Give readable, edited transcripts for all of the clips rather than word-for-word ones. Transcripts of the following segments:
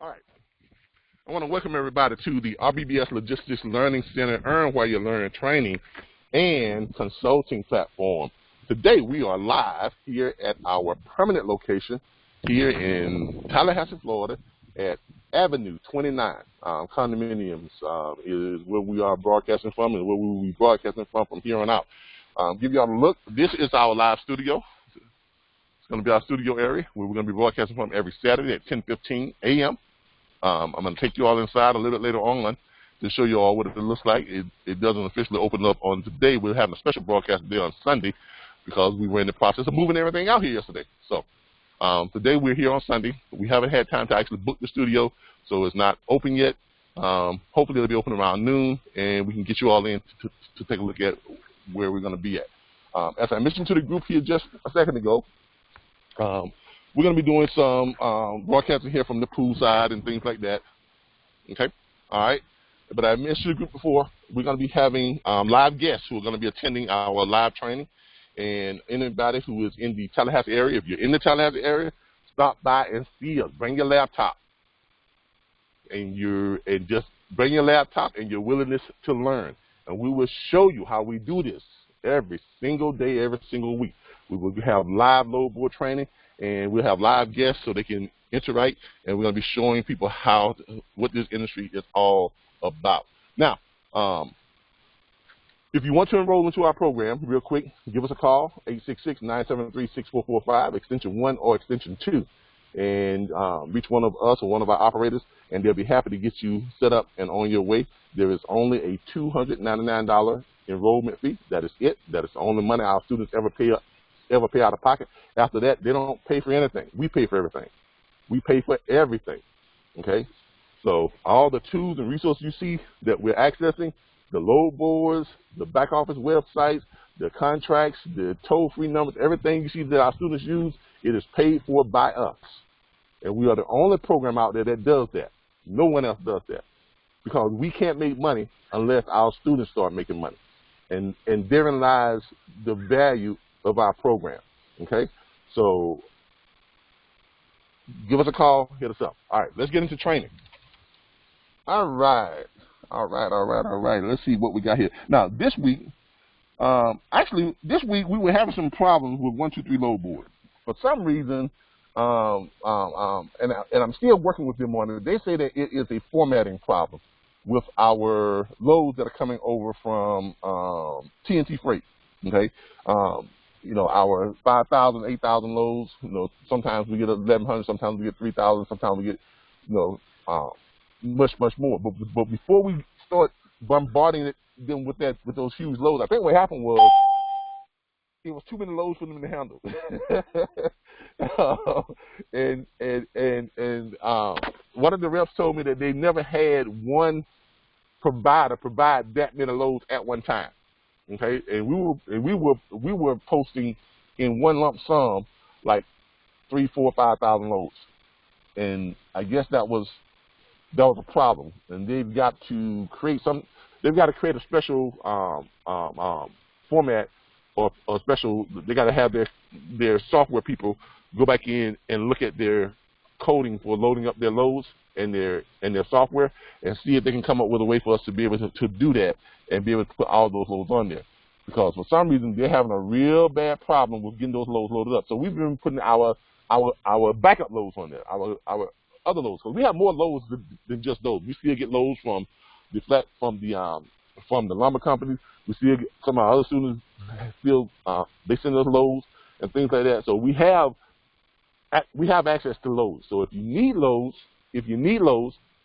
All right. I want to welcome everybody to the RBBS Logistics Learning Center Earn While You Learn training and consulting platform. Today we are live here at our permanent location here in Tallahassee, Florida at Avenue 29. Condominiums is where we are broadcasting from and where we will be broadcasting from here on out. Give y'all a look. This is our live studio. It's going to be our studio area where we're going to be broadcasting from every Saturday at 10:15 a.m. I'm going to take you all inside a little bit later on to show you all what it looks like. It doesn't officially open up on today. We're having a special broadcast today on Sunday because we were in the process of moving everything out here yesterday. So today we're here on Sunday. We haven't had time to actually book the studio, so it's not open yet. Hopefully it'll be open around noon, and we can get you all in to take a look at where we're going to be at. As I mentioned to the group here just a second ago, we're going to be doing some broadcasting here from the pool side and things like that. Okay? All right? But I mentioned to the group before, we're going to be having live guests who are going to be attending our live training. And anybody who is in the Tallahassee area, if you're in the Tallahassee area, stop by and see us. Bring your laptop. And just bring your laptop and your willingness to learn. And we will show you how we do this every single day, every single week. We will have live load board training, and we'll have live guests so they can interact, and we're going to be showing people what this industry is all about. Now, if you want to enroll into our program, real quick, give us a call, 866-973-6445, extension 1 or extension 2, and reach one of us or one of our operators, and they'll be happy to get you set up and on your way. There is only a $299 enrollment fee. That is it. That is the only money our students ever pay out of pocket. After that, they don't pay for anything. We pay for everything. We pay for everything, okay? So all the tools and resources you see that we're accessing, the load boards, the back office websites, the contracts, the toll-free numbers, everything you see that our students use, it is paid for by us. And we are the only program out there that does that. No one else does that. Because we can't make money unless our students start making money. And therein lies the value of our program, okay? So give us a call, hit us up. All right, let's get into training. All right. Let's see what we got here. Now, this week, this week we were having some problems with 123 load board. For some reason, and I'm still working with them on it, they say that it is a formatting problem with our loads that are coming over from TNT Freight, okay? You know, our 5,000, 8,000 loads, you know, sometimes we get 1,100, sometimes we get 3,000, sometimes we get, you know, much more. But before we start bombarding them with those huge loads, I think what happened was it was too many loads for them to handle. and one of the reps told me that they never had one provider provide that many loads at one time. Okay, and we were posting in one lump sum like 3,000, 4,000, 5,000 loads, and I guess that was a problem. And they've got to create a special format or special. They got to have their software people go back in and look at their coding for loading up their loads and their software and see if they can come up with a way for us to be able to do that and be able to put all those loads on there. Because for some reason they're having a real bad problem with getting those loads loaded up. So we've been putting our backup loads on there, our other loads. Because we have more loads than just those. We still get loads from the lumber companies. We still get some of our other students they send us loads and things like that. So we have access to loads. So if you need loads,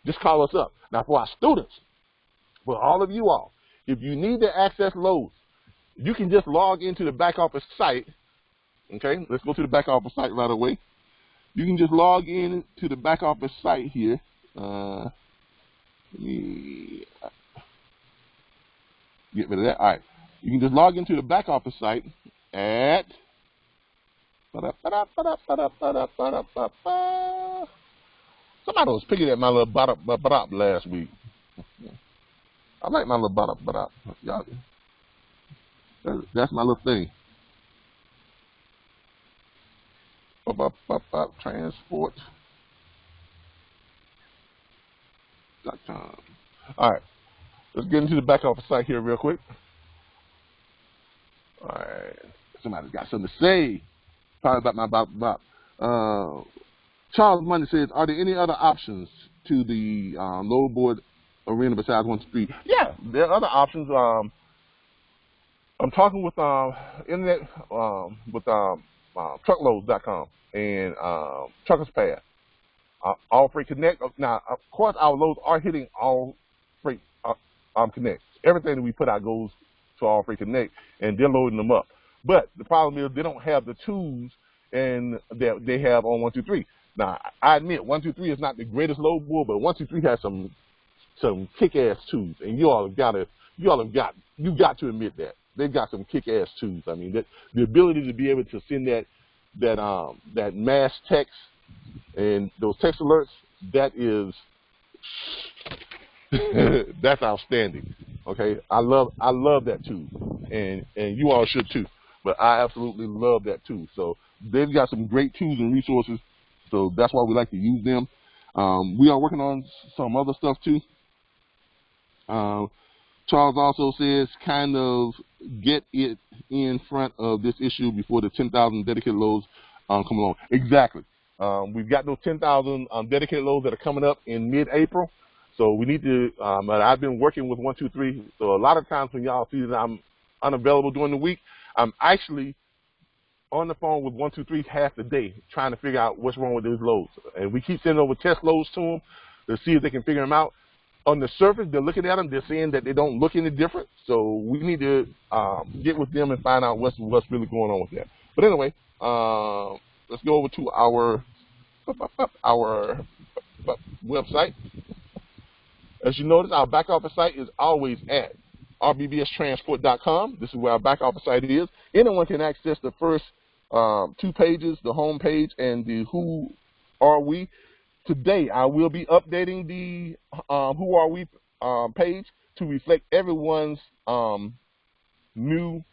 just call us up. Now for our students, for all of you all, if you need to access loads, you can just log into the back office site. Okay, let's go to the back office site right away. You can just log in to the back office site here. Let me get rid of that. All right, you can just log into the back office site at somebody was picking at my little bop last week. I like my little bop. Y'all, that's my little thing. Transport. RBBSTransport.com. All right, let's get into the back office site here real quick. All right, somebody's got something to say. Probably about my Charles Money says, are there any other options to the load board arena besides 123? Yeah, there are other options. I'm talking with internet with truckloads.com and Truckers Pass. All Freight Connect. Now, of course, our loads are hitting All Freight Connect. Everything that we put out goes to All Freight Connect, and they're loading them up. But the problem is they don't have the tools and that they have on 123. Now, I admit 123 is not the greatest load board, but 123 has some kick-ass tools, and you got to admit that they've got some kick-ass tools. I mean, the ability to be able to send that mass text and those text alerts, that is that's outstanding. Okay, I love that tool, and you all should too. But I absolutely love that tool. So they've got some great tools and resources. So that's why we like to use them. We are working on some other stuff too. Charles also says, kind of get it in front of this issue before the 10,000 dedicated loads come along. Exactly. We've got those 10,000 dedicated loads that are coming up in mid-April. So we need to, I've been working with 123. So a lot of times when y'all see that I'm unavailable during the week, I'm actually on the phone with 123 half the day trying to figure out what's wrong with those loads. And we keep sending over test loads to them to see if they can figure them out. On the surface, they're looking at them, they're saying that they don't look any different. So we need to get with them and find out what's really going on with that. But anyway, let's go over to our website. As you notice, our back office site is always at RBBSTransport.com. This is where our back office site is. Anyone can access the first 2 pages, the home page and the Who Are We. Today, I will be updating the Who Are We page to reflect everyone's new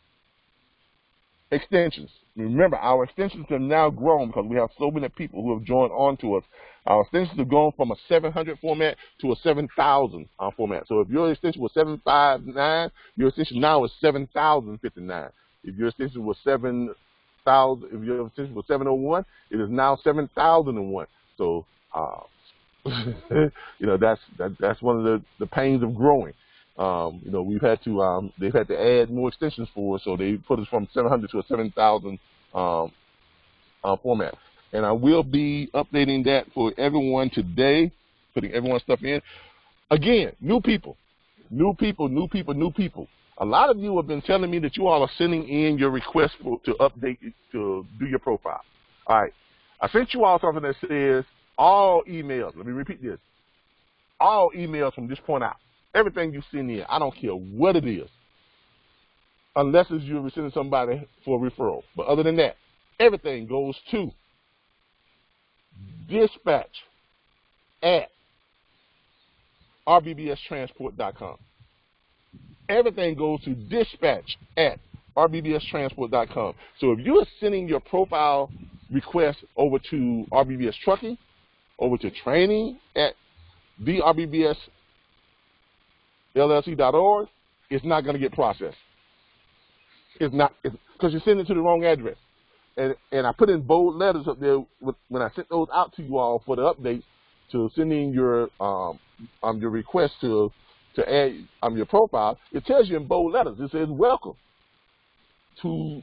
extensions. Remember, our extensions have now grown because we have so many people who have joined on to us. Our extensions have gone from a 700 format to a 7,000 format. So if your extension was 759, your extension now is 7,059. If your extension was 7,000, if your extension was 701, it is now 7,001. So you know, that's one of the pains of growing. You know, they've had to add more extensions for us, so they put us from 700 to a 7,000 format. And I will be updating that for everyone today, putting everyone's stuff in. Again, new people. A lot of you have been telling me that you all are sending in your requests to update, to do your profile. All right, I sent you all something that says all emails. Let me repeat this. All emails from this point out. Everything you send in, I don't care what it is, unless it's you're sending somebody for a referral. But other than that, everything goes to dispatch at RBBSTransport.com. Everything goes to dispatch at RBBSTransport.com. So if you're sending your profile request over to RBBS Trucking, over to training at the RBBS LLC.org, it's not going to get processed. It's not, because you're sending it to the wrong address. And I put in bold letters up there when I sent those out to you all for the update to send in your request to add your profile. It tells you in bold letters. It says welcome to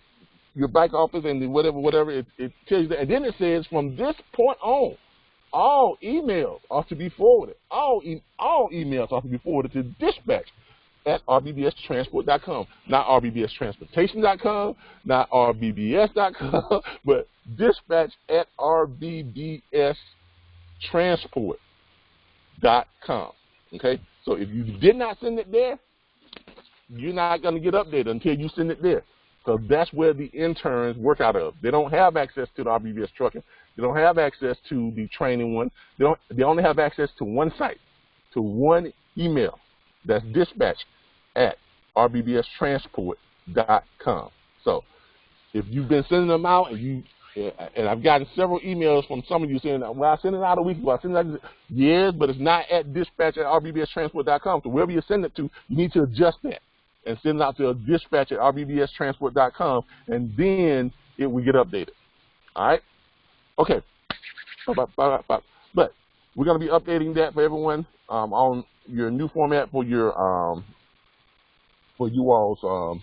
your back office and whatever. It tells you that, and then it says from this point on, all emails are to be forwarded. All emails are to be forwarded to dispatch at RBBSTransport.com. Not RBBSTransportation.com, not RBBS.com, but dispatch at RBBSTransport.com. Okay? So if you did not send it there, you're not going to get updated until you send it there. So that's where the interns work out of. They don't have access to the RBBS Trucking. They don't have access to the training one. They only have access to one site, to one email. That's dispatch at RBBSTransport.com. So if you've been sending them out and and I've gotten several emails from some of you saying, well, I sent it out a week ago. I sent it out. Yes, but it's not at dispatch@rbbstransport.com. So wherever you send it to, you need to adjust that and send it out to dispatch@rbbstransport.com, and then it will get updated. All right? Okay. But we're going to be updating that for everyone on your new format for your for you all's for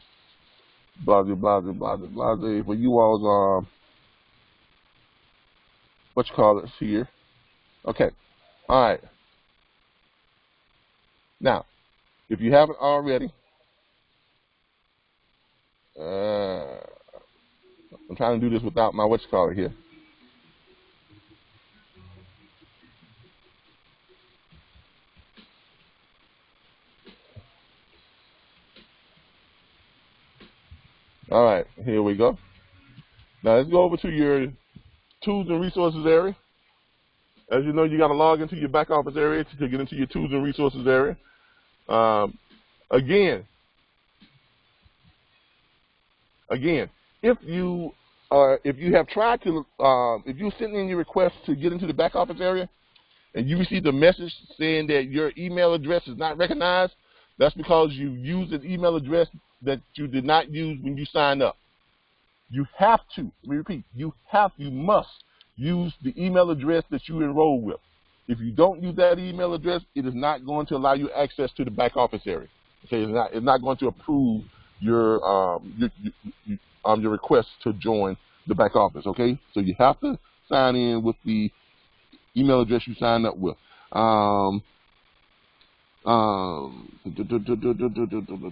you all's what you call it here. Okay. All right. Now, if you haven't already, I'm trying to do this without my what you call it here. All right, here we go. Now let's go over to your tools and resources area. As you know, you got to log into your back office area to get into your tools and resources area. Again, if you have tried to, if you're sending in your request to get into the back office area, and you received a message saying that your email address is not recognized, that's because you used an email address that you did not use when you signed up. You have to, let me repeat, you must use the email address that you enrolled with. If you don't use that email address, it is not going to allow you access to the back office area. Okay, it's not going to approve your request to join the back office. Okay, so you have to sign in with the email address you signed up with.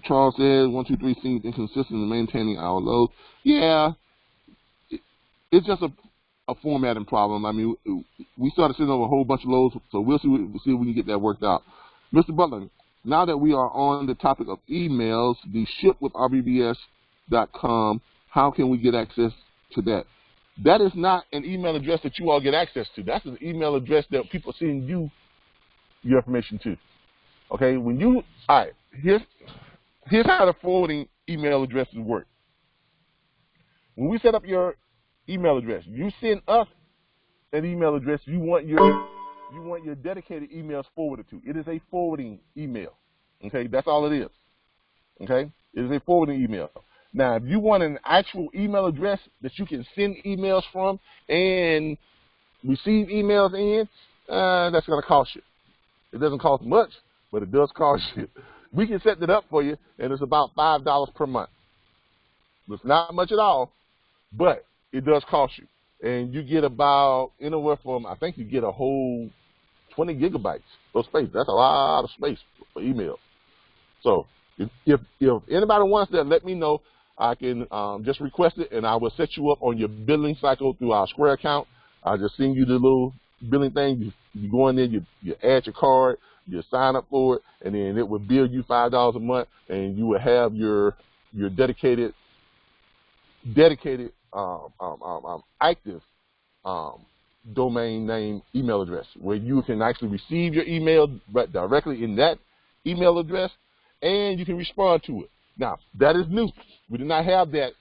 Charles says 1, 2, 3 seems inconsistent in maintaining our load. Yeah, it's just a formatting problem. I mean, we started sending over a whole bunch of loads, so we'll see if we can get that worked out. Mr. Butler, now that we are on the topic of emails, the ship with RBBS.com, how can we get access to that? That is not an email address that you all get access to. That's an email address that people send you your information to. Okay, when you, all right, here's how the forwarding email addresses work. When we set up your email address, you send us an email address you want your dedicated emails forwarded to. It is a forwarding email. Okay, that's all it is. Okay, it is a forwarding email. Now, if you want an actual email address that you can send emails from and receive emails in, that's going to cost you. It doesn't cost much, but it does cost you. We can set that up for you, and it's about $5 per month. It's not much at all, but it does cost you. And you get about anywhere from, I think you get a whole 20 gigabytes of space. That's a lot of space for email. So if anybody wants that, let me know. I can just request it, and I will set you up on your billing cycle through our Square account. I'll just send you the little billing thing. You go in there, you add your card, you sign up for it, and then it will bill you $5 a month, and you will have your dedicated active domain name email address where you can actually receive your email directly in that email address, and you can respond to it. Now, that is new. We did not have that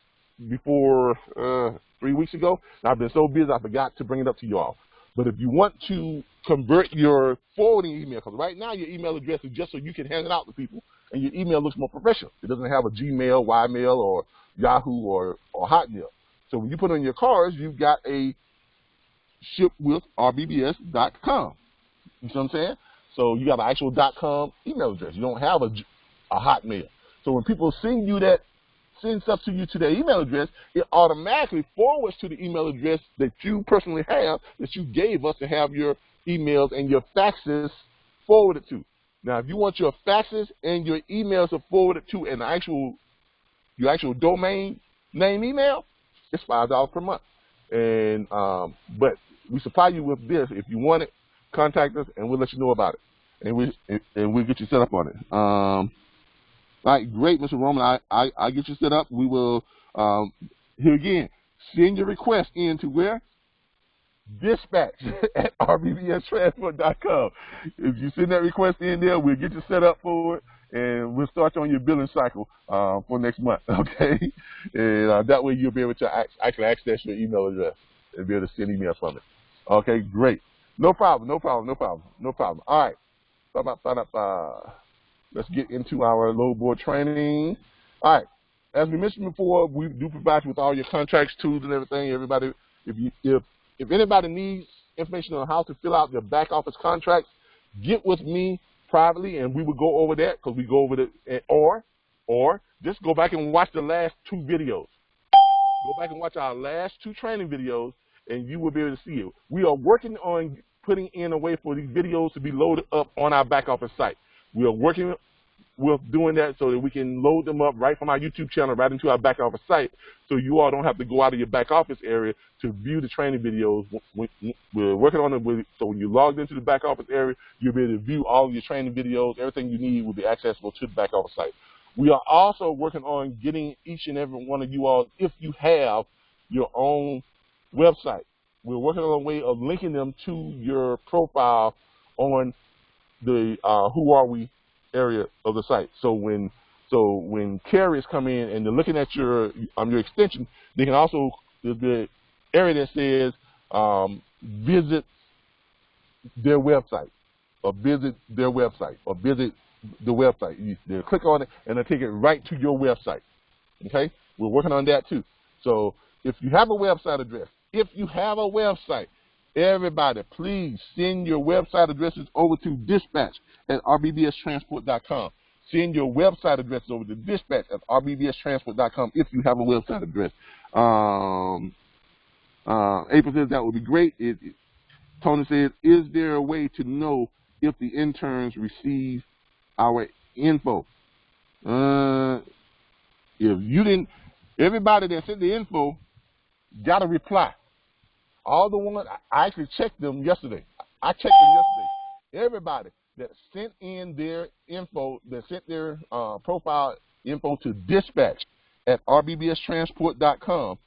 before 3 weeks ago. I've been so busy I forgot to bring it up to you all. But if you want to convert your forwarding email, because right now your email address is just so you can hand it out to people, and your email looks more professional. It doesn't have a Gmail, Ymail, or Yahoo, or Hotmail. So when you put on your cards, you've got a ship with RBBS.com. You see what I'm saying? So you got an actual .com email address. You don't have a Hotmail. So when people send stuff to you to their email address, it automatically forwards to the email address that you personally have, that you gave us to have your emails and your faxes forwarded to. Now, if you want your faxes and your emails to forwarded to your actual domain name email, it's $5 per month. And but we supply you with this. If you want it, contact us and we'll let you know about it, and we'll get you set up on it. All right, great, Mr. Roman. I get you set up. We will, here again, send your request in to where? Dispatch at RBBStransport.com. If you send that request in there, we'll get you set up for it, and we'll start you on your billing cycle for next month, okay? And that way you'll be able to actually access your email address. and be able to send emails from it. Okay, great. No problem, no problem, no problem, no problem. All right. Let's get into our load board training. All right. As we mentioned before, we do provide you with all your contracts, tools, and everything. Everybody, if anybody needs information on how to fill out their back office contracts, get with me privately, and we will go over that because we go over it. Or just go back and watch the last 2 videos. Go back and watch our last 2 training videos, and you will be able to see it. We are working on putting in a way for these videos to be loaded up on our back office site. We are working with doing that so that we can load them up right from our YouTube channel right into our back office site, so you all don't have to go out of your back office area to view the training videos. We're working on it, so when you log into the back office area, you'll be able to view all of your training videos. Everything you need will be accessible to the back office site. We are also working on getting each and every one of you all, if you have your own website, we're working on a way of linking them to your profile on the Who Are We area of the site. So when carriers come in and they're looking at your extension, they can also, the area that says visit their website, or visit their website, or visit the website. They'll click on it and they'll take it right to your website. Okay, we're working on that too. So if you have a website address, everybody, please send your website addresses over to dispatch@rbbstransport.com. Send your website addresses over to dispatch@rbbstransport.com if you have a website address. April says that would be great. Tony says, is there a way to know if the interns receive our info? If you didn't, everybody that sent the info got a reply. All the ones, I actually checked them yesterday. Everybody that sent in their info, that sent their profile info to dispatch@rbbstransport.com,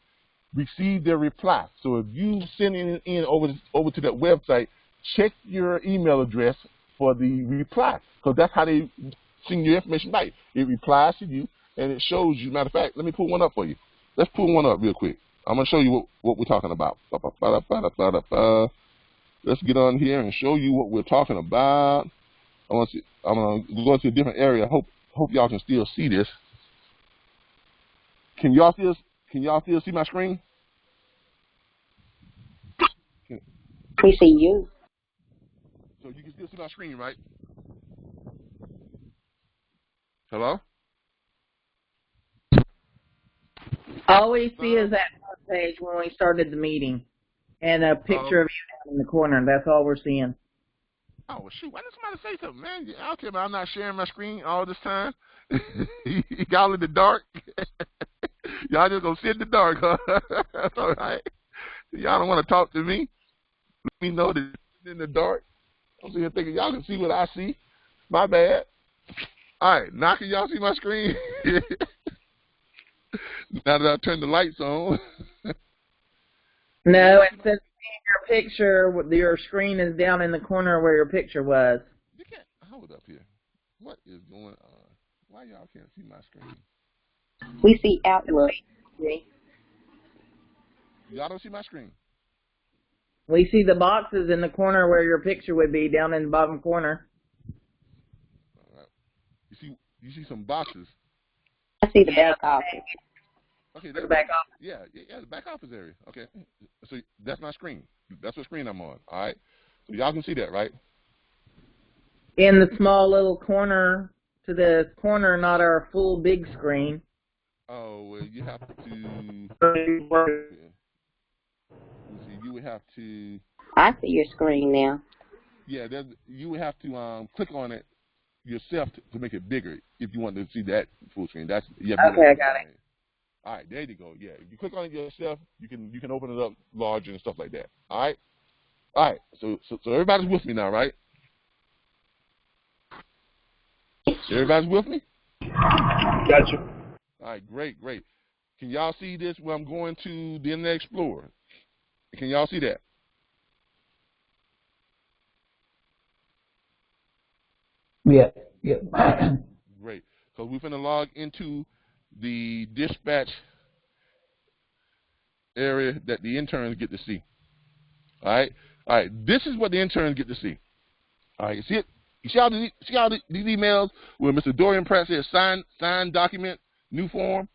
received their reply. So if you send it in over to that website, check your email address for the reply, because that's how they send your information back. It replies to you, and it shows you. Matter of fact, let me pull one up for you. Let's pull one up real quick. I'm going to show you what we're talking about. Let's get on here and show you what we're talking about. I'm going to go into a different area. Hope y'all can still see this. Can y'all still see my screen? We see you. So you can still see my screen, right? Hello? All we see is that page when we started the meeting, and a picture of you down in the corner. That's all we're seeing. Oh, shoot. Why did somebody say something, man? I don't care about I'm not sharing my screen all this time. Y'all in the dark? Y'all just going to sit in the dark, huh? That's all right. Y'all don't want to talk to me? Let me know that it's in the dark. I'm sitting here thinking y'all can see what I see. My bad. All right. Now can y'all see my screen? Now that I turned the lights on. No, it says your picture, your screen is down in the corner where your picture was. You can't hold up here. What is going on? Why y'all can't see my screen? We see Outlook. Y'all don't see my screen? We see the boxes in the corner where your picture would be, down in the bottom corner. All right. You see some boxes. I see the back office. Okay, the back office. Yeah, the back office area. Okay, so that's my screen. That's what screen I'm on. All right, so y'all can see that, right? In the small little corner to the corner, not our full big screen. Oh, well, you have to. You would have to. I see your screen now. Yeah, you would have to click on it yourself to make it bigger if you want to see that full screen. Okay, I got it. All right, there you go. Yeah, if you click on it yourself, you can open it up larger and stuff like that. All right. So everybody's with me now, right? Everybody's with me? Gotcha. All right, great. Can y'all see this where I'm going to the Internet Explorer? Can y'all see that? Yeah. Great. So we're going to log into the dispatch area that the interns get to see. All right? All right, this is what the interns get to see. All right, you see it? You see all these emails where Mr. Dorian Pratt says sign document, new form,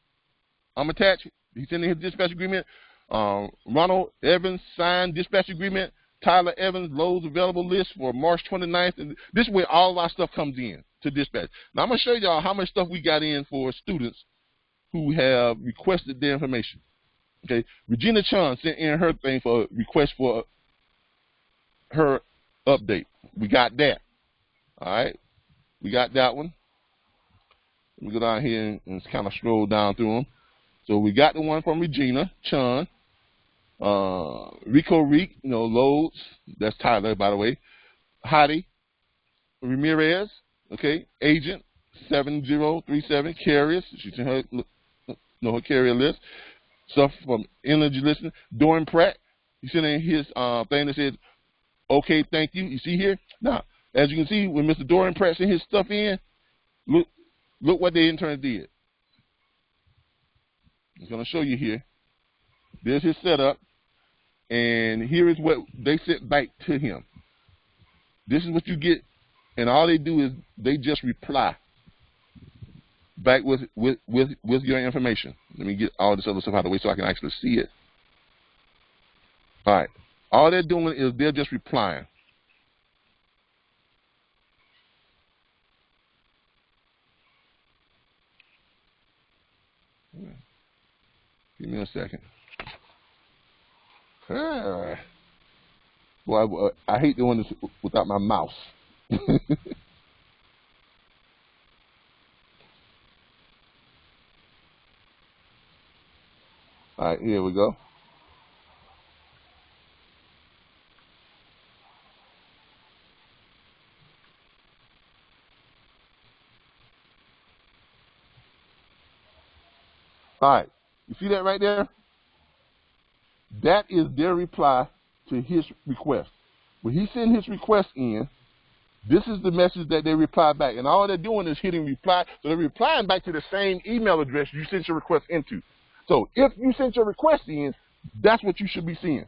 I'm attached. He's sending his dispatch agreement. Ronald Evans signed dispatch agreement. Tyler Evans loads available list for March 29th. And this is where all of our stuff comes in to dispatch. Now I'm going to show y'all how much stuff we got in for students who have requested their information. Okay, Regina Chun sent in her thing for request for her update. We got that. All right, we got that one. Let me go down here and kind of scroll down through them. So we got the one from Regina Chun. Rico Reek, loads. That's Tyler, by the way. Hottie Ramirez, okay. Agent 7037 carriers. She sent her, her carrier list. Stuff from energy listening. Dorian Pratt, he sent in his thing that says, okay, thank you. You see here? Now, as you can see, when Mr. Dorian Pratt sent his stuff in, look what the intern did. I'm going to show you here. There's his setup. And here is what they sent back to him. This is what you get. And all they do is they just reply back with your information. Let me get all this other stuff out of the way so I can actually see it. All right. All they're doing is they're just replying. Give me a second. Boy, I hate doing this without my mouse. All right, here we go. All right, you see that right there? That is their reply to his request. When he sent his request in, this is the message that they reply back. And all they're doing is hitting reply. So they're replying back to the same email address you sent your request into. So if you sent your request in, that's what you should be seeing.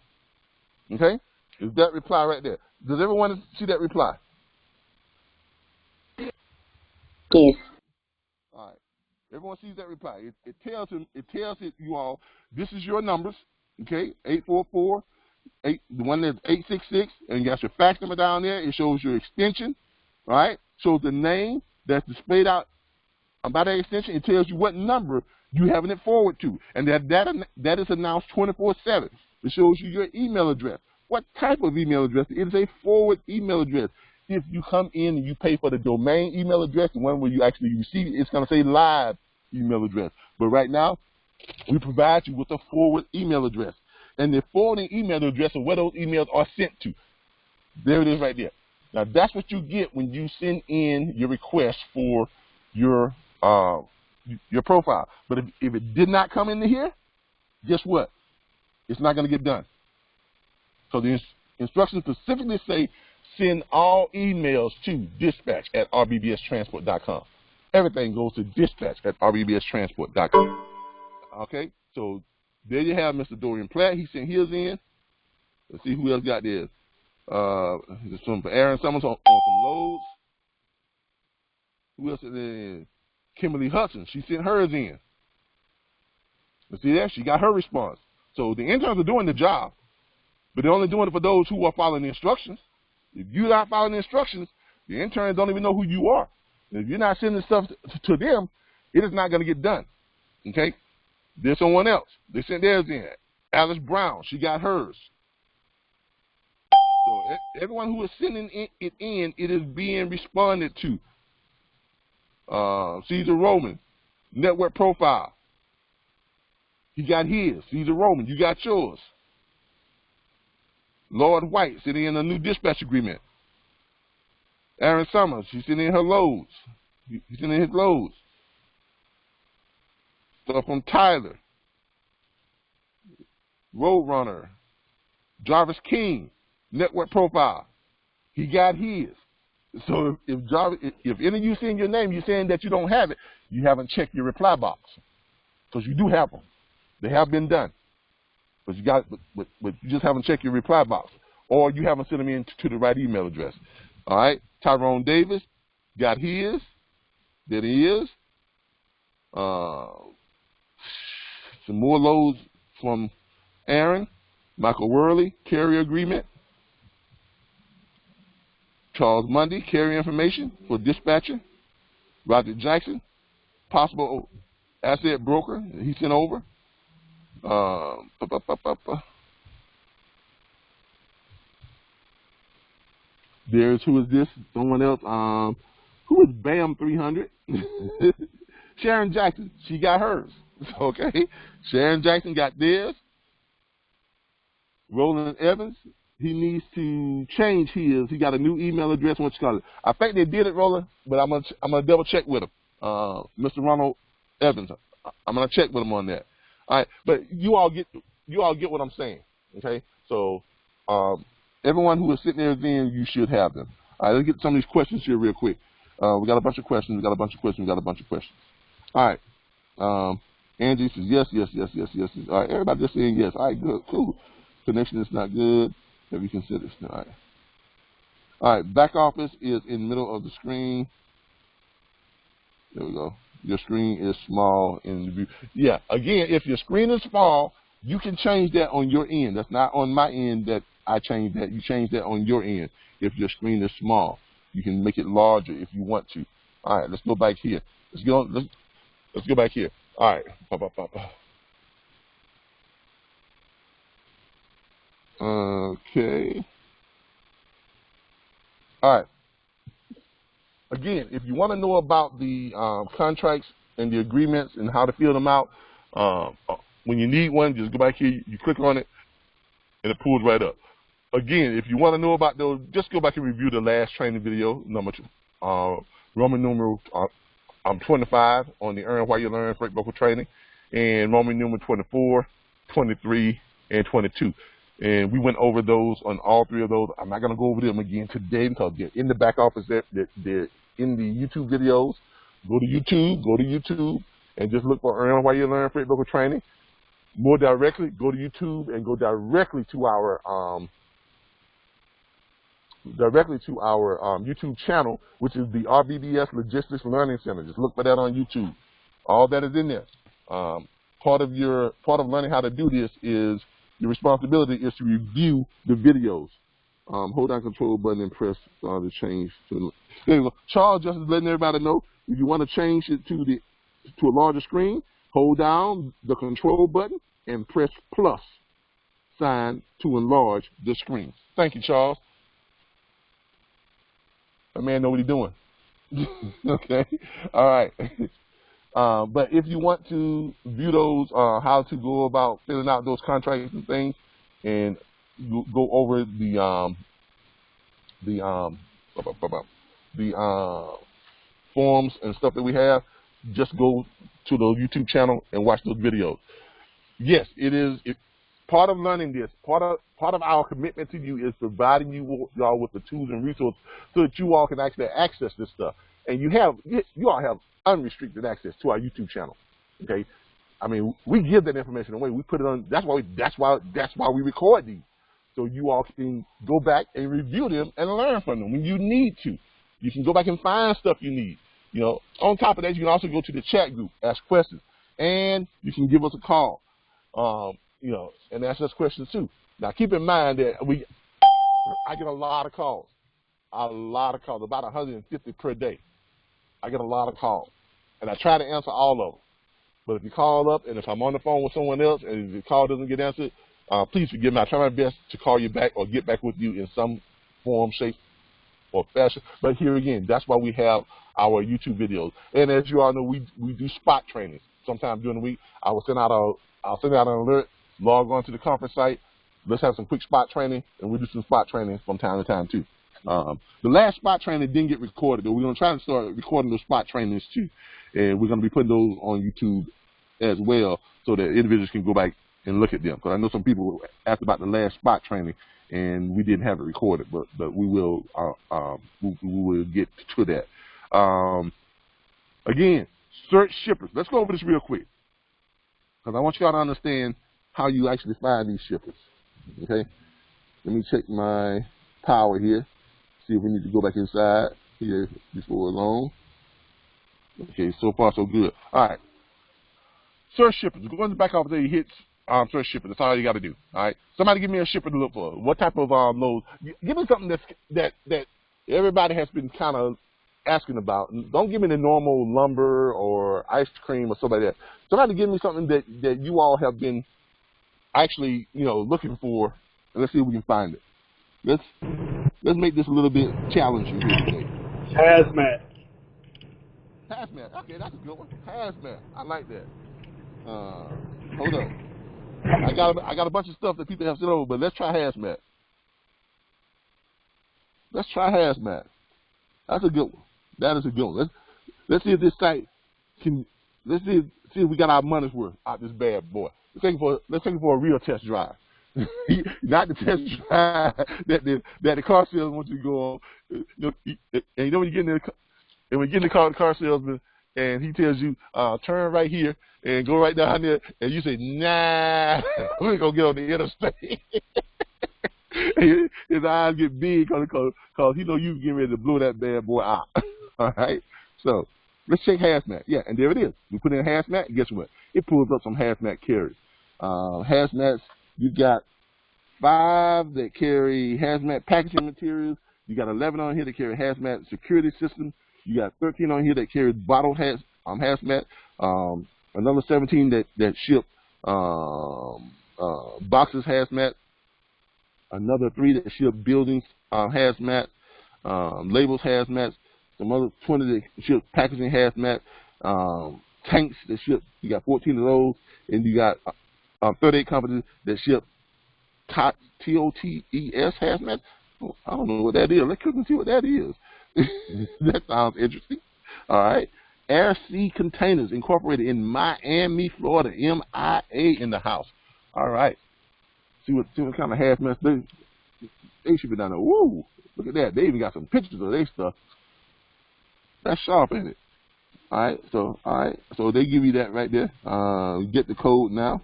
Okay? Is that reply right there. Does everyone see that reply? Yes. All right. Everyone sees that reply. It tells you all, this is your numbers. Okay, 844, the one that's 866, and you got your fax number down there. It shows your extension, right? Shows the name that's displayed out by that extension. It tells you what number you having it forward to, and that is announced 24/7. It shows you your email address. What type of email address? It is a forward email address. If you come in and you pay for the domain email address, the one where you actually receive it, it's going to say live email address. But right now, we provide you with a forward email address. And the forwarding email address of where those emails are sent to. There it is right there. Now, that's what you get when you send in your request for your profile. But if it did not come into here, guess what? It's not going to get done. So the instructions specifically say send all emails to dispatch@rbbstransport.com. Everything goes to dispatch@rbbstransport.com. Okay, so there you have Mr. Dorian Platt. He sent his in. Let's see who else got this. This one for Aaron Summers on some loads. Who else is in? Kimberly Hudson. She sent hers in. Let's see that? She got her response. So the interns are doing the job, but they're only doing it for those who are following the instructions. If you're not following the instructions, the interns don't even know who you are. And if you're not sending stuff to them, it is not going to get done. Okay? There's someone else. They sent theirs in. Alice Brown, she got hers. So everyone who is sending it in, it is being responded to. Caesar Roman, network profile. He got his. Caesar Roman, you got yours. Lord White sending in a new dispatch agreement. Aaron Summers, she's sending in her loads. He's sending in his loads. Stuff from Tyler, Roadrunner, Jarvis King, network profile. He got his. So if any of you send your name, you're saying that you don't have it, you haven't checked your reply box. Because you do have them. They have been done. but you just haven't checked your reply box, or you haven't sent them in to the right email address. All right, Tyrone Davis got his. There he is. Some more loads from Aaron. Michael Worley, carrier agreement. Charles Mundy, carrier information for dispatcher. Roger Jackson, possible asset broker, he sent over. There's, who is this? Someone else. Who is Bam 300? Sharon Jackson, she got hers. Okay, Sharon Jackson got theirs. Roland Evans, he needs to change his. He got a new email address. What you call it? I think they did it, Roland, but I'm gonna double check with him. Mr. Ronald Evans, I'm gonna check with him on that. All right, but you all get what I'm saying. Okay, so everyone who is sitting there, then you should have them. All right, let's get some of these questions here real quick. We got a bunch of questions. All right. Angie says yes. All right, everybody just saying yes. All right, good, cool. Connection is not good. Have you considered this? All right. All right, back office is in the middle of the screen. There we go. Your screen is small in the view. Yeah, again, if your screen is small, you can change that on your end. That's not on my end that I changed that. You change that on your end if your screen is small. You can make it larger if you want to. All right, let's go back here. Let's go back here. All right. Okay. All right. Again, if you want to know about the contracts and the agreements and how to fill them out, when you need one, just go back here, you click on it, and it pulls right up. Again, if you want to know about those, just go back and review the last training video, number 2, Roman numeral 25 on the Earn While You Learn freight broker training, and Roman numeral 24, 23, and 22. And we went over those on all 3 of those. I'm not going to go over them again today because they're in the back office. They're in the YouTube videos. Go to YouTube, and just look for Earn While You Learn freight broker training. More directly, go to YouTube and go directly to our YouTube channel, which is the RBBS Logistics Learning Center. Just look for that on YouTube. All that is in there. Part of learning how to do this is your responsibility is to review the videos. Hold down control button and press to change. There you go. Charles just is letting everybody know if you want to change it to a larger screen, hold down the control button and press plus sign to enlarge the screen. Thank you, Charles. That man know what he's doing. Okay. All right. But if you want to view those, how to go about filling out those contracts and things, and go over the forms and stuff that we have, just go to the YouTube channel and watch those videos. Yes, it is. Part of learning this, part of our commitment to you is providing y'all with the tools and resources so that you all can actually access this stuff. And you all have unrestricted access to our YouTube channel. Okay, I mean, we give that information away. We put it on. That's why we record these, so you all can go back and review them and learn from them when you need to. You can go back and find stuff you need. You know, on top of that, you can also go to the chat group, ask questions, and you can give us a call. You know, and ask us questions too. Now, keep in mind that I get a lot of calls, about 150 per day. I get a lot of calls, and I try to answer all of them. But if you call up, and if I'm on the phone with someone else, and if the call doesn't get answered, please forgive me. I try my best to call you back or get back with you in some form, shape, or fashion. But here again, that's why we have our YouTube videos. And as you all know, we do spot trainings. Sometime during the week, I'll send out an alert. Log on to the conference site. Let's have some quick spot training, and we'll do some spot training from time to time too. The last spot training didn't get recorded, but we're going to try to start recording those spot trainings too. And we're going to be putting those on YouTube as well so that individuals can go back and look at them. Because I know some people asked about the last spot training, and we didn't have it recorded, but we will get to that. Again, search shippers. Let's go over this real quick because I want y'all to understand how you actually find these shippers. Okay, let me check my power here. See if we need to go back inside here before long. Okay, so far so good. All right, search shippers. Go in the back office there. You hit search shipper. That's all you got to do. All right. Somebody give me a shipper to look for. What type of load? Give me something that everybody has been kind of asking about. Don't give me the normal lumber or ice cream or something like that. Somebody give me something that you all have been actually, looking for, and let's see if we can find it. Let's make this a little bit challenging here today. Hazmat. Hazmat. Okay, that's a good one. Hazmat. I like that. Hold on. I got a bunch of stuff that people have sent over, but let's try hazmat. Let's try hazmat. That's a good one. That is a good one. Let's see if this site can. Let's see if we got our money's worth out this bad boy. Let's take it for a real test drive. Not the test drive that the car salesman wants you to go on. And when you get in the car salesman and he tells you turn right here and go right down there, and you say nah, we're gonna get on the interstate. His eyes get big because he know you getting ready to blow that bad boy out. All right, so let's check hazmat. Yeah, and there it is. We put in hazmat, and guess what? It pulls up some hazmat carriers. Hazmats, you got 5 that carry hazmat packaging materials. You got 11 on here that carry hazmat security system. You got 13 on here that carry bottled hazmat. Another 17 that ship boxes hazmat. Another 3 that ship buildings hazmat, labels hazmat. Some other 20 that ship packaging hazmat. Tanks that ship. You got 14 of those, and you got 38 companies that ship TOTES hazmat. Oh, I don't know what that is. Let's click and see what that is. That sounds interesting. All right. Air Sea Containers Incorporated in Miami, Florida. MIA in the house. All right. See what kind of hazmat they should be down there. Woo! Look at that. They even got some pictures of their stuff. That's sharp, ain't it? All right. So they give you that right there. Get the code now.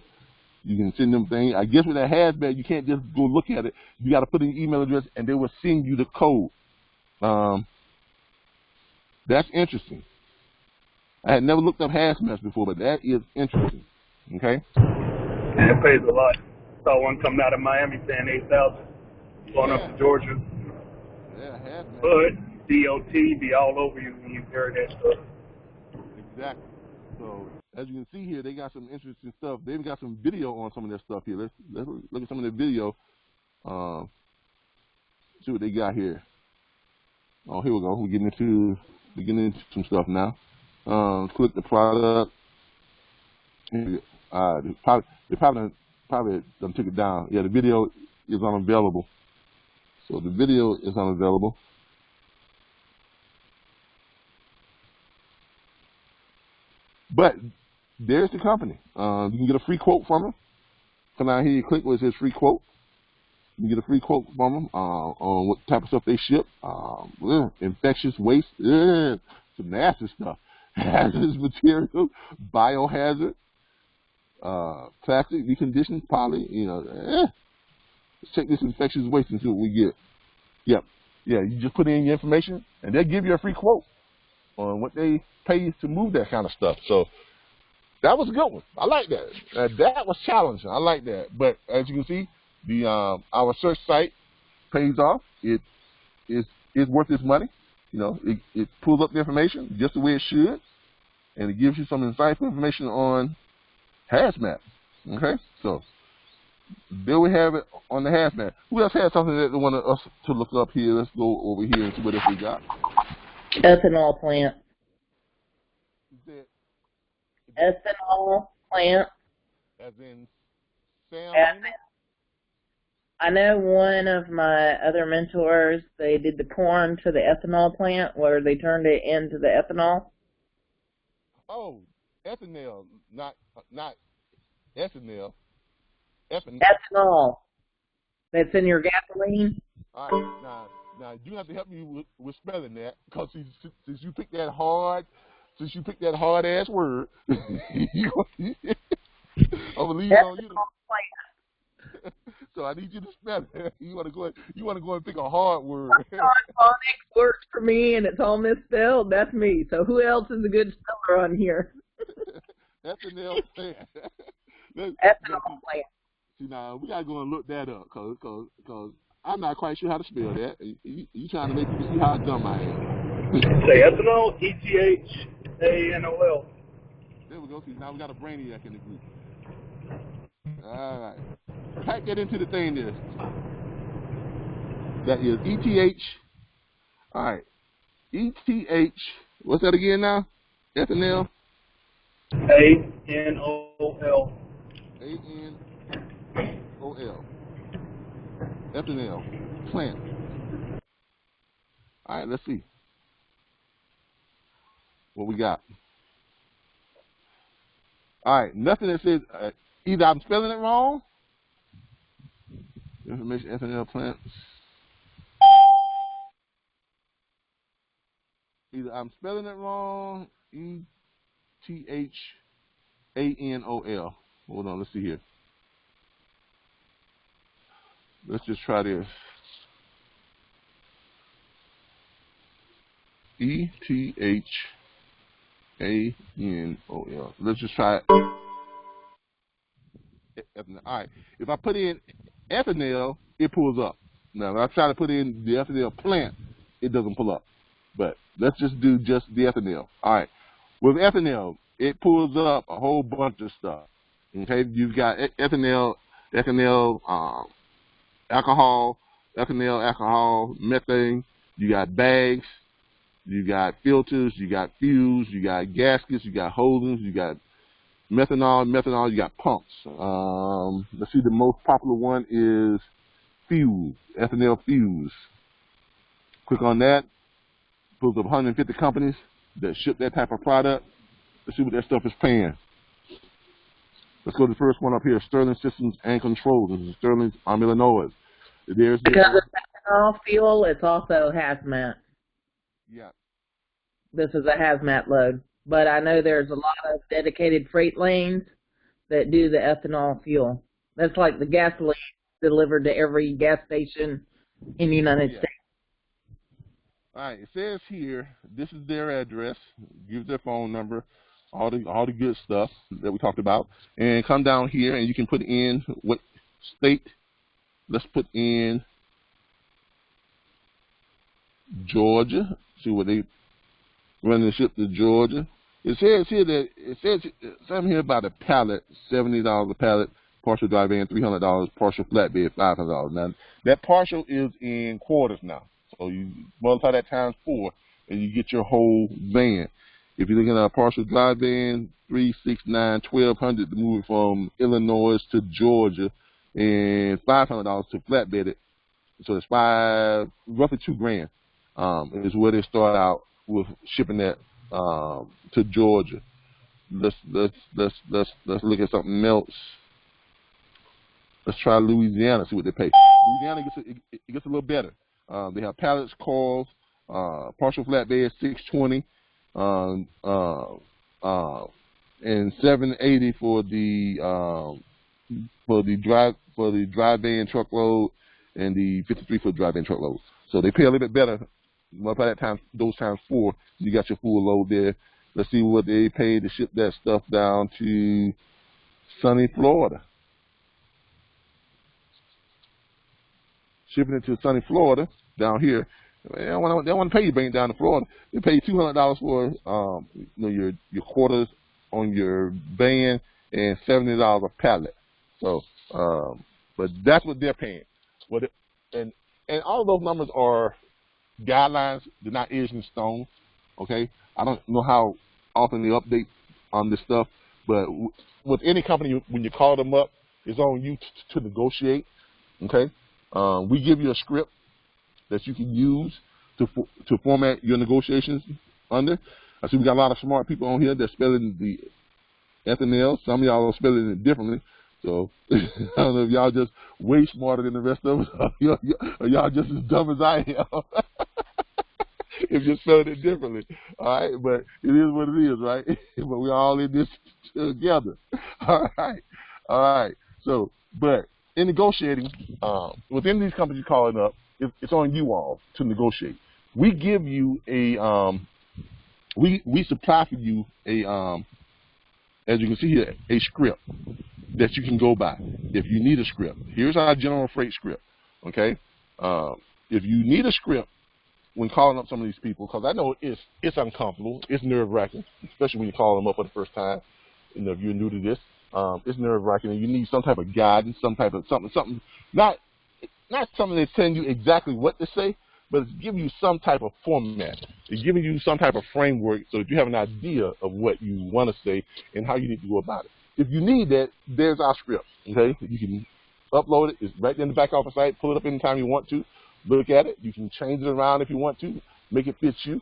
You can send them things. I guess with that hazmat, you can't just go look at it. You got to put in your email address, and they will send you the code. That's interesting. I had never looked up hazmats before, but that is interesting. Okay. And it pays a lot. Saw one coming out of Miami saying 8,000, going up to Georgia. Yeah, hazmat. But DOT be all over you when you carry that stuff. Exactly. So as you can see here, they got some interesting stuff. They even got some video on some of their stuff here. Let's look at some of their video. See what they got here. Oh, here we go. We're getting into some stuff now. Click the product. They probably done took it down. Yeah, the video is unavailable. So the video is unavailable. But there's the company. You can get a free quote from them. Come down here, you click where it says free quote. You can get a free quote from them on what type of stuff they ship. Infectious waste, some nasty stuff. Hazardous material, biohazard, plastic, reconditioned, poly, Let's check this infectious waste and see what we get. Yep. Yeah, you just put in your information, and they'll give you a free quote on what they pay you to move that kind of stuff. So that was a good one. I like that. That was challenging. I like that. But as you can see, our search site pays off. It is worth its money. It pulls up the information just the way it should, and it gives you some insightful information on hazmat. Okay, so there we have it on the hazmat. Who else has something that they want us to look up here? Let's go over here and see what else we got. Ethanol plant. Is Ethanol plant. as in Sam? I know one of my other mentors, they did the corn to the ethanol plant where they turned it into the ethanol. Oh, ethanol, not ethanol. Ethanol. That's in your gasoline. All right, now you have to help me with spelling that, because since you picked that hard ass word, I'm gonna leave it on you. So I need you to spell it. You want to go and pick a hard word. Phonics works for me, and it's all misspelled. That's me. So who else is a good speller on here? Ethanol plant. Ethanol plant. See, now we gotta go and look that up, cause I'm not quite sure how to spell that. You trying to make me see how dumb I am. Say ethanol, ethanol. There we go. See, now we got a brainiac in the group. All right. Pack that into the thing there. That is ETH. All right. ETH. What's that again now? Ethanol. ANOL. ANOL. Ethanol. Plant. All right. Let's see what we got. All right. Nothing that says either I'm spelling it wrong. Information ethanol plants. Either I'm spelling it wrong. ETHANOL. Hold on, let's see here. Let's just try this. ETHANOL. Let's just try it. All right. If I put in ethanol, it pulls up. Now, if I try to put in the ethanol plant, it doesn't pull up. But let's just do just the ethanol. All right. With ethanol, it pulls up a whole bunch of stuff. Okay. You've got ethanol, alcohol, methane. You got bags. You got filters. You got fuels. You got gaskets. You got hoses. You got methanol, you got pumps. Let's see, the most popular one is fuel, ethanol fuels. Click on that. Pulls up 150 companies that ship that type of product. Let's see what that stuff is paying. Let's go to the first one up here, Sterling Systems and Controls. This is Sterling, Illinois. Because it's ethanol fuel, it's also hazmat. Yeah. This is a hazmat load. But I know there's a lot of dedicated freight lanes that do the ethanol fuel. That's like the gasoline delivered to every gas station in the United States. All right, it says here, this is their address, gives their phone number, all the good stuff that we talked about, and come down here and you can put in what state. Let's put in Georgia. See what they run the ship to Georgia. It says here that something here about a pallet, $70 a pallet, partial dry van $300, partial flatbed $500. Now that partial is in quarters now, so you multiply that times 4, and you get your whole van. If you're looking at a partial dry van, $3, $6, $9, $1,200 to move it from Illinois to Georgia, and $500 to flatbed it. So it's roughly $2,000 is where they start out with shipping that to Georgia. Let's look at something else. Let's try Louisiana, see what they pay. Louisiana gets a little better. They have pallets, coils, partial flatbed $620, and $780 for the dry van truckload, and the 53-foot dry van truckload. So they pay a little bit better. Multiply that those times 4, you got your full load there. Let's see what they pay to ship that stuff down to sunny Florida. Shipping it to sunny Florida down here, they don't want to pay you bring it down to Florida. They pay $200 for your quarters on your van and $70 a pallet. So, but that's what they're paying. And all of those numbers are guidelines. They're not etched in stone. Okay, I don't know how often they update on this stuff, but with any company, when you call them up, it's on you to negotiate. Okay, we give you a script that you can use to format your negotiations under. I see we got a lot of smart people on here that's spelling the ethanol. Some of y'all are spelling it differently. So I don't know if y'all just way smarter than the rest of us, or y'all just as dumb as I am. If you're spelling it differently, all right. But it is what it is, right? But we're all in this together. All right. So, but in negotiating, within these companies calling up, it's on you all to negotiate. We give you a, we supply for you a, as you can see here, a script that you can go by if you need a script. Here's our general freight script, okay? If you need a script when calling up some of these people, because I know it's uncomfortable, it's nerve-wracking, especially when you call them up for the first time. You know, if you're new to this, it's nerve-wracking, and you need some type of guidance, some type of something, not something that's telling you exactly what to say, but it's giving you some type of format. It's giving you some type of framework so that you have an idea of what you want to say and how you need to go about it. If you need that, there's our script, okay? You can upload it. It's right there in the back office site. Pull it up anytime you want to. Look at it. You can change it around if you want to. Make it fit you.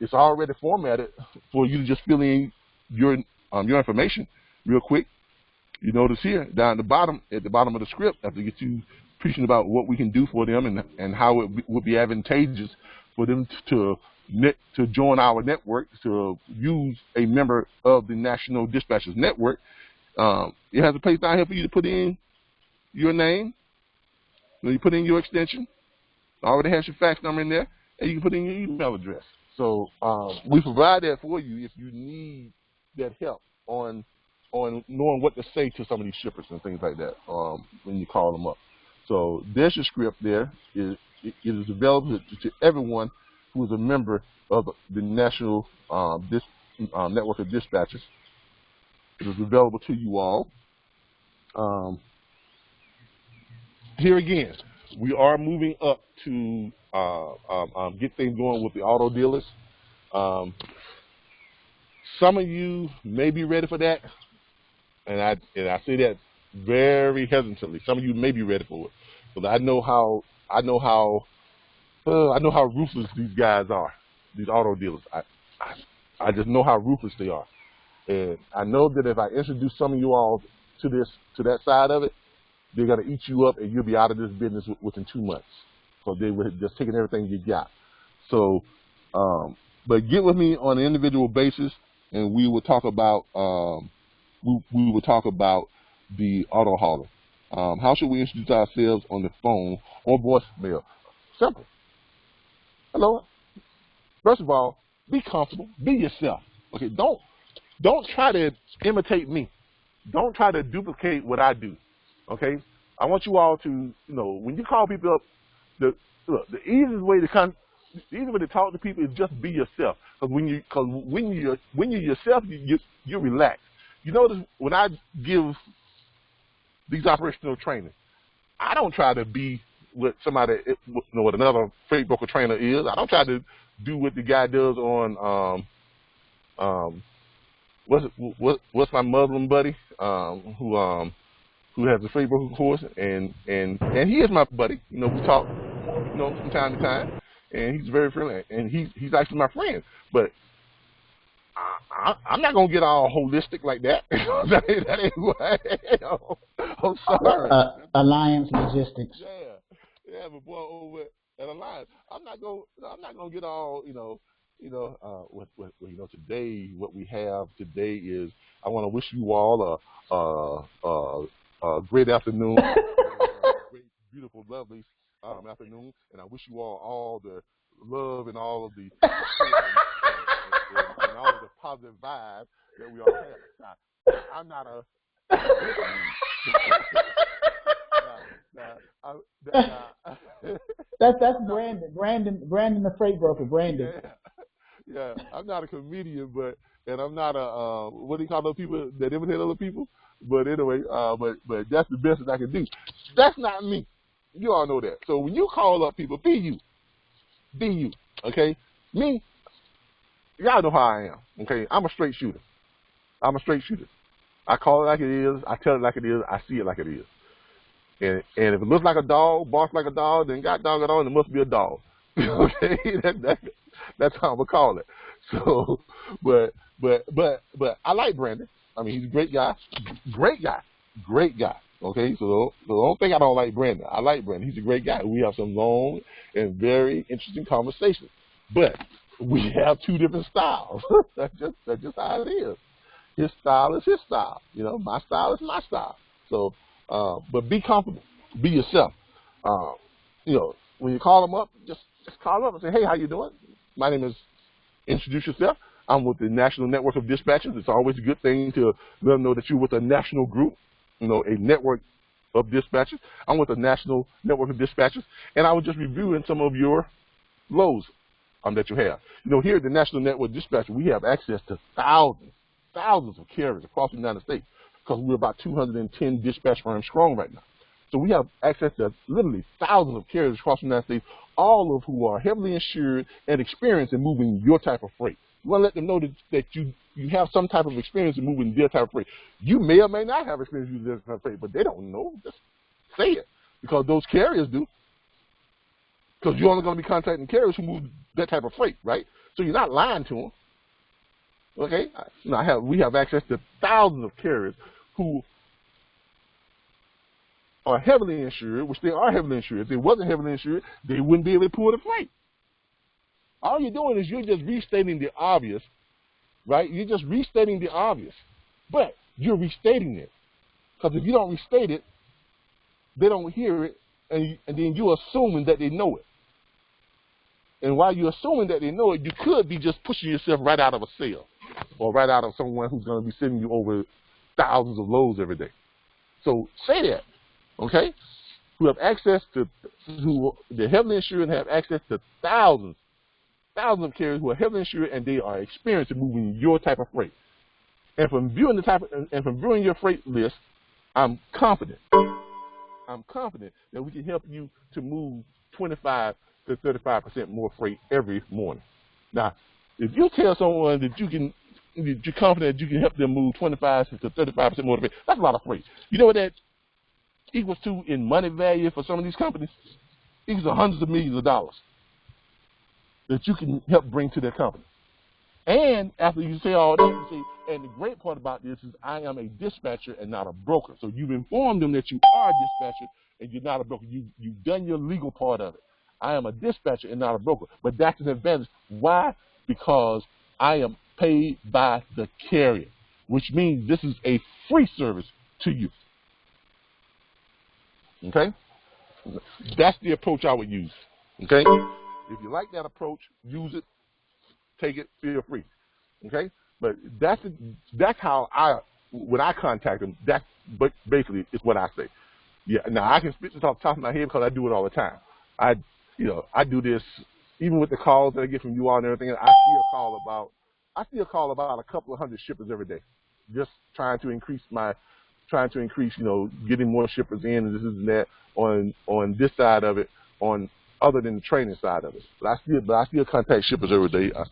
It's already formatted for you to just fill in your information real quick. You notice here, down at the bottom of the script, after you get you preaching about what we can do for them and how it would be advantageous for them to join our network, to use a member of the National Dispatchers Network. It has a place down here for you to put in your name. Then you put in your extension. It already has your fax number in there, and you can put in your email address. So we provide that for you if you need that help on knowing what to say to some of these shippers and things like that when you call them up. So there's your script there. It is available to everyone who is a member of the National Network of Dispatchers. It is available to you all. Here again, we are moving up to get things going with the auto dealers. Some of you may be ready for that, and I say that very hesitantly. Some of you may be ready for it, but I know how ruthless these guys are, these auto dealers. I just know how ruthless they are, and I know that if I introduce some of you all to that side of it, they're gonna eat you up, and you'll be out of this business within 2 months, because they were just taking everything you got. So, but get with me on an individual basis, and we will talk about we will talk about the auto hauler. How should we introduce ourselves on the phone or voicemail? Simple. Hello. First of all, be comfortable. Be yourself. Okay. Don't try to imitate me. Don't try to duplicate what I do. Okay. I want you all to, when you call people up, the easiest way to talk to people is just be yourself. Because when you're yourself, you're relaxed. You notice when I give these operational training, I don't try to be what what another freight broker trainer is. I don't try to do what the guy does on what's my Muslim buddy who has the freight broker course, and he is my buddy. We talk from time to time, and he's very friendly, and he's actually my friend. But I'm not gonna get all holistic like that. That ain't what I am. I'm sorry. Alliance Logistics. Yeah, but boy, over at Alliance, I'm not gonna get all today. What we have today is, I want to wish you all a great afternoon, great, beautiful, lovely afternoon, and I wish you all the love and all of the and all of the positive vibes that we all have. Now, I'm not a. That's Brandon the freight broker, Brandon. Yeah, I'm not a comedian, and I'm not a what do you call those people that imitate other people? But anyway, but that's the best that I can do. That's not me. You all know that. So when you call up people, be you. Be you. Okay? Me, y'all know how I am. Okay? I'm a straight shooter. I call it like it is. I tell it like it is. I see it like it is. And if it looks like a dog, barks like a dog, then got dog it on, it must be a dog. Okay? That's how I'm gonna call it. So, but I like Brandon. I mean, he's a great guy. Okay, so don't think I don't like Brandon. I like Brandon. He's a great guy. We have some long and very interesting conversations. But we have two different styles. That's just how it is. His style is his style. My style is my style. So But be comfortable. Be yourself. You know, when you call them up, just call them up and say, hey, how you doing? My name is, introduce yourself. I'm with the National Network of Dispatchers. It's always a good thing to let them know that you're with a national group, you know, a network of dispatchers. I'm with a National Network of Dispatchers, and I was just reviewing some of your lows that you have. You know, here at the National Network Dispatcher, we have access to thousands of carriers across the United States because we're about 210 dispatch firms strong right now. So we have access to literally thousands of carriers across the United States, all of who are heavily insured and experienced in moving your type of freight. You want to let them know that you have some type of experience in moving their type of freight. You may or may not have experience using their type of freight, but they don't know. Just say it, because those carriers do. Because you're only going to be contacting carriers who move that type of freight, right? So you're not lying to them. Okay? Now we have access to thousands of carriers who are heavily insured, which they are heavily insured. If they wasn't heavily insured, they wouldn't be able to pull the freight. All you're doing is you're just restating the obvious, right? You're just restating the obvious. But you're restating it. Because if you don't restate it, they don't hear it, and then you're assuming that they know it. And while you're assuming that they know it, you could be just pushing yourself right out of a sale or right out of someone who's going to be sending you over thousands of loads every day. So say that, okay? Who have access to, who they're heavily insured and have access to thousands of carriers who are heavily insured and they are experienced in moving your type of freight. And from viewing your freight list, I'm confident that we can help you to move 25 to 35% more freight every morning. Now, if you tell someone that you're confident that you can help them move 25 to 35% more freight, that's a lot of freight. You know what that equals to in money value for some of these companies? It equals to hundreds of millions of dollars that you can help bring to their company. And after you say all that, you say, and the great part about this is I am a dispatcher and not a broker. So you've informed them that you are a dispatcher and you're not a broker. You've done your legal part of it. I am a dispatcher and not a broker. But that's an advantage. Why? Because I am paid by the carrier, which means this is a free service to you. Okay? That's the approach I would use. Okay? If you like that approach, use it, take it, feel free. Okay? But that's how when I contact them, that's basically is what I say. Yeah. Now I can spit this off the top of my head because I do it all the time. I do this even with the calls that I get from you all and everything. I still call about a couple of hundred shippers every day, just trying to increase, getting more shippers in and this and that on this side of it, other than the training side of it. But I still contact shippers every day. I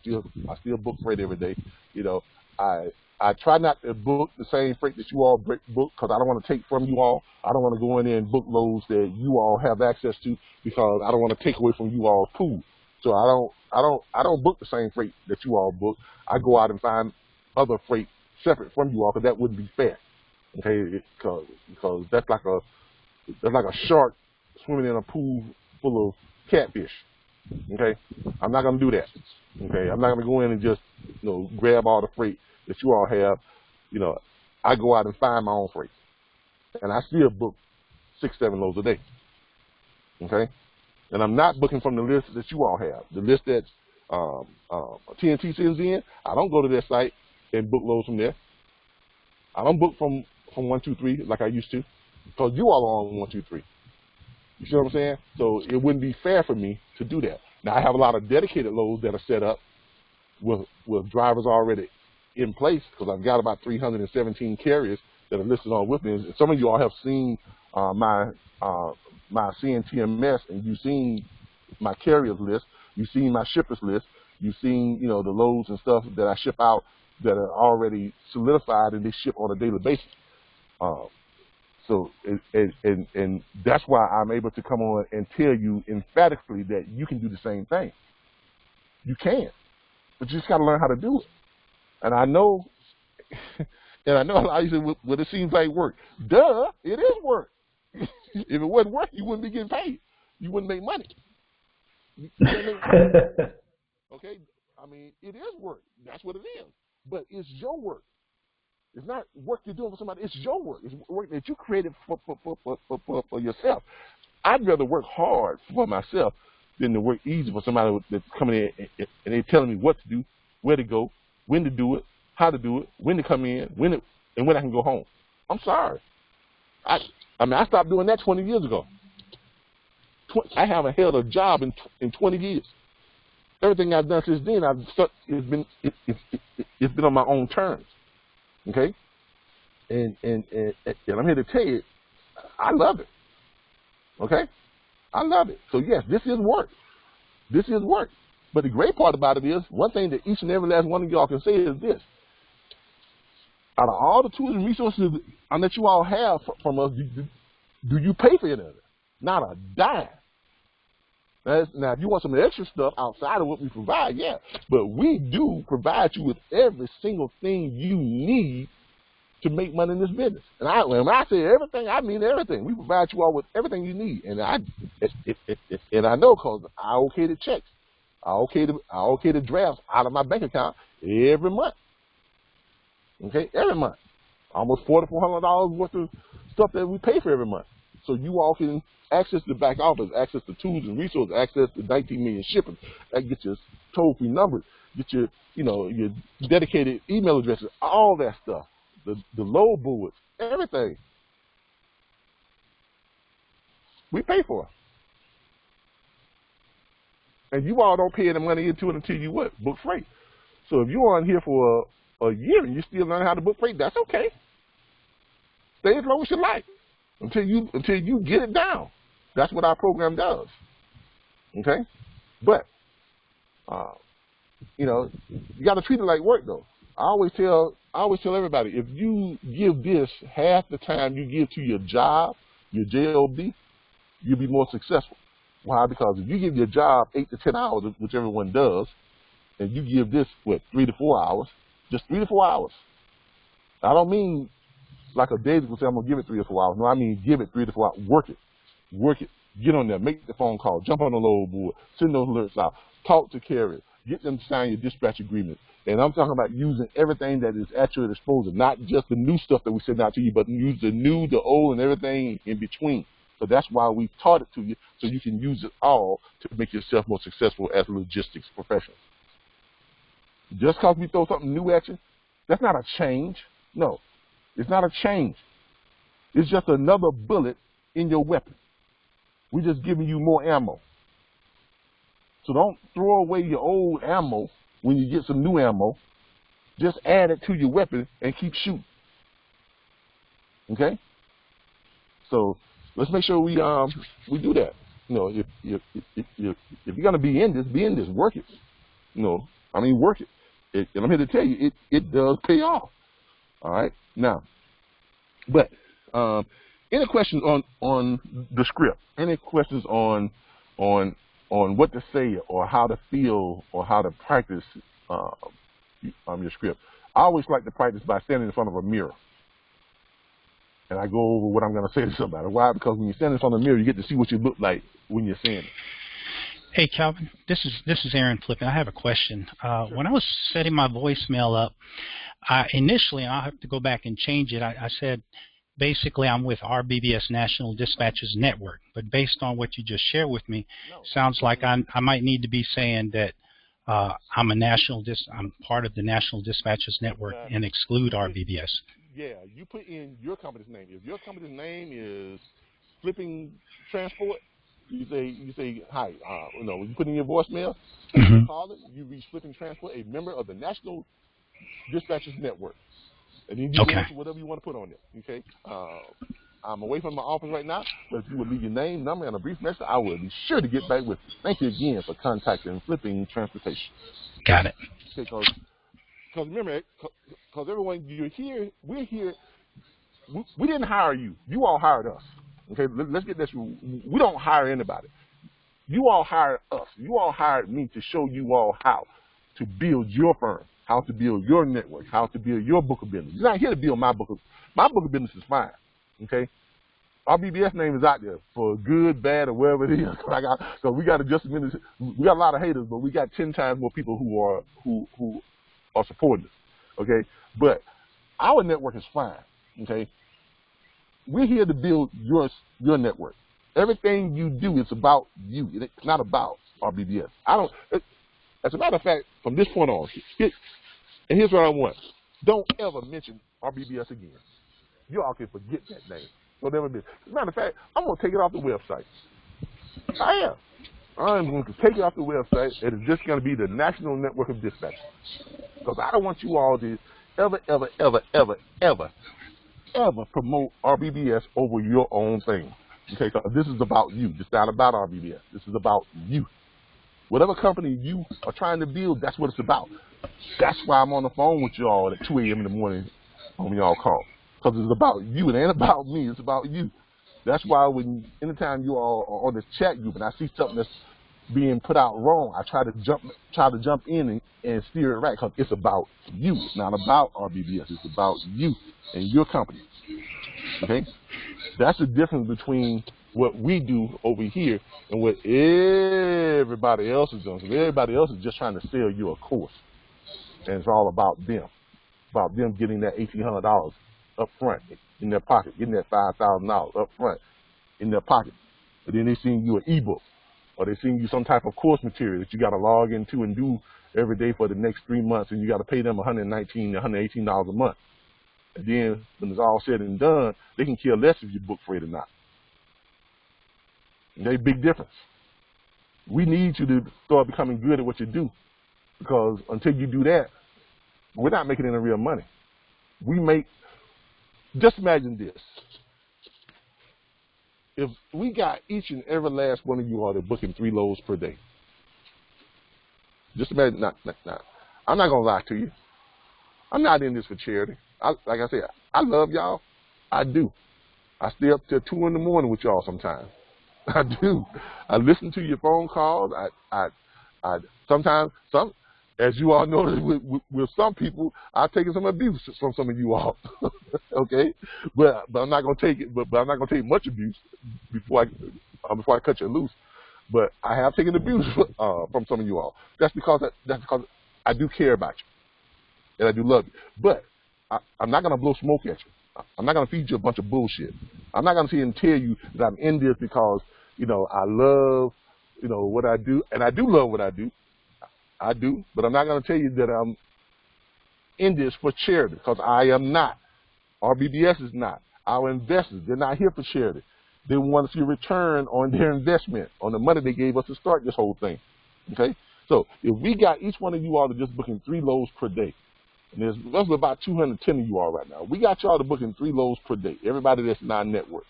still book freight every day. You know, I try not to book the same freight that you all book because I don't want to take from you all. I don't want to go in there and book loads that you all have access to because I don't want to take away from you all's pool. So I don't book the same freight that you all book. I go out and find other freight separate from you all because that wouldn't be fair. Okay, because that's like a shark swimming in a pool full of catfish. Okay, I'm not gonna do that. Okay, I'm not gonna go in and just grab all the freight that you all have. I go out and find my own freight, and I still book 6-7 loads a day. Okay, and I'm not booking from the list that you all have. The list that TNT sends in, I don't go to their site and book loads from there. I don't book from 123 like I used to, because you all are on 123. You see what I'm saying? So it wouldn't be fair for me to do that. Now I have a lot of dedicated loads that are set up with drivers already in place because I've got about 317 carriers that are listed on with me. And some of you all have seen my CNTMS, and you've seen my carriers list, you've seen my shippers list, you've seen the loads and stuff that I ship out that are already solidified and they ship on a daily basis. So and that's why I'm able to come on and tell you emphatically that you can do the same thing. You can, but you just got to learn how to do it. And I know, a lot of you say, well, it seems like work. Duh, it is work. If it wasn't work, you wouldn't be getting paid. You wouldn't make money. Okay, I mean, it is work. That's what it is. But it's your work. It's not work you're doing for somebody. It's your work. It's work that you created for yourself. I'd rather work hard for myself than to work easy for somebody that's coming in and they're telling me what to do, where to go, when to do it, how to do it, when to come in, and when I can go home. I'm sorry. I stopped doing that 20 years ago. I haven't held a job in 20 years. Everything I've done since then, it's been on my own terms. Okay, and I'm here to tell you, I love it. Okay, I love it. So yes, this is work. This is work. But the great part about it is, one thing that each and every last one of y'all can say is this: out of all the tools and resources that you all have from us, do you pay for any of it? Not a dime. Now, if you want some extra stuff outside of what we provide, yeah. But we do provide you with every single thing you need to make money in this business. And when I say everything, I mean everything. We provide you all with everything you need. And I know because I okay the checks. I okay the drafts out of my bank account every month. Okay, every month. Almost $400-$400 worth of stuff that we pay for every month. So you all can access the back office, access the tools and resources, access the 19 million shipping, get your toll-free numbers, get your dedicated email addresses, all that stuff, the load boards, everything. We pay for it. And you all don't pay any money into it until you what? Book freight. So if you're on here for a year and you're still learning how to book freight, that's okay. Stay as long as you like. Until you get it down. That's what our program does. Okay? But you gotta treat it like work though. I always tell everybody, if you give this half the time you give to your job, your job, you'll be more successful. Why? Because if you give your job 8 to 10 hours, which everyone does, and you give this 3 to 4 hours, just 3 to 4 hours. I don't mean like a day will say, I'm going to give it 3 or 4 hours. No, I mean give it 3 to 4 hours. Work it. Work it. Get on there. Make the phone call. Jump on the load board. Send those alerts out. Talk to carriers. Get them to sign your dispatch agreement. And I'm talking about using everything that is at your disposal, not just the new stuff that we send out to you, but use the new, the old, and everything in between. So that's why we've taught it to you, so you can use it all to make yourself more successful as a logistics professional. Just because we throw something new at you, that's not a change. No. It's not a change. It's just another bullet in your weapon. We're just giving you more ammo. So don't throw away your old ammo when you get some new ammo. Just add it to your weapon and keep shooting. Okay? So let's make sure we do that. If you're gonna be in this, work it. Work it. And I'm here to tell you, it does pay off. All right. Now, but any questions on the script? Any questions on what to say or how to feel or how to practice your script? I always like to practice by standing in front of a mirror, and I go over what I'm going to say to somebody. Why? Because when you stand in front of the mirror, you get to see what you look like when you're saying it. Hey, Calvin, this is Aaron Flippin. I have a question. Sure. When I was setting my voicemail up, initially, and I'll have to go back and change it, I said, basically, I'm with RBBS National Dispatches Network. But based on what you just shared with me, sounds like I might need to be saying that I'm part of the National Dispatches Network and exclude RBBS. Yeah, you put in your company's name. If your company's name is Flipping Transport, you say hi. When you put in your voicemail, you call it, you reach Flipping Transport, a member of the National Dispatchers Network. And then you answer whatever you want to put on it. Okay? I'm away from my office right now, but if you would leave your name, number, and a brief message, I will be sure to get back with you. Thank you again for contacting Flipping Transportation. Got it. Okay, because remember, because everyone, you're here, we're here. We didn't hire you. You all hired us. Okay, let's get this. We don't hire anybody. You all hired us. You all hired me to show you all how to build your firm, how to build your network, how to build your book of business. You're not here to build my book of business is fine. Okay, our BBS name is out there for good, bad, or wherever it is. So we got just a minute. We got a lot of haters, but we got 10 times more people who are supporting us. Okay, but Our network is fine, okay? We're here to build your network. Everything you do is about you. It's not about RBBS. As a matter of fact, from this point on, and here's what I want. Don't ever mention RBBS again. You all can forget that name. Don't ever mention. As a matter of fact, I'm going to take it off the website. I am. I'm going to take it off the website, and it's just going to be the National Network of Dispatch. Because I don't want you all to ever promote RBBS over your own thing. Okay, because this is about you. It's not about RBBS. This is about you. Whatever company you are trying to build, that's what it's about. That's why I'm on the phone with you all at 2 a.m. in the morning when y'all call. Because it's about you. It ain't about me. It's about you. That's why anytime you all are on this chat group and I see something that's being put out wrong, I try to jump in and steer it right, because it's about you. It's not about RBBS. It's about you and your company. Okay? That's the difference between what we do over here and what everybody else is doing. So everybody else is just trying to sell you a course, and it's all about them getting that $1,800 up front in their pocket, getting that $5,000 up front in their pocket. But then they send you an ebook, or they send you some type of course material that you got to log into and do every day for the next 3 months, and you got to pay them $119, $118 a month. And then when it's all said and done, they can care less if you're book freight or not. And there's a big difference. We need you to start becoming good at what you do, because until you do that, we're not making any real money. Just imagine this. If we got each and every last one of you all that booking 3 loads per day, just imagine, I'm not going to lie to you. I'm not in this for charity. Like I said, I love y'all. I do. I stay up till 2 in the morning with y'all sometimes. I do. I listen to your phone calls. I sometimes, as you all know, with some people, I've taken some abuse from some of you all. Okay, but I'm not gonna take it. But I'm not gonna take much abuse before I cut you loose. But I have taken abuse from some of you all. That's because I do care about you, and I do love you. But I'm not gonna blow smoke at you. I'm not gonna feed you a bunch of bullshit. I'm not gonna sit and tell you that I'm in this because I love what I do, and I do love what I do. I do, but I'm not going to tell you that I'm in this for charity, because I am not. RBBS is not. Our investors, they're not here for charity. They want to see a return on their investment, on the money they gave us to start this whole thing. Okay? So if we got each one of you all to just booking 3 loads per day, and there's about 210 of you all right now, we got y'all to booking 3 loads per day, everybody that's non-network.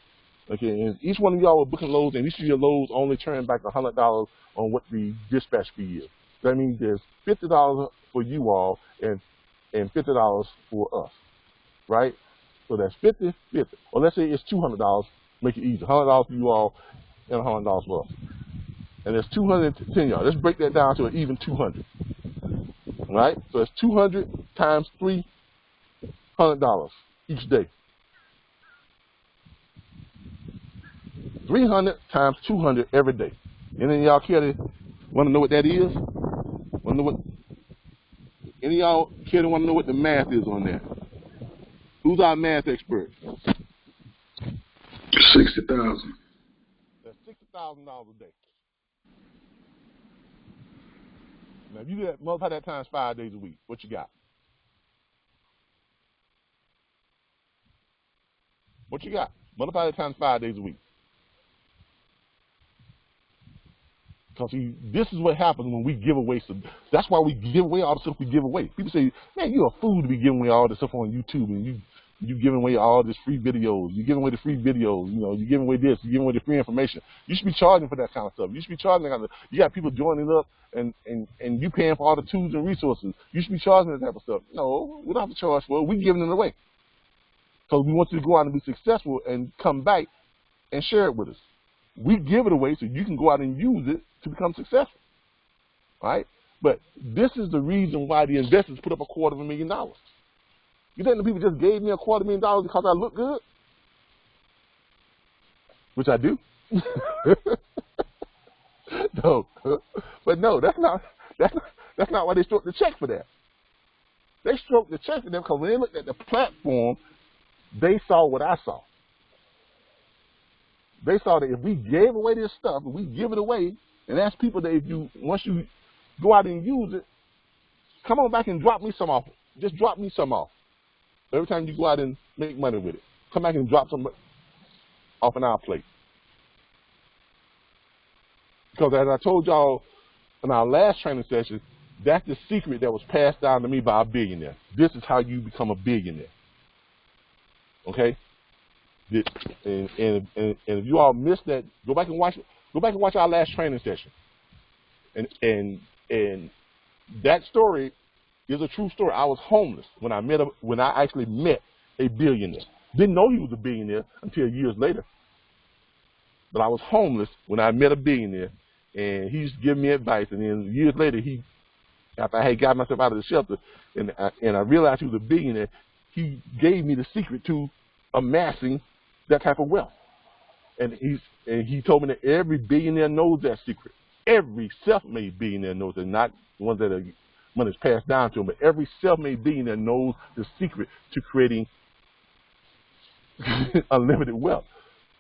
Okay, and each one of y'all are booking loads, and each of your loads only turn back $100 on what the dispatch fee is. That means there's $50 for you all and $50 for us, right? So that's 50, 50. Or let's say it's $200, make it easy. $100 for you all and $100 for us. And there's 210 y'all. Let's break that down to an even 200, right? So it's 200 times $300 each day. 300 times 200 every day. And then y'all care to want to know what that is? Any of y'all care to want to know what the math is on that? Who's our math expert? 60,000. That's $60,000 a day. Now, if you do that, multiply that times 5 days a week, what you got? What you got? Multiply that times 5 days a week. Because this is what happens when we give away some. That's why we give away all the stuff we give away. People say, man, you're a fool to be giving away all this stuff on YouTube, and you giving away all this free videos. You're giving away the free videos. You're giving away this. You're giving away the free information. You should be charging for that kind of stuff. You should be charging that kind of stuff. You got people joining up, and you paying for all the tools and resources. You should be charging that type of stuff. No, we don't have to charge for it. We're giving it away. Because we want you to go out and be successful and come back and share it with us. We give it away so you can go out and use it to become successful, right? But this is the reason why the investors put up $250,000. You think the people just gave me $250,000 because I look good? Which I do. No, but no, that's not why they stored the check for that. They stroked the chest with them because when they looked at the platform, they saw what I saw. They saw that if we gave away this stuff, if we give it away, and ask people that once you go out and use it, come on back and drop me some off. Just drop me some off. Every time you go out and make money with it, come back and drop some off in our plate. Because as I told y'all in our last training session, that's the secret that was passed down to me by a billionaire. This is how you become a billionaire. Okay? And if you all missed that, go back and watch our last training session. And that story is a true story. I was homeless when I actually met a billionaire. Didn't know he was a billionaire until years later. But I was homeless when I met a billionaire, and he used to give me advice. And then years later, after I had got myself out of the shelter, and I realized he was a billionaire, he gave me the secret to amassing that type of wealth. And he told me that every billionaire knows that secret. Every self-made billionaire knows it, not ones that are money's passed down to them, but every self-made billionaire knows the secret to creating unlimited wealth.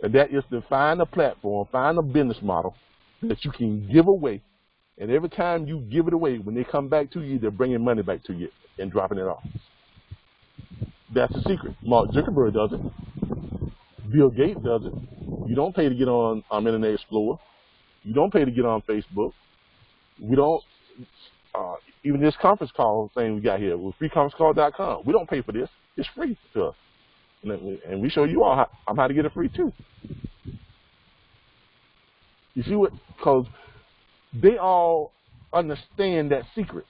And that is to find a platform, find a business model that you can give away. And every time you give it away, when they come back to you, they're bringing money back to you and dropping it off. That's the secret. Mark Zuckerberg does it. Bill Gates does it. You don't pay to get on Internet Explorer. You don't pay to get on Facebook. We don't, even this conference call thing we got here with freeconferencecall.com, we don't pay for this. It's free to us. And we show you all how to get it free too. You see what? Because they all understand that secret.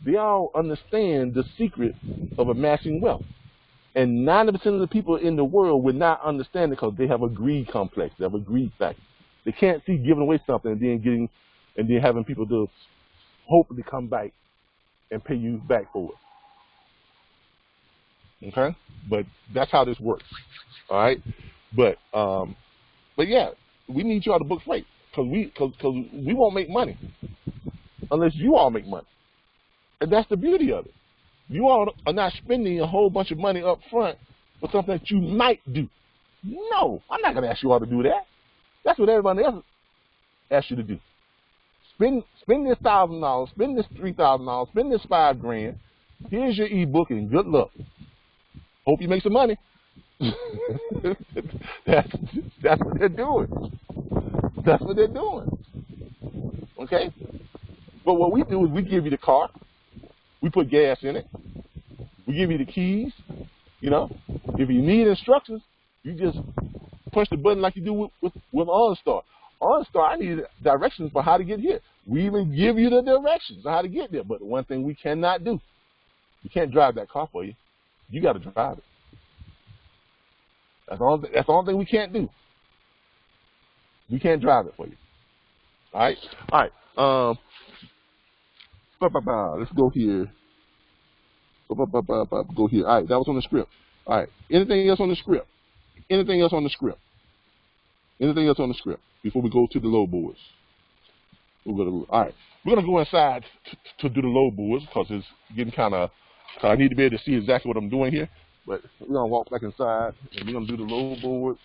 They all understand the secret of amassing wealth. And 90% of the people in the world would not understand it because they have a greed complex. They have a greed factor. They can't see giving away something and then having people to hopefully come back and pay you back for it. Okay? But that's how this works. All right? But yeah, we need y'all to book freight because we won't make money unless you all make money. And that's the beauty of it. You all are not spending a whole bunch of money up front for something that you might do. No, I'm not going to ask you all to do that. That's what everybody else asks you to do. Spend this $1,000, spend this $3,000, spend this $5,000. Here's your ebook and good luck. Hope you make some money. That's what they're doing. That's what they're doing. Okay? But what we do is we give you the car. We put gas in it. We give you the keys. You know, if you need instructions, you just push the button like you do with OnStar. OnStar, I need directions for how to get here. We even give you the directions on how to get there. But the one thing we cannot do, we can't drive that car for you. You got to drive it. That's the only thing we can't do. We can't drive it for you. All right? All right. Let's go here. Go here. All right, that was on the script. All right. Anything else on the script? Anything else on the script? Anything else on the script before we go to the load boards? All right. We're gonna go inside to do the load boards because it's getting kind of. I need to be able to see exactly what I'm doing here. But we're gonna walk back inside and we're gonna do the load boards.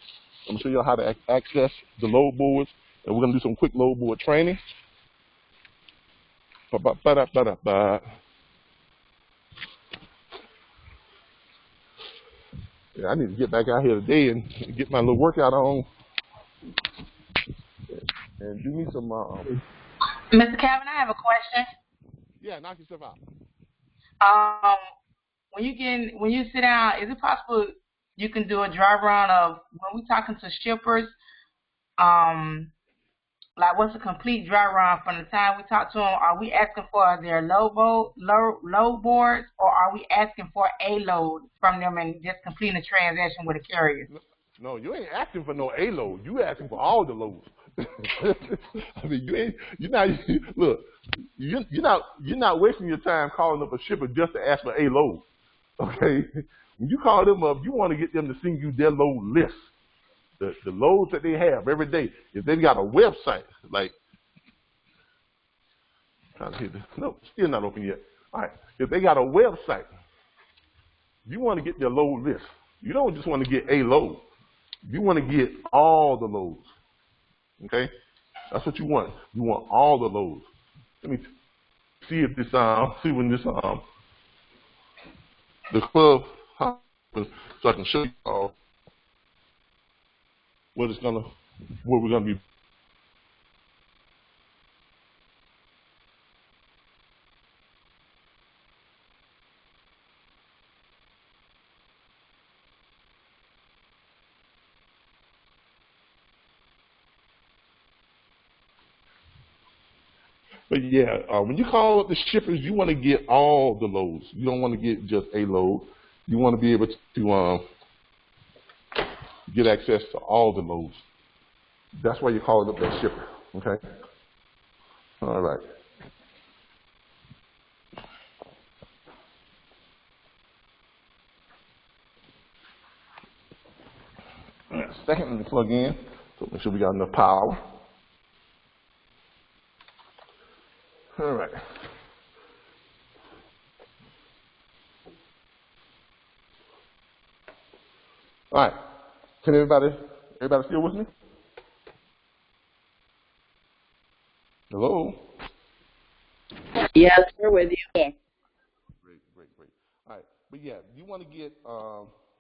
I'm gonna show you how to access the load boards, and we're gonna do some quick load board training. Yeah, I need to get back out here today and get my little workout on and do me some. Mr. Calvin, I have a question. Yeah, knock yourself out. When you sit down, is it possible you can do a drive around of when we're talking to shippers? Like, what's a complete dry run from the time we talk to them? Are we asking for their load boards, or are we asking for a load from them and just completing a transaction with a carrier? No, you ain't asking for no A load. You asking for all the loads. I mean, you're not wasting your time calling up a shipper just to ask for a load. Okay, when you call them up, you want to get them to send you their load list. The loads that they have every day. If they've got a website, like, trying to hit this. No, still not open yet. All right. If they got a website, you want to get their load list. You don't just want to get a load. You want to get all the loads. Okay? That's what you want. You want all the loads. Let me see if this see when this the club happens, so I can show you all what we're gonna be. But yeah, when you call up the shippers, you want to get all the loads. You don't want to get just a load. You want to be able to get access to all the loads. That's why you call it up that shipper. Okay. All right. Second, let me plug in. So make sure we got enough power. All right. All right. Can everybody still with me? Hello? Yes, we're with you. Yes. Great. All right. But yeah, you want to get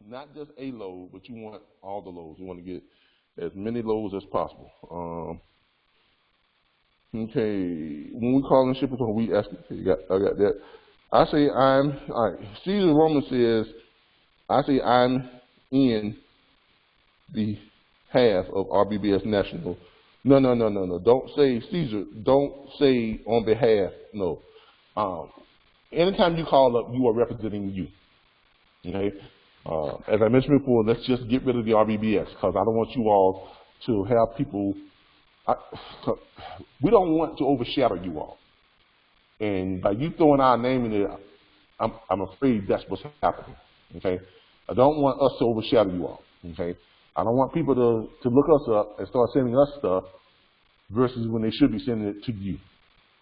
not just a load, but you want all the loads. You want to get as many loads as possible. Okay, when we call in shippers, when we ask, I got that. I say all right, Caesar Roman says, I say I'm in the half of RBBS National. No. Don't say Caesar. Don't say on behalf. No. Anytime you call up, you are representing you. Okay? As I mentioned before, let's just get rid of the RBBS because I don't want you all to have people. We don't want to overshadow you all. And by you throwing our name in there, I'm afraid that's what's happening. Okay? I don't want us to overshadow you all. Okay? I don't want people to look us up and start sending us stuff versus when they should be sending it to you.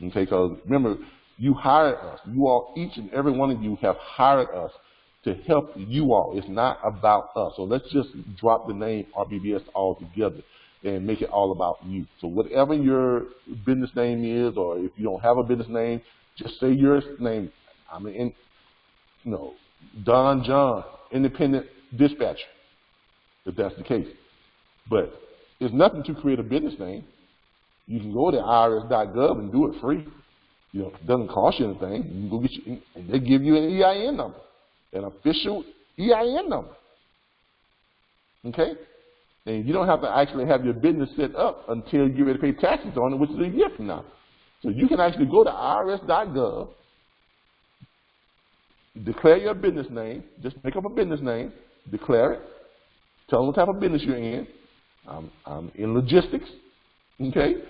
Okay? Because remember, you hired us. You all, each and every one of you have hired us to help you all. It's not about us. So let's just drop the name RBBS altogether and make it all about you. So whatever your business name is, or if you don't have a business name, just say your name. I mean, Don John, Independent Dispatcher, if that's the case. But there's nothing to create a business name. You can go to irs.gov and do it free. It doesn't cost you anything. You can go get and they give you an EIN number, an official EIN number. Okay? And you don't have to actually have your business set up until you get ready to pay taxes on it, which is a year from now. So you can actually go to irs.gov, declare your business name, just make up a business name, declare it, tell them what type of business you're in. I'm in logistics, okay,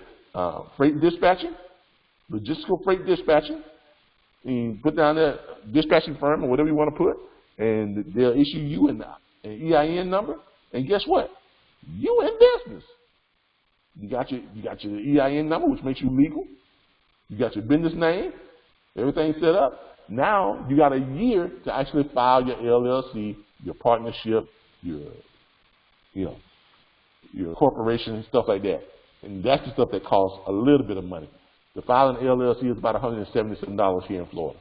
freight dispatching, logistical freight dispatching, and put down there dispatching firm or whatever you want to put, and they'll issue you an EIN number, and guess what? You in business. You got your EIN number, which makes you legal. You got your business name, everything set up. Now you got a year to actually file your LLC, your partnership, your corporation and stuff like that. And that's the stuff that costs a little bit of money. To file an LLC is about $177 here in Florida.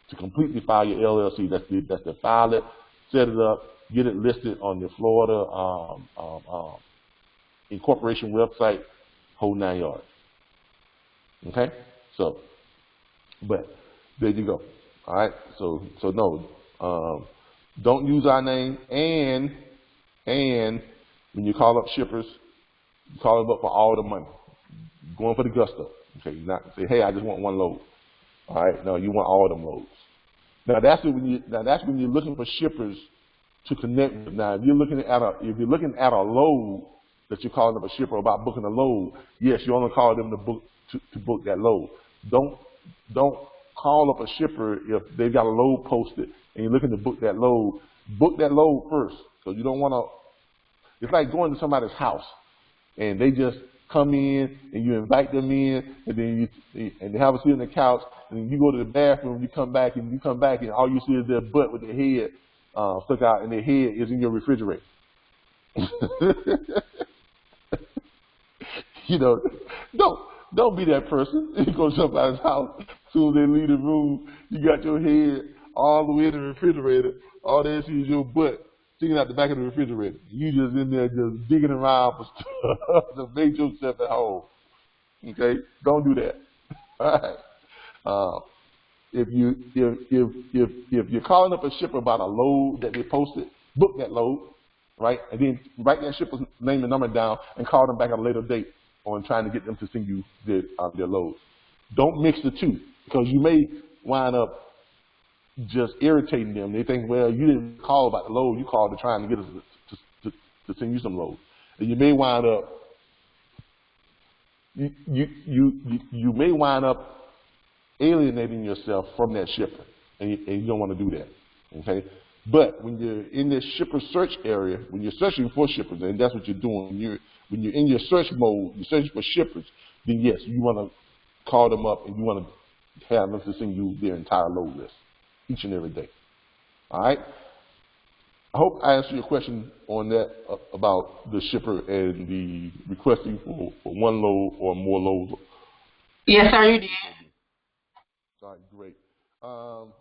To completely file your LLC, that's to file it, set it up, get it listed on the Florida incorporation website, whole 9 yards. Okay? So, but there you go. All right? So no, don't use our name, and when you call up shippers, you call them up for all the money. You're going for the gusto. Okay? You're not say, hey, I just want one load. All right? No, you want all of them loads. Now that's when you're looking for shippers to connect with. Now, if you're looking at a load that you're calling up a shipper about booking a load, yes, you only call them to book that load. Don't call up a shipper if they've got a load posted and you're looking to book that load. Book that load first, because you don't want to. It's like going to somebody's house and they just come in and you invite them in, and then they have a seat on the couch, and then you go to the bathroom, you come back, and all you see is their butt with their head stuck out, and their head is in your refrigerator. You know, don't be that person. You go to somebody's house, as soon as they leave the room, you got your head all the way in the refrigerator. All they see is your butt sticking out the back of the refrigerator. You just in there just digging around for stuff to make yourself at home. Okay, don't do that. All right. If you're calling up a shipper about a load that they posted, book that load, right? And then write that shipper's name and number down and call them back at a later date on trying to get them to send you their loads. Don't mix the two, because you may wind up just irritating them. They think, well, you didn't call about the load, you called to trying to get us to send you some loads. And you may wind up you may wind up alienating yourself from that shipper, and you don't want to do that. Okay? But when you're in this shipper search area, when you're searching for shippers, and that's what you're doing, when you're in your search mode, you're searching for shippers, then yes, you want to call them up and you want to have them to send you their entire load list each and every day. All right? I hope I answered your question on that about the shipper and the requesting for one load or more loads. Yes, sir, you did. All right, great. All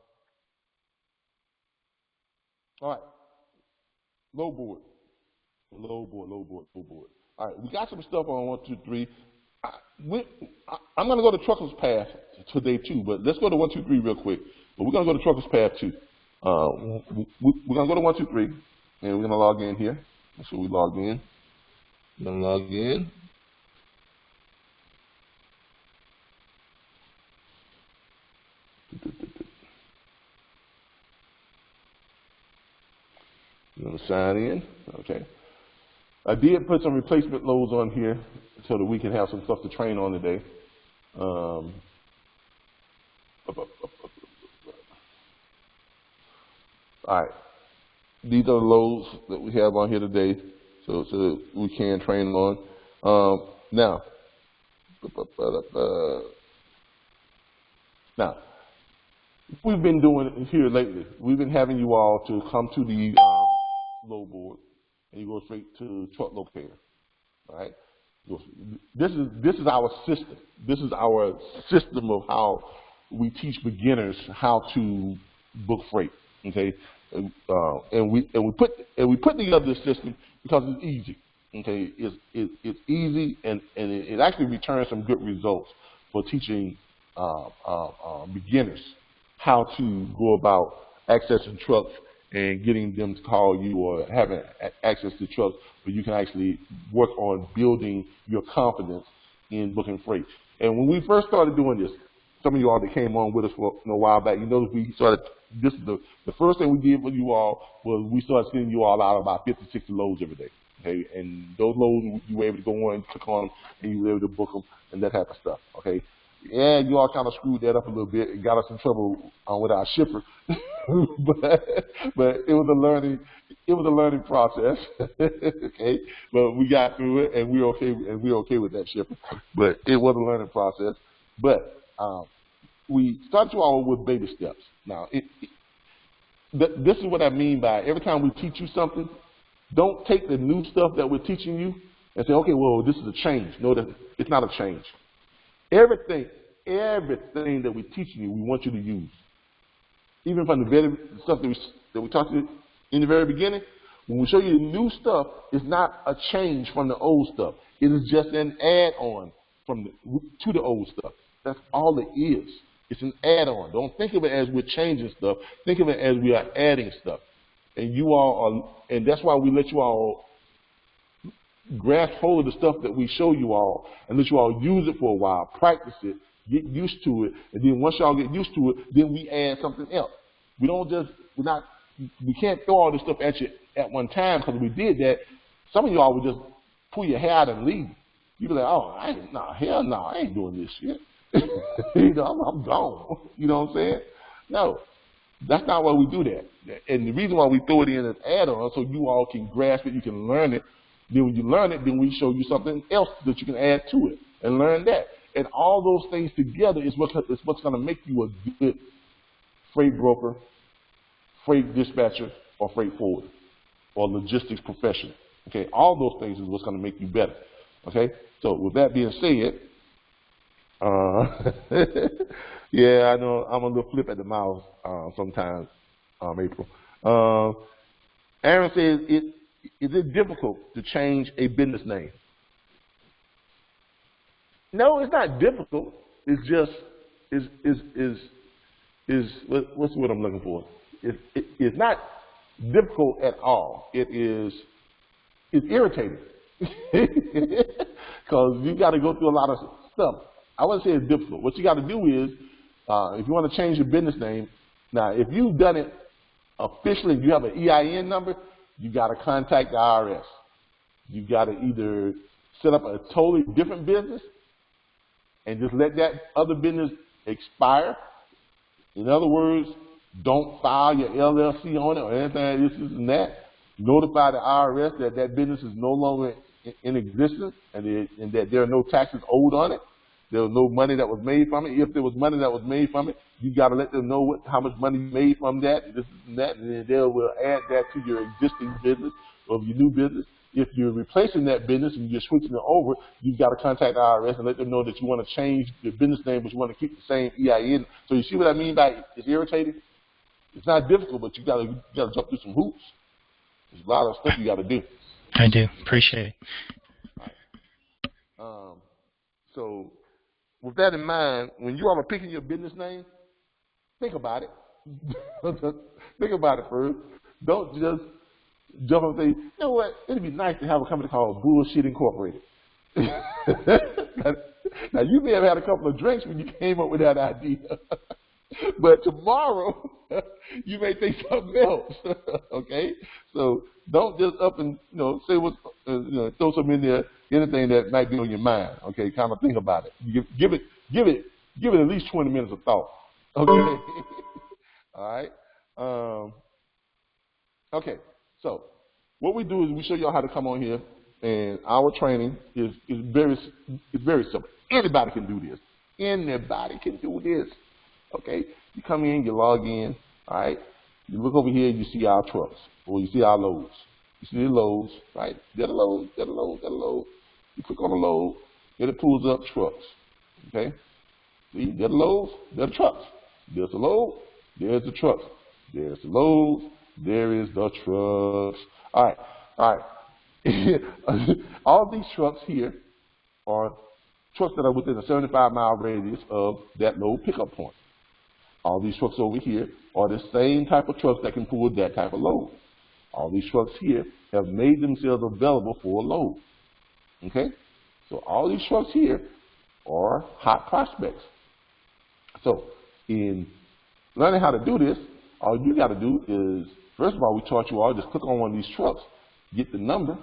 right. Load board. All right, we got some stuff on 1, 2, 3. I'm going to go to Trucker's Path today too, but let's go to 1, 2, 3 real quick. But we're going to go to Trucker's Path too. We're going to go to 1, 2, 3, and we're going to log in here. So we log in. We're going to log in. We're going to sign in. Okay. I did put some replacement loads on here so that we can have some stuff to train on today. All right. These are the loads that we have on here today, so that we can train on. Now, we've been doing it here lately. We've been having you all to come to the load board, and you go straight to truck locator. All right. This is our system. This is our system of how we teach beginners how to book freight. Okay. And we put together this system because it's easy. Okay, it's easy, and it actually returns some good results for teaching beginners how to go about accessing trucks and getting them to call you, or having access to trucks where you can actually work on building your confidence in booking freight. And when we first started doing this, some of you all that came on with us for a while back, you notice we started, this is the first thing we did for you all was we started sending you all out about 50, 60 loads every day. Okay, and those loads, you were able to go on and click on them, and you were able to book them and that type of stuff. Okay, yeah, you all kind of screwed that up a little bit and got us in trouble with our shipper, but it was a learning process. Okay, but we got through it, and we're okay with that shipper. But it was a learning process. But we started you all with baby steps. Now, this is what I mean by every time we teach you something, don't take the new stuff that we're teaching you and say, okay, well, this is a change. No, it's not a change. Everything that we're teaching you, we want you to use. Even from the very stuff that we talked to in the very beginning, when we show you the new stuff, it's not a change from the old stuff. It is just an add-on to the old stuff. That's all it is. It's an add-on. Don't think of it as we're changing stuff. Think of it as we are adding stuff. And you all are, and that's why we let you all grasp hold of the stuff that we show you all and let you all use it for a while, practice it, get used to it, and then once y'all get used to it, then we add something else. We can't throw all this stuff at you at one time, because if we did that, some of y'all would just pull your hair out and leave. You'd be like, oh, hell no, I ain't doing this shit. You know, I'm gone. You know what I'm saying? No, that's not why we do that. And the reason why we throw it in as add-on, so you all can grasp it, you can learn it, Then when you learn it, then we show you something else that you can add to it and learn that. And all those things together is what's going to make you a good freight broker, freight dispatcher, or freight forwarder, or logistics professional. Okay, all those things is what's going to make you better. Okay, so with that being said, yeah, I know I'm a little flip at the mouth sometimes, April. Aaron says, is it difficult to change a business name? No, it's not difficult. It's just what's what I'm looking for? It's not difficult at all. It's irritating because you got to go through a lot of stuff. I wouldn't say it's difficult. What you got to do is, if you want to change your business name, now if you've done it officially, you have an EIN number, you got to contact the IRS. You got to either set up a totally different business and just let that other business expire. In other words, don't file your LLC on it or anything like this and that. Notify the IRS that that business is no longer in existence and that there are no taxes owed on it. There was no money that was made from it. If there was money that was made from it, you got to let them know how much money you made from that, this and that, and then they will add that to your existing business or your new business. If you're replacing that business and you're switching it over, you've got to contact the IRS and let them know that you want to change your business name, but you want to keep the same EIN. So you see what I mean by it's irritating? It's not difficult, but you got to jump through some hoops. There's a lot of stuff you got to do. I do. Appreciate it. So with that in mind, when you all are picking your business name, think about it. Think about it first. Don't just jump up and say, you know what, it'd be nice to have a company called Bullshit Incorporated. Now, you may have had a couple of drinks when you came up with that idea. But tomorrow, you may think something else, okay? So don't just up and, say what, throw something in there, anything that might be on your mind, okay? Kind of think about it. Give it at least 20 minutes of thought, okay? All right? Okay, so what we do is we show y'all how to come on here, and our training is very simple. Anybody can do this. Anybody can do this. Okay, you come in, you log in, all right? You look over here, you see our trucks, or you see our loads. You see the loads, right? There's a load, there's a load, there's a load. You click on the load, then it pulls up trucks, okay? See, there's the loads, there's the trucks. There's the load, there's the trucks. There's the load, there is the trucks. All right. All these trucks here are trucks that are within a 75-mile radius of that load pickup point. All these trucks over here are the same type of trucks that can pull that type of load. All these trucks here have made themselves available for a load. Okay? So all these trucks here are hot prospects. So in learning how to do this, all you got to do is, first of all, we taught you all, just click on one of these trucks, get the number,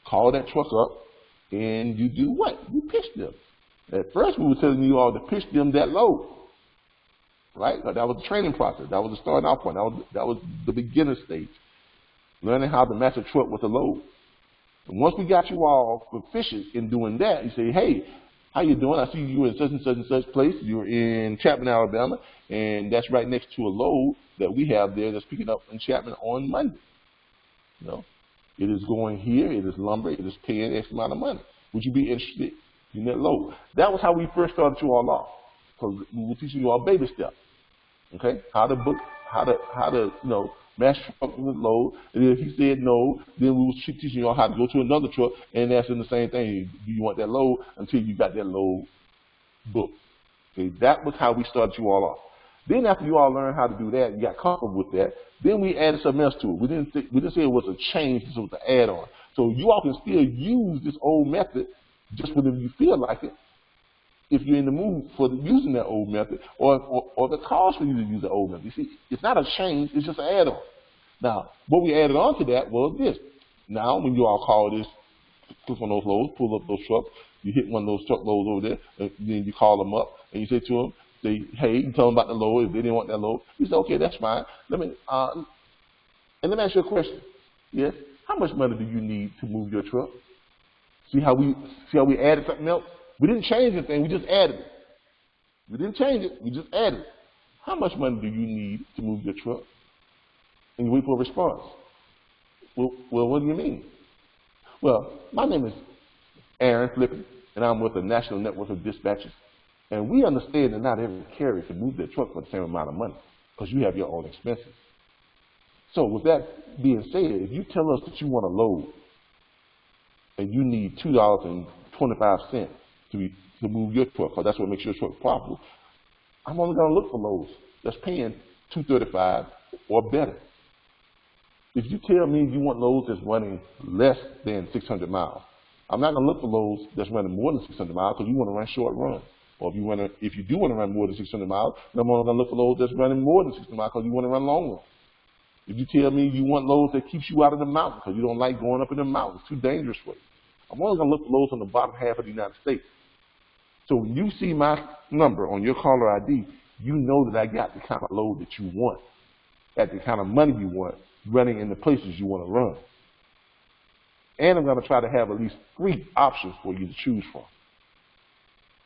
call that truck up, and you do what? You pitch them. At first, we were telling you all to pitch them that load. Right? That was the training process. That was the starting out point. That was the beginner stage. Learning how to match a truck with a load. And once we got you all proficient in doing that, you say, hey, how you doing? I see you in such and such place. You're in Chapman, Alabama, and that's right next to a load that we have there that's picking up in Chapman on Monday. It is going here. It is lumber. It is paying X amount of money. Would you be interested in that load? That was how we first started you all off, because we were teaching you all baby steps. Okay, how to book, how to match truck with load. And if he said no, then we were teaching you all how to go to another truck and ask him the same thing. Do you want that load until you got that load booked? Okay, that was how we started you all off. Then after you all learned how to do that, you got comfortable with that. Then we added something else to it. We didn't say it was a change. This was an add-on. So you all can still use this old method just whenever you feel like it, if you're in the mood for using that old method, or the cost for you to use the old method. You see, it's not a change, it's just an add-on. Now, what we added on to that was this. Now, when you all call this, click on those loads, pull up those trucks, you hit one of those truck loads over there, and then you call them up, and you say to them, hey, you tell them about the load. If they didn't want that load, you say, okay, that's fine. Let me ask you a question. Yes? How much money do you need to move your truck? See how we added something else? We didn't change anything, we just added it. We didn't change it, we just added it. How much money do you need to move your truck? And you wait for a response. Well, what do you mean? Well, my name is Aaron Flippin, and I'm with the National Network of Dispatchers. And we understand that not every carrier can move their truck for the same amount of money because you have your own expenses. So with that being said, if you tell us that you want a load and you need $2.25 to move your truck, because that's what makes your truck profitable, I'm only going to look for loads that's paying $2.35 or better. If you tell me you want loads that's running less than 600 miles, I'm not going to look for loads that's running more than 600 miles because you want to run short runs. Or if you do want to run more than 600 miles, then I'm only going to look for loads that's running more than 600 miles because you want to run long runs. If you tell me you want loads that keeps you out of the mountains because you don't like going up in the mountains, it's too dangerous for you, I'm only going to look for loads on the bottom half of the United States. So when you see my number on your caller ID, you know that I got the kind of load that you want, at the kind of money you want, running in the places you want to run. And I'm going to try to have at least 3 options for you to choose from.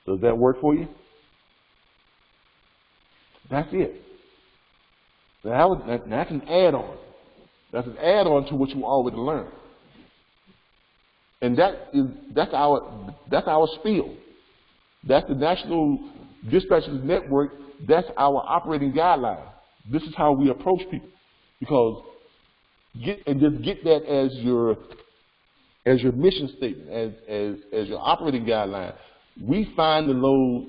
Does that work for you? That's it. That's an add-on. That's an add-on to what you already learned. And that's our spiel. That's the National Dispatchers Network. That's our operating guideline. This is how we approach people. Because just get that as your mission statement, as your operating guideline. We find the load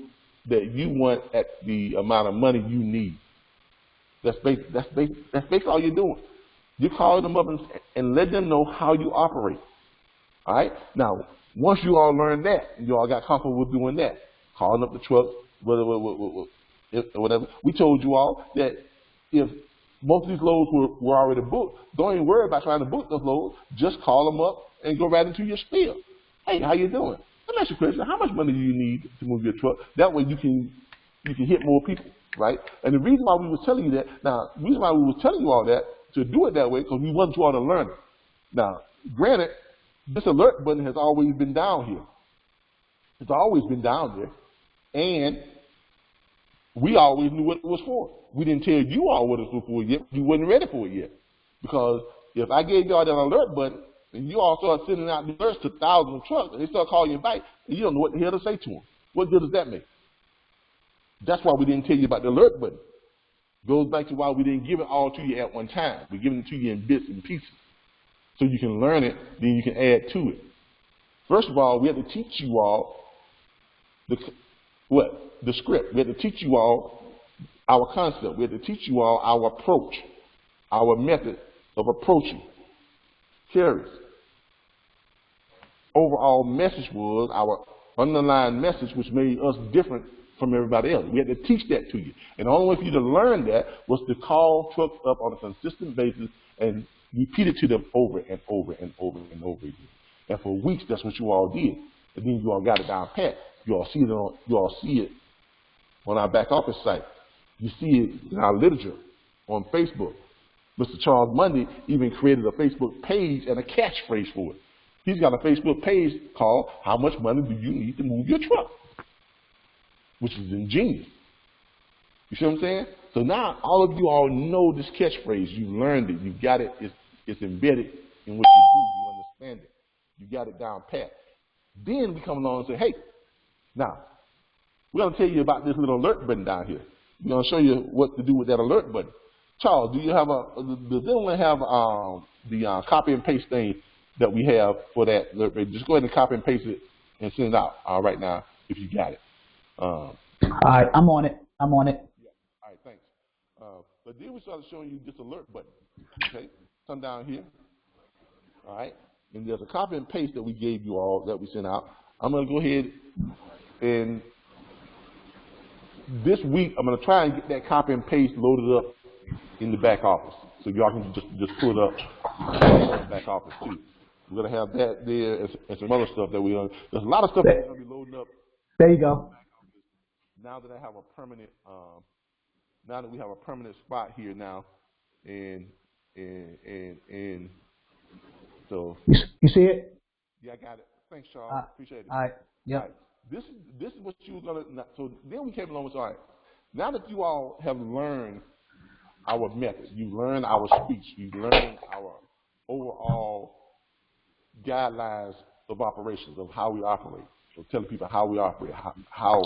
that you want at the amount of money you need. That's basically all you're doing. You're calling them up and let them know how you operate. All right? Now, once you all learn that, you all got comfortable with doing that, calling up the truck, whatever. We told you all that if most of these loads were already booked, don't even worry about trying to book those loads. Just call them up and go right into your spiel. Hey, how you doing? Let me ask you a question. How much money do you need to move your truck? That way you can hit more people, right? And the reason why we were telling you that, the reason why we were telling you all that, to do it that way, because we want you all to learn it. Now, granted, this alert button has always been down here. It's always been down there. And we always knew what it was for. We didn't tell you all what it was for yet. You wasn't ready for it yet. Because if I gave y'all that alert button, and you all start sending out alerts to thousands of trucks, and they start calling you back, and you don't know what the hell to say to them. What good does that make? That's why we didn't tell you about the alert button. Goes back to why we didn't give it all to you at one time. We're giving it to you in bits and pieces. So you can learn it, then you can add to it. First of all, we have to teach you all the script. We have to teach you all our concept. We have to teach you all our approach, our method of approaching carriers. Overall message was our underlying message, which made us different from everybody else. We had to teach that to you. And the only way for you to learn that was to call trucks up on a consistent basis and repeat it to them over and over and over and over again. And for weeks, that's what you all did. And then you all got it down pat. You all see it on our back office site. You see it in our literature on Facebook. Mr. Charles Mundy even created a Facebook page and a catchphrase for it. He's got a Facebook page called "How Much Money Do You Need to Move Your Truck?" which is ingenious. You see what I'm saying? So now all of you all know this catchphrase. You learned it. You got it. It's embedded in what you do. You understand it. You got it down pat. Then we come along and say, hey, now, we're going to tell you about this little alert button down here. We're going to show you what to do with that alert button. Charles, does anyone have the copy and paste thing that we have for that alert button? Just go ahead and copy and paste it and send it out right now if you got it. All right, I'm on it. Yeah. All right, thanks. But then we started showing you this alert button. Okay, come down here. All right, and there's a copy and paste that we gave you all that we sent out. I'm going to go ahead and this week I'm going to try and get that copy and paste loaded up in the back office, so y'all can just pull it up in the back office too. We're going to have that there and some other stuff that there's a lot of stuff that's going to be loading up. There you go. Now that I have a permanent, now that we have a permanent spot here now, and so. You see it? Yeah, I got it. Thanks, Charles. Appreciate it. All right. Yep. All right. This is what you were gonna. So then we came along with, all right. Now that you all have learned our method, you learned our speech, you learned our overall guidelines of operations of how we operate. So telling people how we operate, how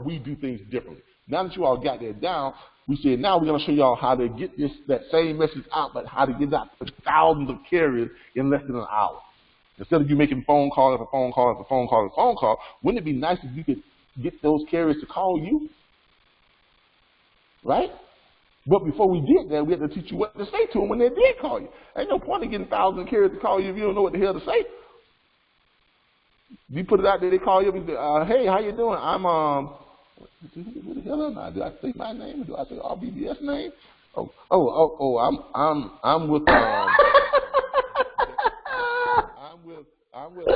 we do things differently. Now that you all got that down, we said now we're gonna show y'all how to get that same message out, but how to get it out to thousands of carriers in less than an hour. Instead of you making phone call after phone call after phone call after phone call, wouldn't it be nice if you could get those carriers to call you? Right? But before we did that, we had to teach you what to say to them when they did call you. Ain't no point in getting thousands of carriers to call you if you don't know what the hell to say. You put it out there, they call you up and say, hey, how you doing? I'm, who the hell am I? Do I say my name or do I say RBBS name? I'm with, I'm with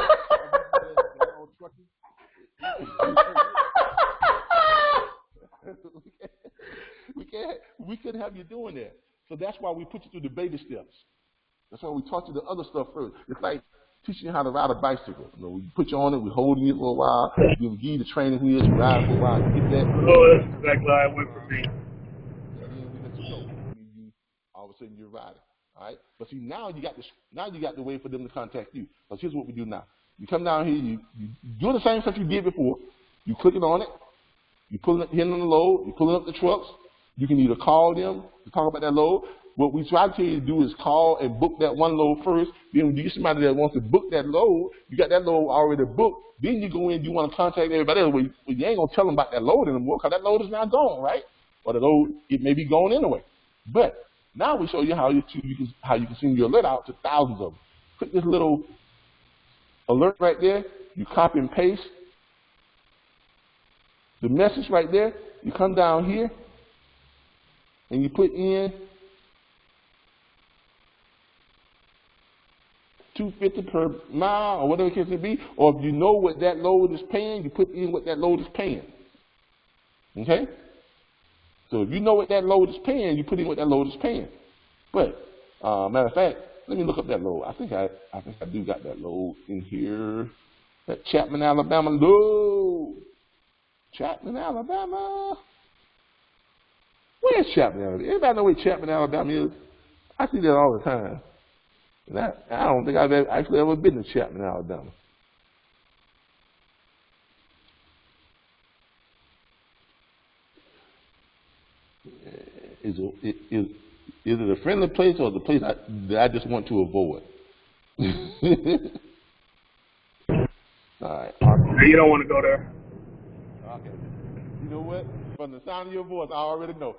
we couldn't have you doing that. So that's why we put you through the baby steps. That's why we taught you the other stuff first. It's like teaching you how to ride a bicycle. You know, we put you on it, we holding it for a while, we give you the training wheels, you ride for a while, you get that. Oh, that's exactly how it went for me. And then we let you go. All of a sudden you're riding. All right? But see, now you got to wait for them to contact you. Because here's what we do now. You come down here, you do the same stuff you did before. You clicking on it, you pulling it, hitting on the load, you pulling up the trucks. You can either call them to talk about that load. What we try to tell you to do is call and book that one load first. Then when you get somebody that wants to book that load, you got that load already booked. Then you go in, you want to contact everybody else. Well, you ain't going to tell them about that load anymore because that load is now gone, right? Or the load, it may be gone anyway. But now we show you how you can send your alert out to thousands of them. Click this little alert right there. You copy and paste the message right there. You come down here and you put in $2.50 per mile or whatever the case may be. Or if you know what that load is paying, you put in what that load is paying. Okay? So if you know what that load is paying, you put in what that load is paying. But matter of fact, let me look up that load. I think I do got that load in here. That Chapman, Alabama load. Chapman, Alabama. Where's Chapman, Alabama? Anybody know where Chapman, Alabama is? I see that all the time. And I don't think I've actually ever been to Chapman, Alabama. Is it a friendly place or the place that I just want to avoid? All right. You don't want to go there. Okay. You know what? From the sound of your voice, I already know.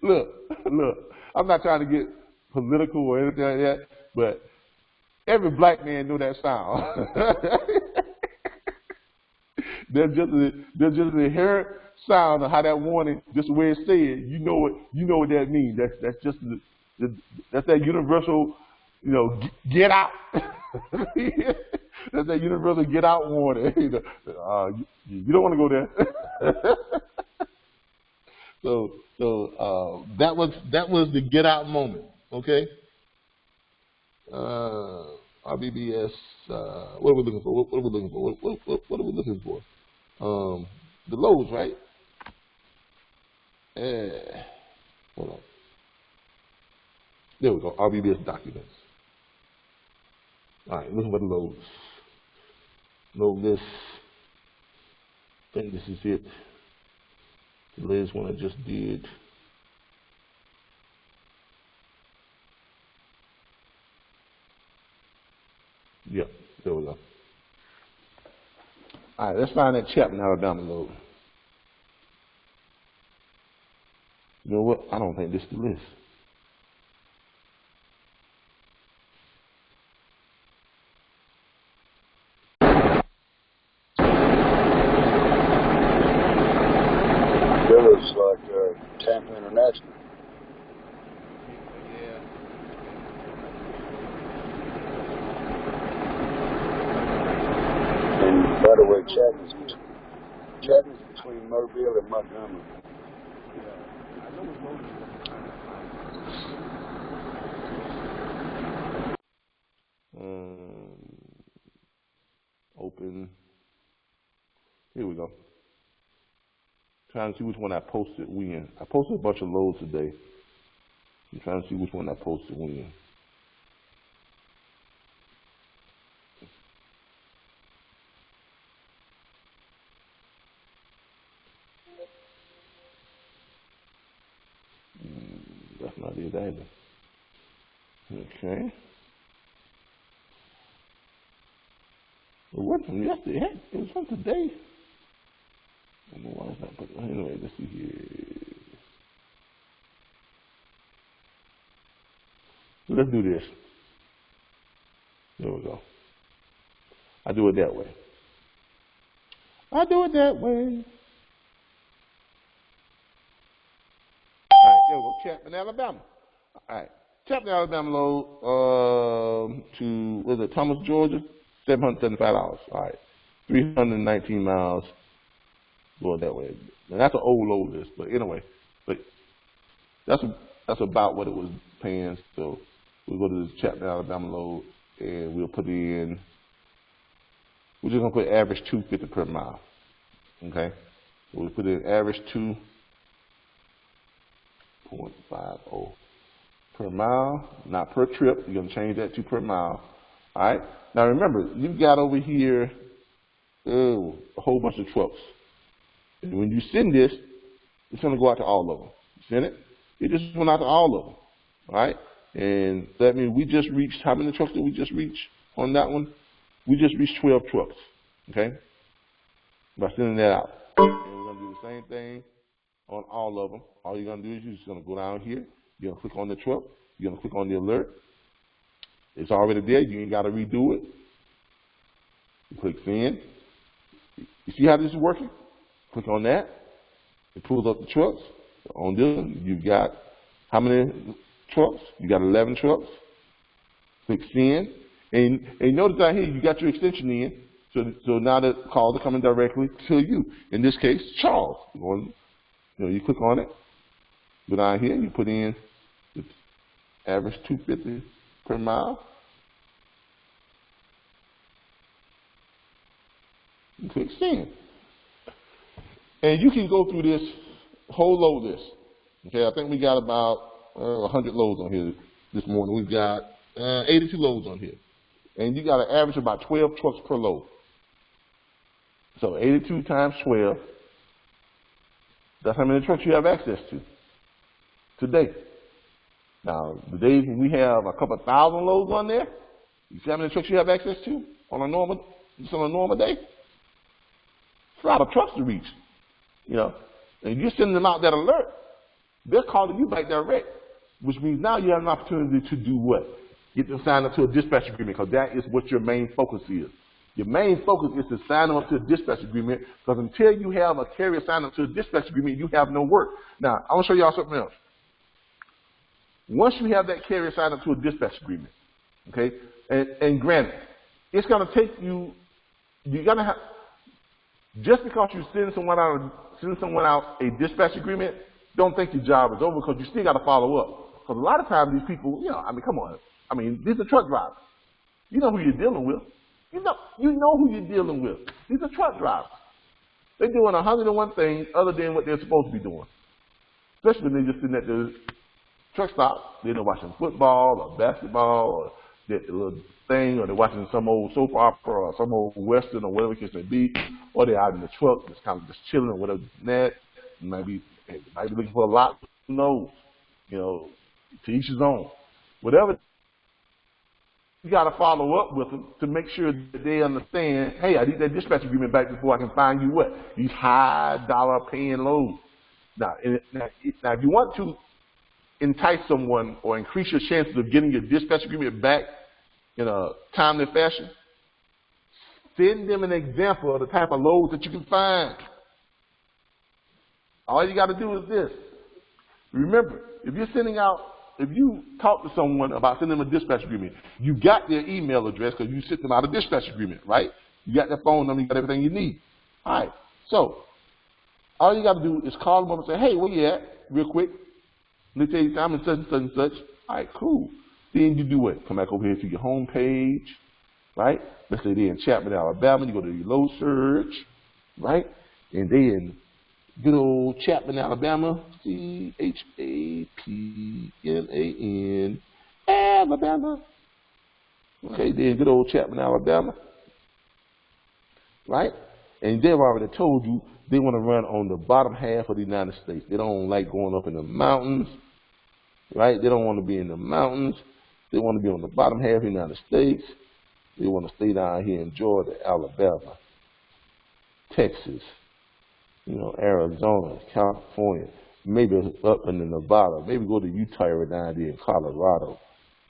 Look. I'm not trying to get political or anything like that, but every black man know that sound. There's just an inherent sound of how that warning, just the way it's said, you know what that means. That's just that's that universal, get out. That's that universal get out warning. You don't want to go there. So that was the get out moment. Okay. RBBS. What are we looking for? What are we looking for? What are we looking for? The loads, right? Hold on. There we go. RBBS documents. All right, looking for the loads. Load list. I think this is it. The latest one I just did. Yep, there we go. All right, let's find that Chapman, Alabama load. You know what? I don't think this is the list. It was like Tampa International. Yeah. And by the way, Chapman's between Mobile and Montgomery. Open. Here we go. Trying to see which one I posted when. I posted a bunch of loads today. I'm trying to see which one I posted when. That's not it either. Okay. It wasn't from yesterday. It was from today. I don't know why it's not. But anyway, let's see here. Let's do this. There we go. I do it that way. I do it that way. All right, there we go. Chapman, Alabama. All right. Chapman, Alabama load to, was it Thomas, Georgia? $775. All right. 319 miles going that way. Now, that's an old load list, but anyway. But that's about what it was paying. So we'll go to this Chapman, Alabama load, and we'll put in, we're just going to put average $250 per mile. Okay? So we'll put in average 2.50 per mile, not per trip. You're going to change that to per mile. All right? Now remember, you've got over here a whole bunch of trucks. And when you send this, it's going to go out to all of them. You send it, it just went out to all of them. All right? And that means we just reached, how many trucks did we just reach on that one? We just reached 12 trucks. Okay? By sending that out. And we're going to do the same thing on all of them. All you're going to do is you're just going to go down here. You're going to click on the truck. You're going to click on the alert. It's already there. You ain't got to redo it. You click send. You see how this is working? Click on that. It pulls up the trucks. On this one, you've got how many trucks? You got 11 trucks. Click send. And notice down here, you got your extension in. So now the calls are coming directly to you. In this case, Charles. You click on it. Go down here, you put in the average $250 per mile. You click send. And you can go through this whole load list. Okay, I think we got about 100 loads on here this morning. We've got 82 loads on here. And you got an average of about 12 trucks per load. So 82 times 12, that's how many trucks you have access to today. Now, the days when we have a couple thousand loads on there, you see how many trucks you have access to on a normal day? It's a lot of trucks to reach, And you're sending them out that alert, they're calling you back direct, which means now you have an opportunity to do what? Get them signed up to a dispatch agreement, because that is what your main focus is. Your main focus is to sign them up to a dispatch agreement, because until you have a carrier sign up to a dispatch agreement, you have no work. Now, I want to show y'all something else. Once you have that carrier sign up to a dispatch agreement, okay, and granted, it's going to take you're going to have, just because you send someone out a dispatch agreement, don't think your job is over, because you still got to follow up. Because a lot of times these people, come on. These are truck drivers. You know who you're dealing with. You know who you're dealing with. These are truck drivers. They're doing 101 things other than what they're supposed to be doing. Especially when they're just sitting at the truck stop. They're watching football or basketball or that little thing, or they're watching some old soap opera or some old western or whatever it can be, or they're out in the truck just kind of just chilling or whatever. That might be looking for a lot. Who knows? To each his own. Whatever. You got to follow up with them to make sure that they understand, hey, I need that dispatch agreement back before I can find you what? These high dollar paying loads. Now, if you want to entice someone or increase your chances of getting your dispatch agreement back in a timely fashion, send them an example of the type of loads that you can find. All you got to do is this. Remember, if you talk to someone about sending them a dispatch agreement, you got their email address because you sent them out a dispatch agreement, right? You got their phone number, you got everything you need. All right. So all you got to do is call them up and say, hey, where you at? Real quick. Let me tell you I'm in such and such and such. All right, cool. Then you do what? Come back over here to your home page, right? Let's say they're in Chapman, Alabama. You go to your load search, right? And then good old Chapman, Alabama, Chapman, Alabama. Okay, then good old Chapman, Alabama, right? And they've already told you they want to run on the bottom half of the United States. They don't like going up in the mountains, right? They don't want to be in the mountains. They want to be on the bottom half of the United States. They want to stay down here in Georgia, Alabama, Texas, Arizona, California, maybe up in Nevada, maybe go to Utah area down there in Colorado,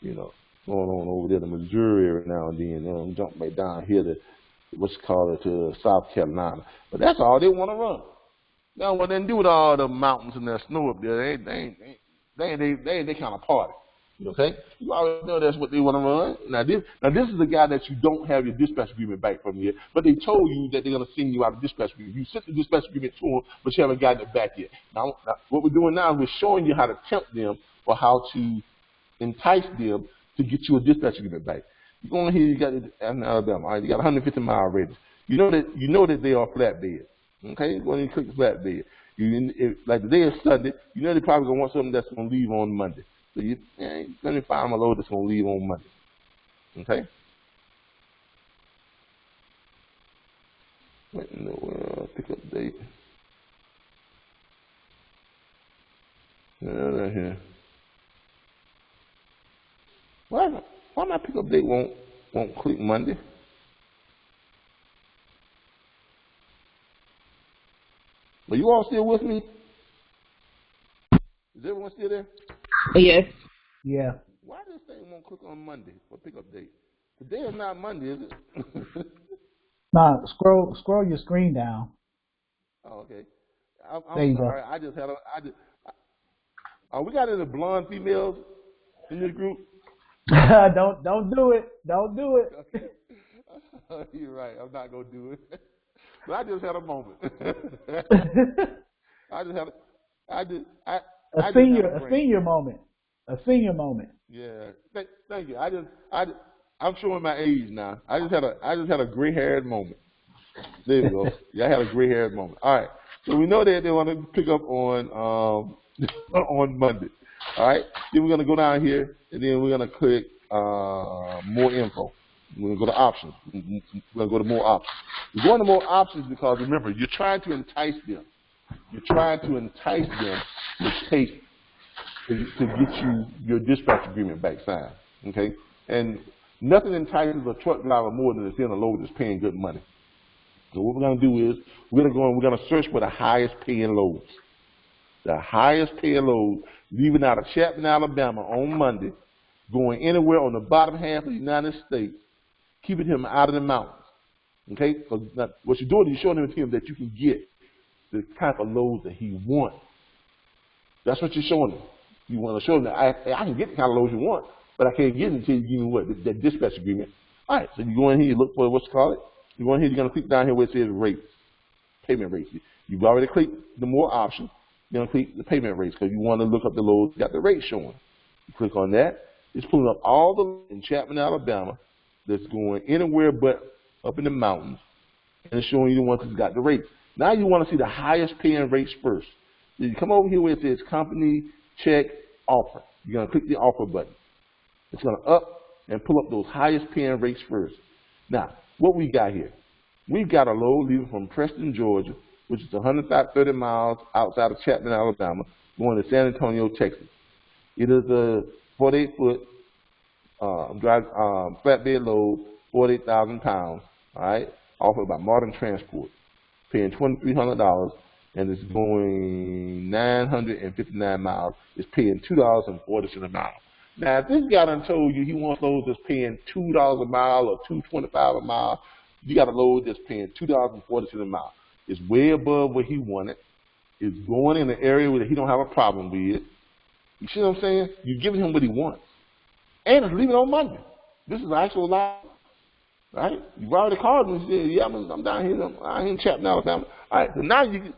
going on over there to Missouri every now and then, jump right down here to to South Carolina. But that's all they want to run. Now what they do with all the mountains and that snow up there, they kind of party. Okay? You already know that's what they want to run. Now this is the guy that you don't have your dispatch agreement back from yet, but they told you that they're going to send you out a dispatch agreement. You sent the dispatch agreement to them, but you haven't gotten it back yet. Now what we're doing now is we're showing you how to tempt them or how to entice them to get you a dispatch agreement back. You go in here, you got it in Alabama, all right, you got 150-mile radius. You know that they are flatbed. Okay? Go in and click flatbed. Like the day is Sunday, you know they're probably going to want something that's going to leave on Monday. So you're going to find a load that's going to leave on Monday. Okay? Wait in the world, pick up date. Right here. Why my pickup date won't click Monday? Are you all still with me? Is everyone still there? Yes. Yeah. Why this thing won't click on Monday for pickup date? Today is not Monday, is it? Nah, scroll your screen down. Oh, okay. There you sorry. go. We got any blonde females in this group? Don't do it. Don't do it. Okay. You're right. I'm not gonna do it. But I just had a moment. A senior moment. A senior moment. Yeah. Thank you. I'm showing my age now. I just had a gray-haired moment. There we go. Yeah, I had a gray-haired moment. All right. So we know that they want to pick up on on Monday. All right. Then we're gonna go down here, and then we're gonna click more info. We're gonna go to options. We're gonna go to more options. We're going to more options because remember, you're trying to entice them. You're trying to entice them to get you your dispatch agreement back signed. Okay? And nothing entices a truck driver more than to send a load that's paying good money. So what we're gonna do is we're gonna search for the highest paying loads. The highest paying load leaving out of Chapman, Alabama on Monday, going anywhere on the bottom half of the United States, keeping him out of the mountains. Okay? So what you're doing is you're showing him that you can get the type of loads that he wants. That's what you're showing him. You want to show him that I can get the kind of loads you want, but I can't get it until you give me what? That dispatch agreement. All right, so you go in here, you look for what's called it. You go in here, you're going to click down here where it says rates, payment rates. You've already clicked the more options. You're going to click the payment rates because you want to look up the loads, got the rate showing. You click on that. It's pulling up all the loads in Chapman, Alabama that's going anywhere but up in the mountains, and it's showing you the ones that's got the rates. Now you want to see the highest paying rates first. So you come over here where it says company, check, offer. You're going to click the offer button. It's going to up and pull up those highest paying rates first. Now, what we got here? We've got a load leaving from Preston, Georgia, which is 130 miles outside of Chapman, Alabama, going to San Antonio, Texas. It is a 48-foot flatbed load, 48,000 pounds, all right, offered by Modern Transport, paying $2,300, and it's going 959 miles. It's paying $2.40 a mile. Now, if this guy done told you he wants loads that's paying $2 a mile or $2.25 a mile, you got a load that's paying $2.40 a mile. It's way above what he wanted. It's going in an area where he don't have a problem with. You see what I'm saying? You're giving him what he wants. And it's leaving on Monday. This is an actual lie. Right? You've already called me and said, yeah, I'm down here, I'm in Chapman, Alabama. All right, so now you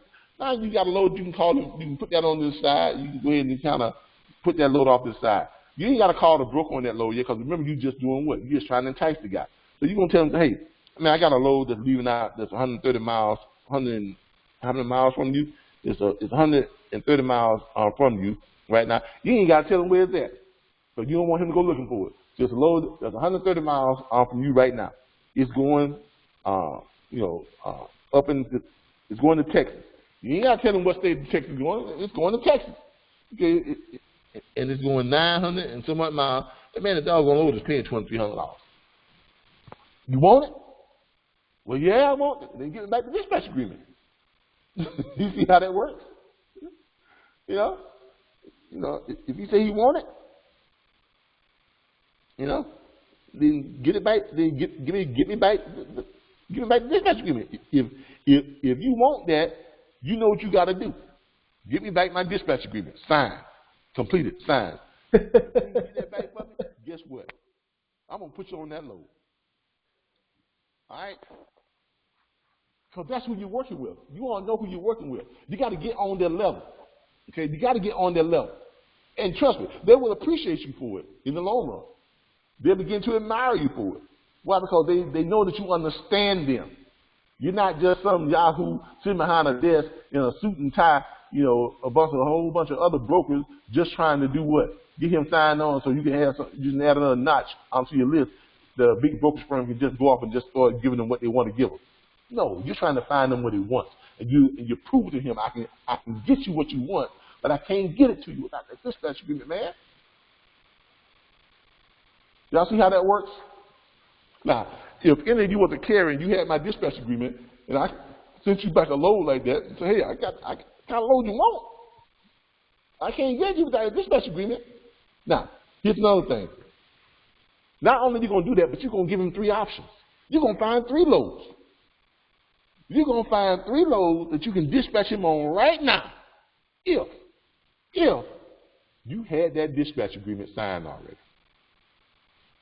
got a load you can call him, you can put that on this side, you can go ahead and kind of put that load off this side. You ain't got to call the broker on that load yet, because remember, you just doing what? You just trying to entice the guy. So you're going to tell him, hey, man, I got a load that's leaving out that's 130 miles, how many miles from you? It's 130 miles from you right now. You ain't got to tell him where it's at. So you don't want him to go looking for it. Just a load that's 130 miles from you right now. It's going, it's going to Texas. You ain't got to tell him what state Texas is going. It's going to Texas. Okay, and it's going 900 and some odd miles. That man, the doggone load is paying $2,300. You want it? Well, yeah, I want it. Then give it back to dispatch agreement. You see how that works? You know, if you say you want it, then get it back. Then give me back the dispatch agreement. If you want that, you know what you got to do. Give me back my dispatch agreement. Sign. Completed. Sign. Get that back from me. Guess what? I'm gonna put you on that load. All right? Because that's who you're working with. You want to know who you're working with. You got to get on their level. Okay? You got to get on their level. And trust me, they will appreciate you for it in the long run. They'll begin to admire you for it. Why? Because they know that you understand them. You're not just some yahoo sitting behind a desk in a suit and tie, a whole bunch of other brokers just trying to do what? Get him signed on so you can have you can add another notch onto your list. The big brokerage firm can just go off and just start giving them what they want to give them. No, you're trying to find them what he wants. And you prove to him, I can get you what you want, but I can't get it to you without that dispatch agreement, man. Y'all see how that works? Now, if any of you was a carrier and you had my dispatch agreement, and I sent you back a load like that, and say, hey, I got kind of load you want. I can't get you without a dispatch agreement. Now, here's another thing. Not only are you going to do that, but you're going to give him 3 options. You're going to find 3 loads. You're going to find 3 loads that you can dispatch him on right now if you had that dispatch agreement signed already.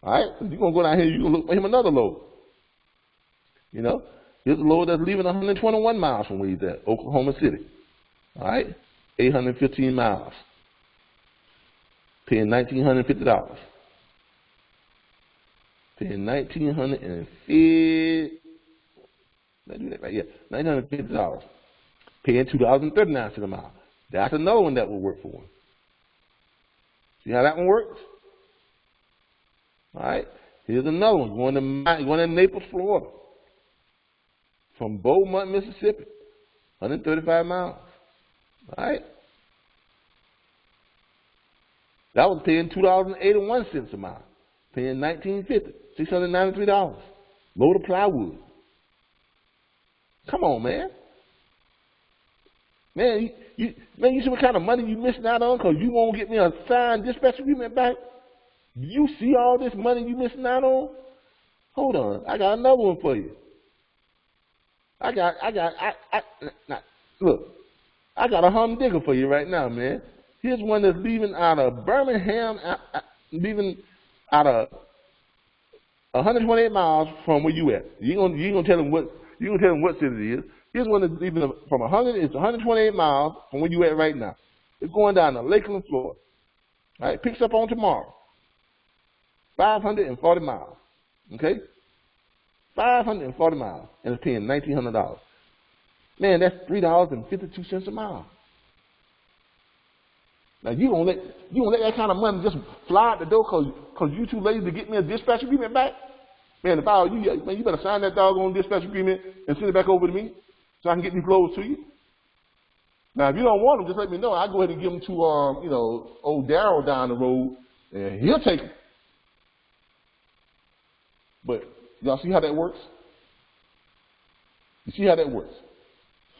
All right? You're going to go down here, you're going to look for him another load. Here's a load that's leaving 121 miles from where he's at, Oklahoma City. All right? 815 miles. Paying $1,950. Paying $1,950. Let's do that right. Yeah, $950. Paying $2.39 a mile. That's another one that will work for him. See how that one works? All right. Here's another one going to Naples, Florida. From Beaumont, Mississippi. 135 miles. All right. That was paying $2.81 a mile. Paying $1,950. $693. Load of plywood. Come on, man. Man, you see what kind of money you missing out on because you won't get me a signed dispatch agreement back? You see all this money you missing out on? Hold on. I got another one for you. Look, I got a humdinger for you right now, man. Here's one that's leaving out of Birmingham, leaving out of 128 miles from where you at. You ain't gonna tell them what city it is. Here's one that's leaving from 128 miles from where you at right now. It's going down to Lakeland, Florida. All right, picks up on tomorrow. 540 miles. Okay? 540 miles, and it's paying $1,900. Man, that's $3.52 a mile. Now you gonna let that kind of money just fly out the door because you too lazy to get me a dispatch agreement back? Man, if I were you, man, you better sign that doggone dispatch agreement and send it back over to me so I can get these loads to you. Now, if you don't want them, just let me know. I'll go ahead and give them to old Darryl down the road, and he'll take them. But y'all see how that works? You see how that works?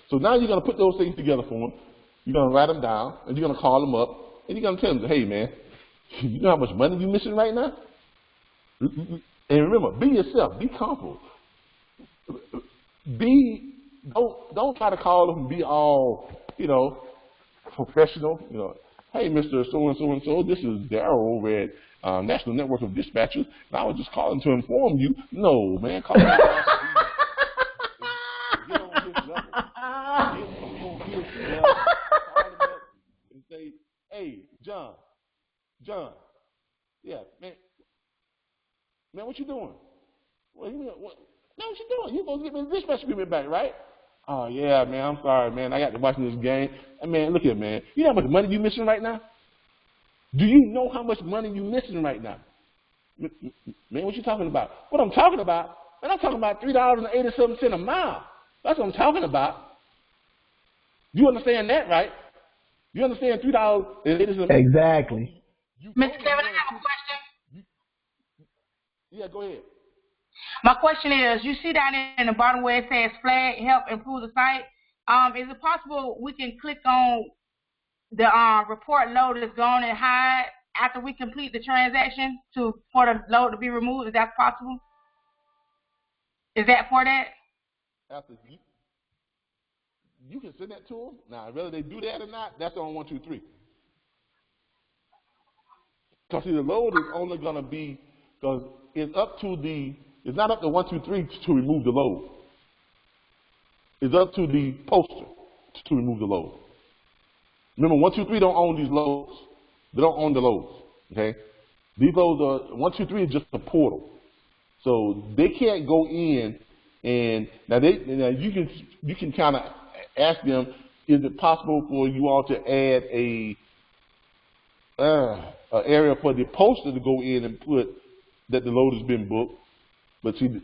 So now you're going to put those things together for them. You're going to write them down, and you're going to call them up, and you're going to tell them, hey, man, you know how much money you're missing right now? And remember, be yourself. Be comfortable. Don't try to call them and be all, professional. Hey, Mr. So-and-so, this is Darryl over at National Network of Dispatchers. And I was just calling to inform you. No, man, call him. Get on his level. Get on his level. Call him up and say, hey, John, Yeah, man. Man, what you doing? What you what? Man, what you doing? You supposed to get me the dispatch agreement back, right? Oh yeah, man. I'm sorry, man. I got to watch this game. And man, look here, man. You know how much money you missing right now? Do you know how much money you missing right now? Man, what you talking about? What I'm talking about? Man, I'm talking about $3.87 a mile. That's what I'm talking about. You understand that, right? You understand $3.80 a mile? Exactly. Mr. Kevin, I have a question. Yeah, go ahead. My question is, you see down in the bottom where it says flag help improve the site. Is it possible we can click on the report load that's gone and hide after we complete the transaction for the load to be removed? Is that possible? Is that for that? After you can send that to them. Now, whether they do that or not, that's on 1, 2, 3. Because see, the load is only going to be, because it's not up to 1, 2, 3 to remove the load. It's up to the poster to remove the load. Remember, 1, 2, 3 don't own these loads. They don't own the loads. Okay, these loads are 1, 2, 3 is just a portal, so they can't go in and now you can kind of ask them, is it possible for you all to add a area for the poster to go in and put that the load has been booked? But see,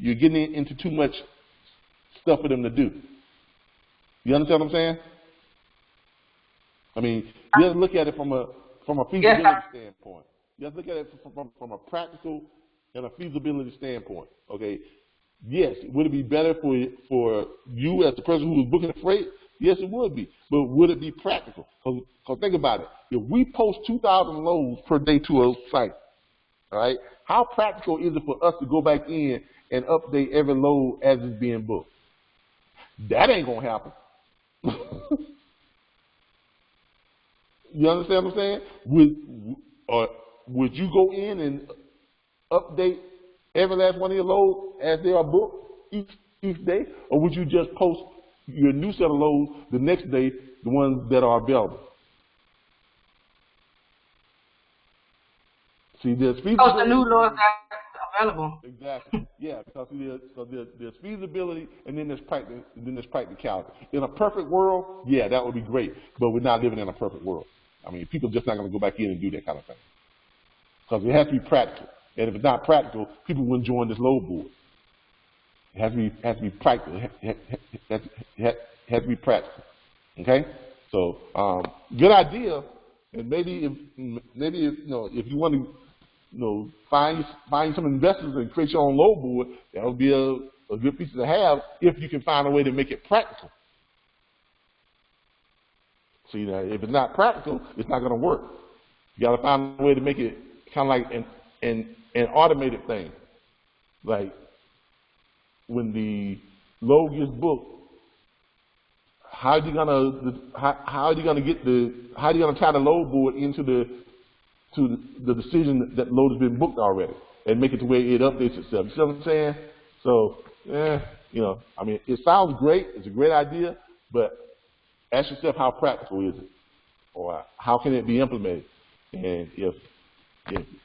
you're getting into too much stuff for them to do. You understand what I'm saying? I mean, you have to look at it from a feasibility standpoint. You have to look at it from a practical and a feasibility standpoint. Okay. Yes, would it be better for you as the person who was booking the freight? Yes, it would be. But would it be practical? Because think about it. If we post 2,000 loads per day to a site, all right, how practical is it for us to go back in and update every load as it's being booked? That ain't going to happen. You understand what I'm saying? Would you go in and update every last one of your loads as they are booked each day? Or would you just post your new set of loads the next day, the ones that are available? See, there's feasibility. Post the new loads that's available. Exactly. Yeah, because there's feasibility and then there's practicality. In a perfect world, yeah, that would be great. But we're not living in a perfect world. I mean, people are just not going to go back in and do that kind of thing. Because it has to be practical. And if it's not practical, people wouldn't join this load board. It has to be practical. It has to be practical. Okay? So, good idea. And maybe if you want to find some investors and create your own load board, that would be a good piece to have if you can find a way to make it practical. See, if it's not practical, it's not going to work. You got to find a way to make it kind of like an automated thing. Like when the load gets booked, how are you gonna tie the load board into the decision that load has been booked already and make it the way it updates itself? You see what I'm saying? So, I mean, it sounds great. It's a great idea, but ask yourself, how practical is it, or how can it be implemented? And if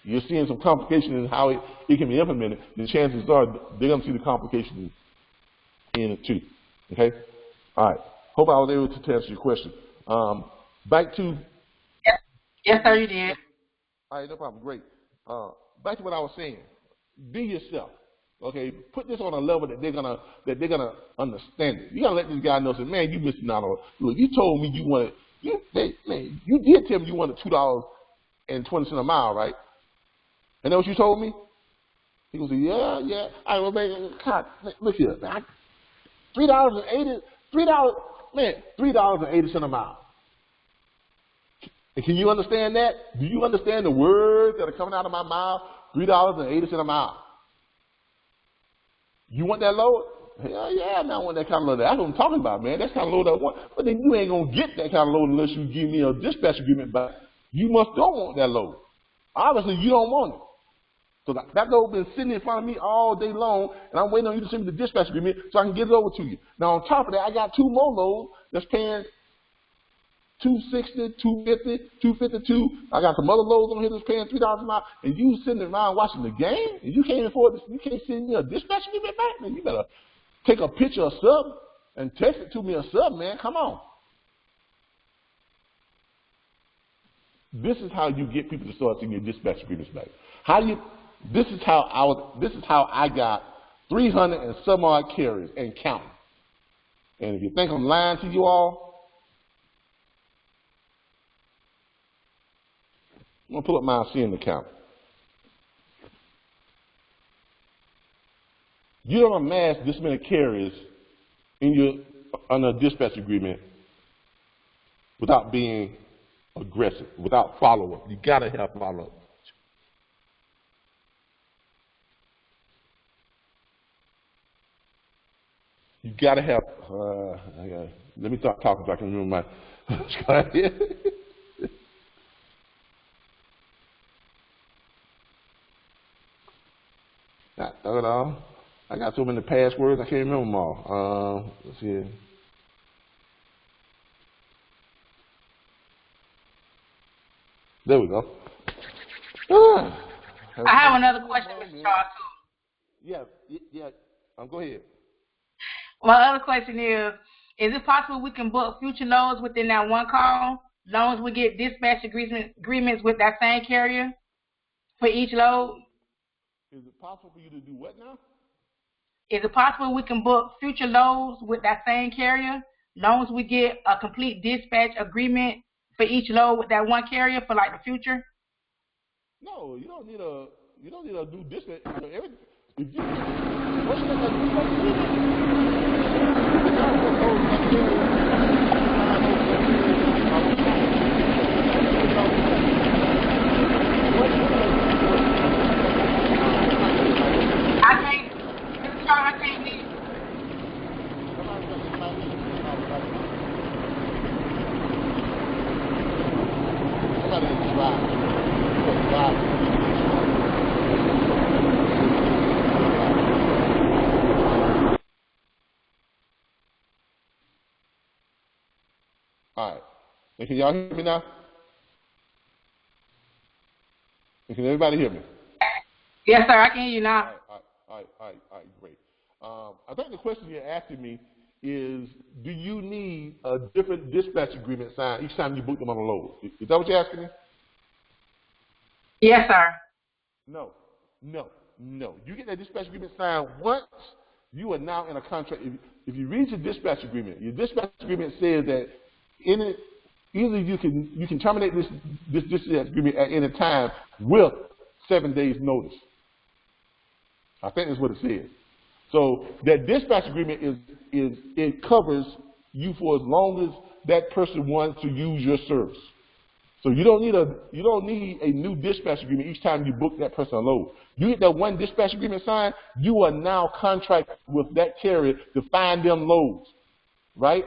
you're seeing some complications in how it can be implemented, then chances are they're going to see the complications in it too. Okay? All right. Hope I was able to answer your question. Back to... Yes, sir, you did. All right, no problem. Great. Back to what I was saying. Be yourself. Okay? Put this on a level that they're gonna understand it. You gotta let this guy know, say, man, you missing out on. Look, you told me you wanted. You did tell me you wanted $2.20 a mile, right? And that what you told me? He goes, yeah. All right, well, man, God, look here, man. $3.80 a mile. And can you understand that? Do you understand the words that are coming out of my mouth? $3.80 a mile. You want that load? Hell yeah, I want that kind of load. That's what I'm talking about, man. That's the kind of load I want. But then you ain't going to get that kind of load unless you give me a dispatch agreement back. You don't want that load. Obviously, you don't want it. So that load been sitting in front of me all day long, and I'm waiting on you to send me the dispatch agreement so I can get it over to you. Now, on top of that, I got 2 more loads that's paying $260, $250, $252. I got some other loads on here that's paying $3 a mile, and you sitting around watching the game, and you can't afford this. You can't send me a dispatch agreement back, man. You better take a picture of something and text it to me or something, man. Come on. This is how you get people to start sending your dispatch agreements back. This is how I got 300 and some odd carriers and counting. And if you think I'm lying to you all, I'm going to pull up my CN account. You don't amass this many carriers on a dispatch agreement without being aggressive, without follow-up. You got to have follow-up. You got to have, let me start talking so I can remember my, I got so many passwords, I can't remember them all. Let's see. There we go. I have another question, Mr. Charles, too. Yeah. Go ahead. My other question is it possible we can book future loads within that one call, as long as we get dispatch agreements with that same carrier for each load? Is it possible for you to do what now? Is it possible we can book future loads with that same carrier, as long as we get a complete dispatch agreement for each load with that one carrier for like the future? No, you don't need a new dispatch. If you once you get that dispatch agreement, I can't leave. Somebody in the drive. All right. And can y'all hear me now? And can everybody hear me? Yes, sir. I can hear you now. All right, great. I think the question you're asking me is, do you need a different dispatch agreement signed each time you book them on a load? Is that what you're asking me? Yes, sir. No. You get that dispatch agreement signed once, you are now in a contract. If you read your dispatch agreement says that either you can terminate this dispatch agreement at any time with 7 days notice. I think that's what it says. So that dispatch agreement it covers you for as long as that person wants to use your service. So you don't need a new dispatch agreement each time you book that person a load. You get that one dispatch agreement signed, you are now contracted with that carrier to find them loads, right?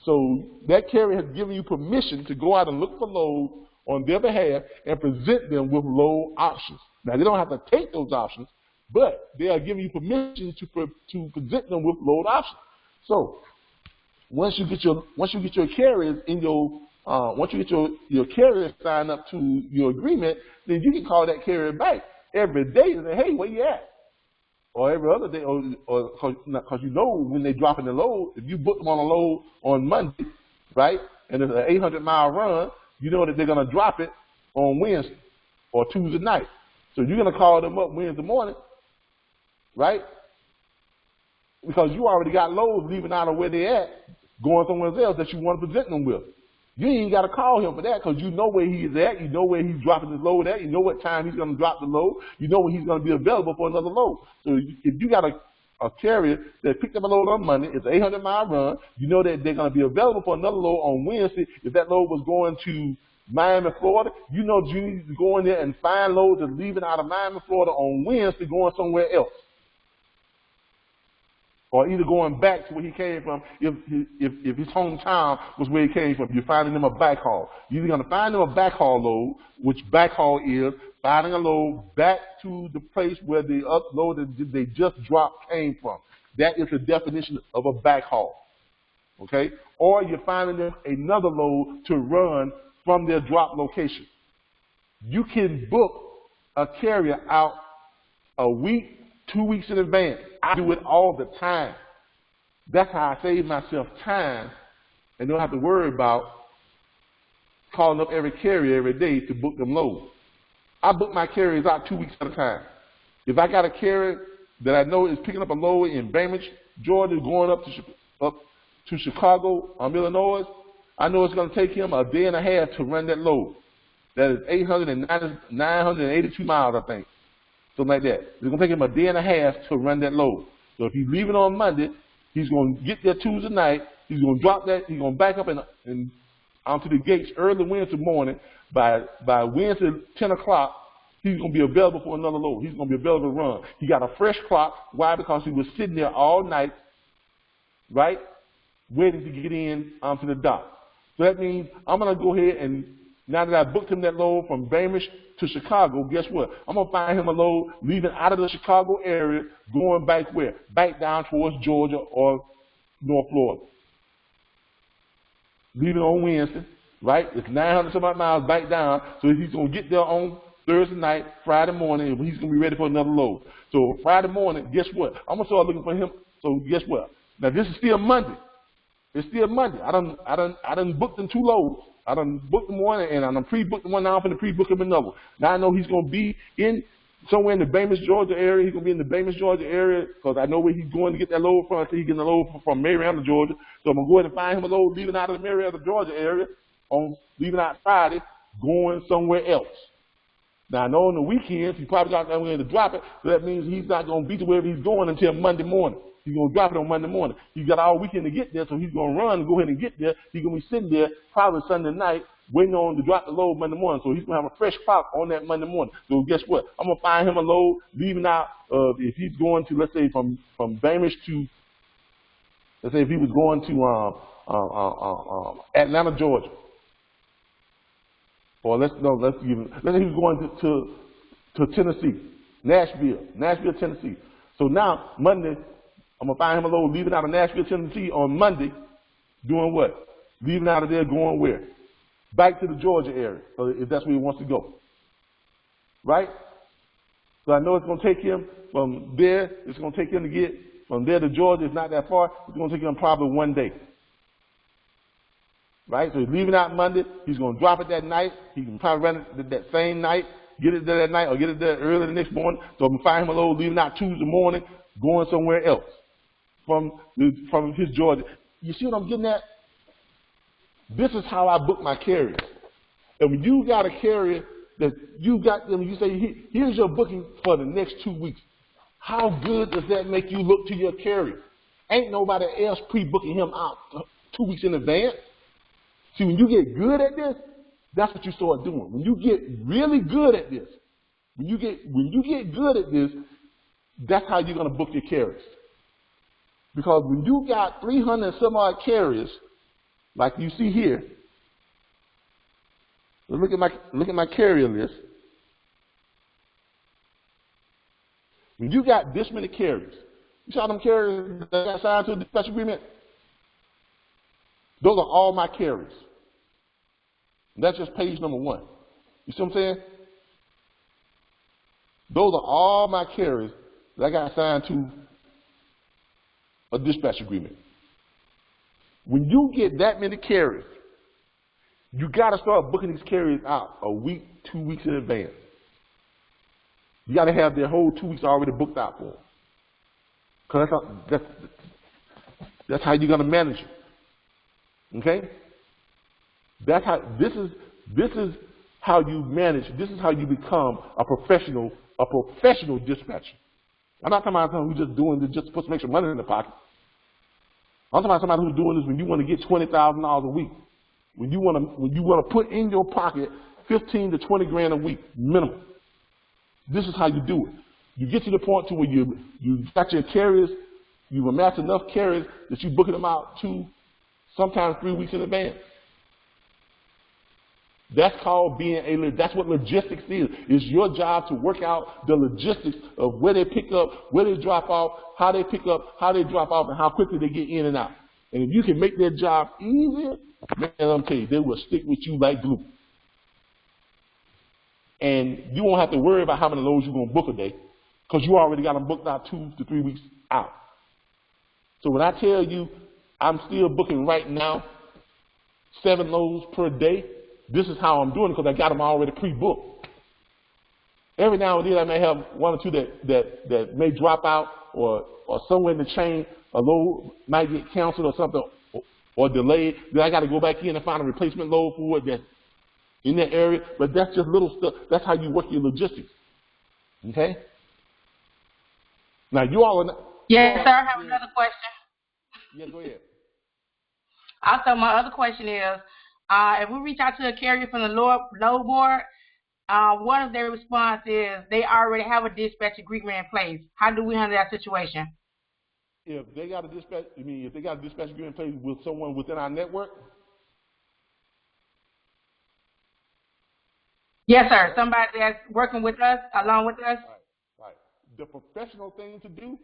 So that carrier has given you permission to go out and look for loads on their behalf and present them with load options. Now they don't have to take those options, but they are giving you permission to present them with load options. So once you get your carriers in once you get your carrier signed up to your agreement, then you can call that carrier back every day and say, hey, where you at? Or every other day, or because you know when they're dropping the load, if you book them on a load on Monday, right, and it's an 800-mile run, you know that they're going to drop it on Wednesday or Tuesday night. So you're going to call them up Wednesday morning, right, because you already got loads leaving out of where they're at, going somewhere else that you want to present them with. You ain't got to call him for that because you know where he's at. You know where he's dropping his load at. You know what time he's going to drop the load. You know when he's going to be available for another load. So if you got a carrier that picked up a load on Monday, it's an 800-mile run, you know that they're going to be available for another load on Wednesday. If that load was going to Miami, Florida, you know you need to go in there and find loads that's leaving out of Miami, Florida on Wednesday going somewhere else. Or either going back to where he came from if his hometown was where he came from. You're finding them a backhaul. You're going to find them a backhaul load, which backhaul is finding a load back to the place where the load that they just dropped came from. That is the definition of a backhaul. okay? Or you're finding them another load to run from their drop location. You can book a carrier out a week, 2 weeks in advance. I do it all the time. That's how I save myself time and don't have to worry about calling up every carrier every day to book them loads. I book my carriers out 2 weeks at a time. If I got a carrier that I know is picking up a load in Bainbridge, Georgia, going up to Chicago, Illinois, I know it's going to take him a day and a half to run that load. That is 982 miles, I think. Something like that. It's going to take him a day and a half to run that load. So if he's leaving on Monday, he's going to get there Tuesday night. He's going to drop that. He's going to back up and onto the gates early Wednesday morning. By Wednesday, 10 o'clock, he's going to be available for another load. He's going to be available to run. He got a fresh clock. Why? Because he was sitting there all night, right, waiting to get in onto the dock. So that means I'm going to go ahead and, now that I booked him that load from Bainbridge to Chicago, guess what? I'm going to find him a load leaving out of the Chicago area, going back where? Back down towards Georgia or North Florida. Leaving on Wednesday, right? It's 900 some odd miles back down, so he's going to get there on Thursday night, Friday morning, and he's going to be ready for another load. So Friday morning, guess what? I'm going to start looking for him. So guess what? Now this is still Monday. It's still Monday. I done booked him 2 loads. I done booked him one, and I done pre-booked him one. Now I'm going to pre-book him another. Now I know he's going to be in somewhere in the Bainbridge, Georgia area. He's going to be in the Bainbridge, Georgia area because I know where he's going to get that load from. So he's getting the load from Marietta, Georgia. So I'm going to go ahead and find him a load leaving out of the Marietta, Georgia area, leaving out Friday, going somewhere else. Now I know on the weekends he's probably not going to drop it, so that means he's not going to be to wherever he's going until Monday morning. He's going to drop it on Monday morning. He's got all weekend to get there, so he's going to run and go ahead and get there. He's going to be sitting there probably Sunday night waiting on to drop the load Monday morning. So he's going to have a fresh clock on that Monday morning. So guess what? I'm going to find him a load leaving out, if he's going to, let's say, from Bainbridge to, let's say if he was going to Atlanta, Georgia. Or let's say he was going to Tennessee, Nashville, Tennessee. So now, Monday, I'm going to find him a load leaving out of Nashville, Tennessee on Monday, doing what? Leaving out of there, going where? Back to the Georgia area, so if that's where he wants to go. Right? So I know it's going to take him from there, it's going to take him to get from there to Georgia, it's not that far, it's going to take him probably 1 day. Right? So he's leaving out Monday, he's going to drop it that night, he can probably run it that same night, get it there that night, or get it there early the next morning, so I'm going to find him a load leaving out Tuesday morning, going somewhere else from his Georgia. You see what I'm getting at? This is how I book my carriers. And when you got a carrier that you got them, you say, here's your booking for the next 2 weeks. How good does that make you look to your carrier? Ain't nobody else pre-booking him out 2 weeks in advance. See, when you get good at this, that's what you start doing. When you get really good at this, when you get good at this, that's how you're going to book your carriers. Because when you got 300 and some odd carriers, like you see here, look at my carrier list. When you got this many carriers, you saw them carriers that got signed to a dispatch agreement? Those are all my carriers. And that's just page number 1. You see what I'm saying? Those are all my carriers that I got signed to a dispatch agreement. When you get that many carriers, you got to start booking these carriers out a week, 2 weeks in advance. You got to have their whole 2 weeks already booked out for them. Because that's how you're going to manage it. Okay? That's how this is how you manage. This is how you become a professional dispatcher. I'm not talking about someone who's just doing this just to put some extra money in the pocket. I'm talking about somebody who's doing this when you want to get $20,000 a week. When you want to put in your pocket 15 to 20 grand a week minimum. This is how you do it. You get to the point to where you got your carriers, you've amassed enough carriers that you're booking them out 2, sometimes 3 weeks in advance. That's called that's what logistics is. It's your job to work out the logistics of where they pick up, where they drop off, how they pick up, how they drop off, and how quickly they get in and out. And if you can make their job easier, man, I'm telling you, they will stick with you like glue. And you won't have to worry about how many loads you're going to book a day, because you already got them booked out 2 to 3 weeks out. So when I tell you I'm still booking right now 7 loads per day, this is how I'm doing it, because I got them already pre-booked. Every now and then I may have 1 or 2 that may drop out, or somewhere in the chain a load might get canceled or something, or delayed. Then I got to go back in and find a replacement load for it that's in that area. But that's just little stuff. That's how you work your logistics. Okay? Now you all are not, Yes, sir. I have another question. Yeah, go ahead. Also, my other question is, if we reach out to a carrier from the load board, one of their response is they already have a dispatch agreement in place. How do we handle that situation? If they got a dispatch, if they got a dispatch agreement in place with someone within our network? Yes, sir. Somebody that's working with us, along with us. Right. The professional thing to do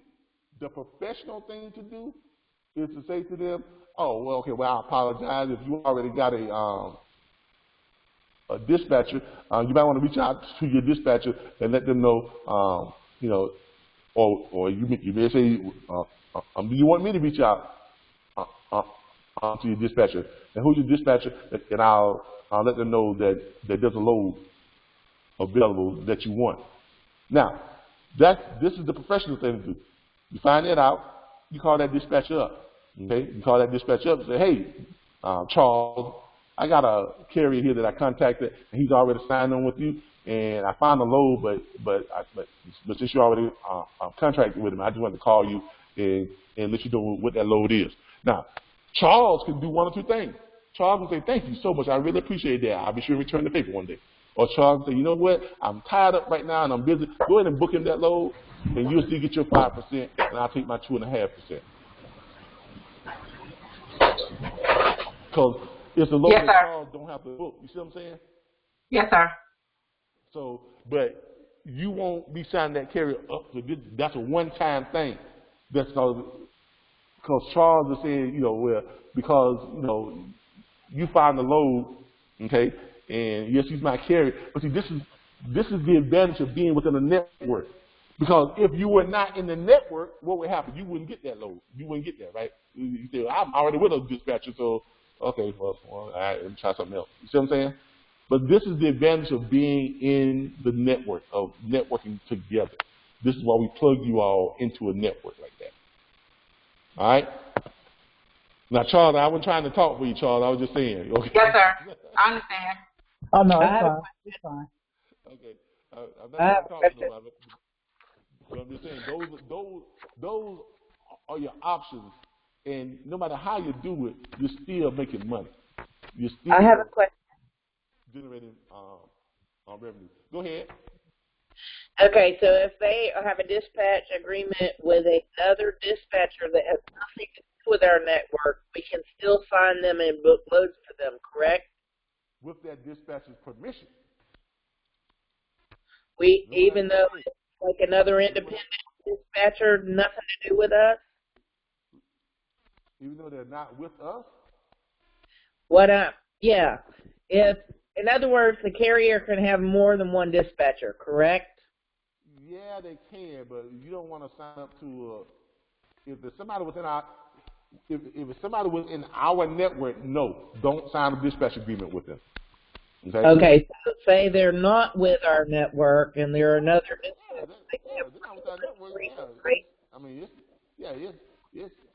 is to say to them, oh, well, okay, well, I apologize. If you already got a dispatcher, you might want to reach out to your dispatcher and let them know, or you may say, do you want me to reach out to your dispatcher? And who's your dispatcher? And I'll let them know that there's a load available that you want. Now, this is the professional thing to do. You find that out, you call that dispatcher up. Okay? You call that dispatcher up and say, hey, Charles, I got a carrier here that I contacted, and he's already signed on with you, and I found a load, but since you already contracted with him, I just wanted to call you and let you know what that load is. Now, Charles can do 1 or 2 things. Charles can say, thank you so much. I really appreciate that. I'll be sure to return the paper one day. Or Charles can say, you know what? I'm tied up right now and I'm busy. Go ahead and book him that load, and you'll still get your 5%, and I'll take my 2.5%. Because it's a load that Charles don't have to book. You see what I'm saying? Yes, sir. So, but you won't be signing that carrier up. So that's a one-time thing. That's because Charles is saying, because you find the load, okay, and yes, he's my carrier. But see, this is the advantage of being within a network. Because if you were not in the network, what would happen? You wouldn't get that load. You wouldn't get that, right? You say, I'm already with a dispatcher, so okay, well, all right, let me try something else. You see what I'm saying? But this is the advantage of being in the network, of networking together. This is why we plug you all into a network like that. All right? Now, Charles, I wasn't trying to talk for you, Charles. I was just saying. Okay? Yes, sir. I understand. Oh, no, it's fine. Okay. I'm not trying to talk to nobody. But I'm just saying, those are your options. And no matter how you do it, you're still making money. You're still I have a question. Generating revenue. Go ahead. Okay, so if they have a dispatch agreement with another dispatcher that has nothing to do with our network, we can still sign them and book loads for them, correct? With that dispatcher's permission. Even though it's like another independent dispatcher, nothing to do with us? Even though they're not with us? Yeah. In other words, the carrier can have more than one dispatcher, correct? Yeah, they can, but you don't want to sign up to if it's somebody within our if it's somebody within our network, no, don't sign a dispatch agreement with them. Okay, so say they're not with our network and they're another dispatcher. They're not with our network. I mean,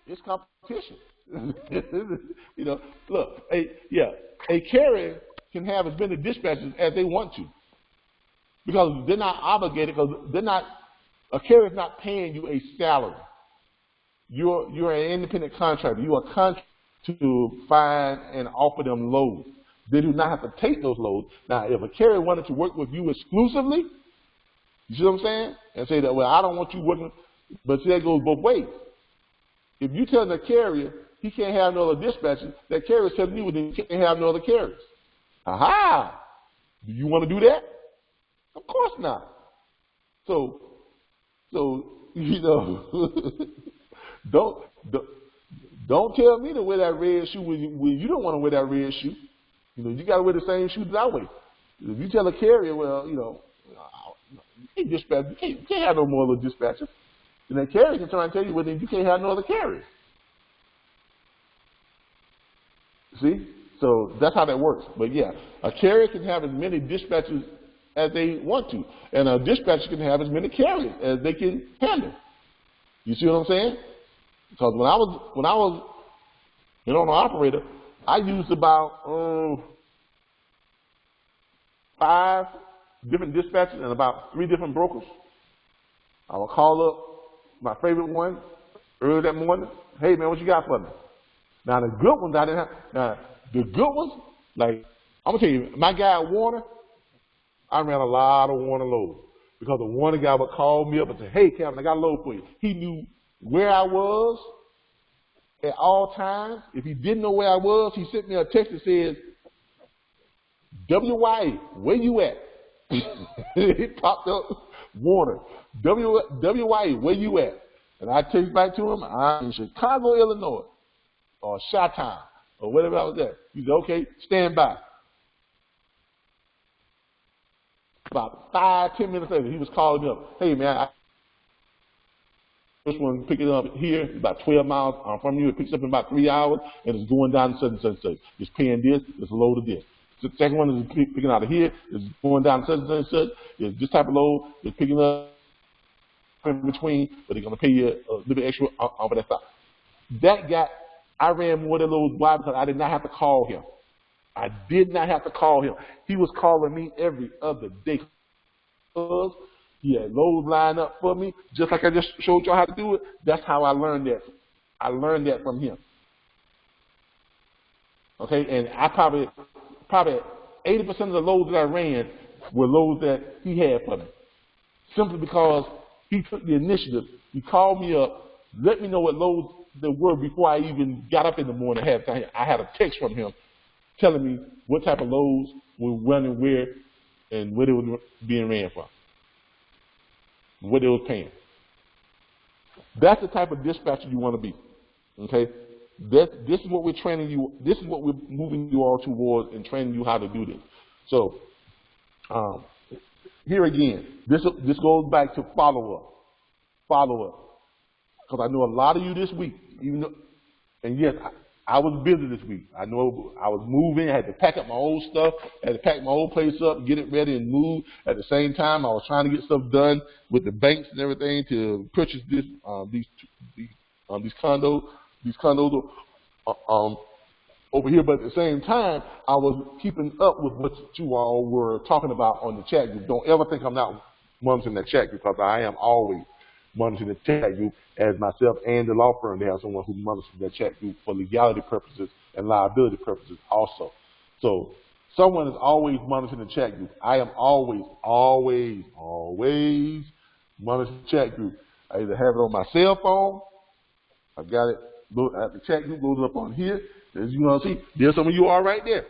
it's competition. Look, a carrier can have as many dispatchers as they want to, because they're not obligated. Because a carrier is not paying you a salary. You're an independent contractor. You are contracted to find and offer them loads. They do not have to take those loads. Now, if a carrier wanted to work with you exclusively, you see what I'm saying? And say that, well, I don't want you working, but see, that goes both ways. If you tell the carrier he can't have no other dispatchers, that carrier is telling you that he can't have no other carriers. Aha! Do you want to do that? Of course not. So don't Don't tell me to wear that red shoe when you don't want to wear that red shoe. You know, you got to wear the same shoe that I wear. If you tell a carrier, well, you know, you can't have no more little dispatcher. And that carrier can try and tell you, well, then you can't have no other carrier. See? So that's how that works. But yeah, a carrier can have as many dispatchers as they want to, and a dispatcher can have as many carriers as they can handle. You see what I'm saying? Because when I was an owner operator, I used about 5 different dispatchers and about 3 different brokers. I would call up my favorite one early that morning. Hey man, what you got for me? Now the good ones I didn't have. Now the good ones, like I'm gonna tell you, my guy Warner, I ran a lot of Warner loads because the Warner guy would call me up and say, "Hey Kevin, I got a load for you." He knew where I was at all times. If he didn't know where I was, he sent me a text that says, "WYA, where you at?" It popped up, Warner, WYA, where you at? And I text back to him, I'm in Chicago, Illinois, or Chi-Town, or whatever I was at. He said, okay, stand by. About 5-10 minutes later, he was calling me up. Hey, man, this one picking up here, about 12 miles from you. It picks up in about 3 hours, and it's going down to such and such and such. It's paying this, it's a load of this. The second one is picking out of here, it's going down to such and such and such. It's this type of load, it's picking up in between, but they're going to pay you a little bit extra off of that stuff. That guy, I ran more than loads. Why? Because I did not have to call him. I did not have to call him. He was calling me every other day. He had loads lined up for me, just like I just showed y'all how to do it. That's how I learned that. I learned that from him. Okay, and I probably 80% of the loads that I ran were loads that he had for me. Simply because he took the initiative. He called me up, let me know what loads there were before I even got up in the morning. I had a text from him telling me what type of loads were running where and where they were being ran from, what they were paying. That's the type of dispatcher you want to be. Okay? This is what we're training you. This is what we're moving you all towards and training you how to do this. So here again, this goes back to follow up. Because I know a lot of you this week, even though, and yes, I was busy this week. I know I was moving. I had to pack up my old stuff. I had to pack my old place up, get it ready, and move. At the same time, I was trying to get stuff done with the banks and everything to purchase these condos over here. But at the same time, I was keeping up with what you all were talking about on the chat group. Don't ever think I'm not monitoring the chat group, because I am always monitoring the chat group, as myself and the law firm, they have someone who monitors that chat group for legality purposes and liability purposes also. So someone is always monitoring the chat group. I am always monitoring the chat group. I either have it on my cell phone, I've got it, I have the chat group loaded up on here. As you know, see, there's some of you all right there.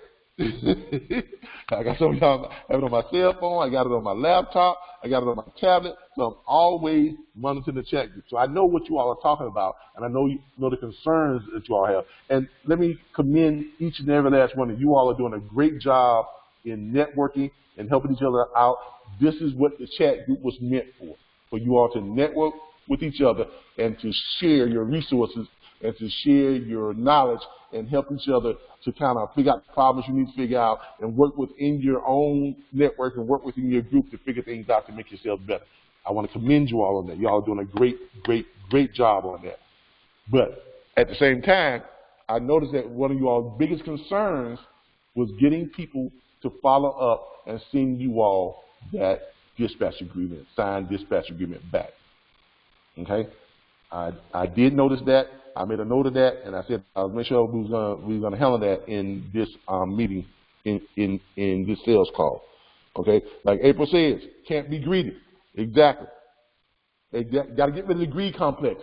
I got some of y'all have it on my cell phone, I got it on my laptop, I got it on my tablet, so I'm always monitoring the chat group. So I know what you all are talking about, and I know you know the concerns that you all have. And let me commend each and every last one of you. You all are doing a great job in networking and helping each other out. This is what the chat group was meant for you all to network with each other and to share your resources and to share your knowledge and help each other to kind of figure out the problems you need to figure out and work within your own network and work within your group to figure things out to make yourselves better. I want to commend you all on that. You all are doing a great job on that. But at the same time, I noticed that one of you all's biggest concerns was getting people to follow up and send you all that dispatch agreement, signed dispatch agreement back. Okay? I did notice that. I made a note of that, and I said I'll make sure we were gonna handle that in this meeting, in this sales call. Okay, like April says, can't be greedy. Exactly. They got to get rid of the greed complex.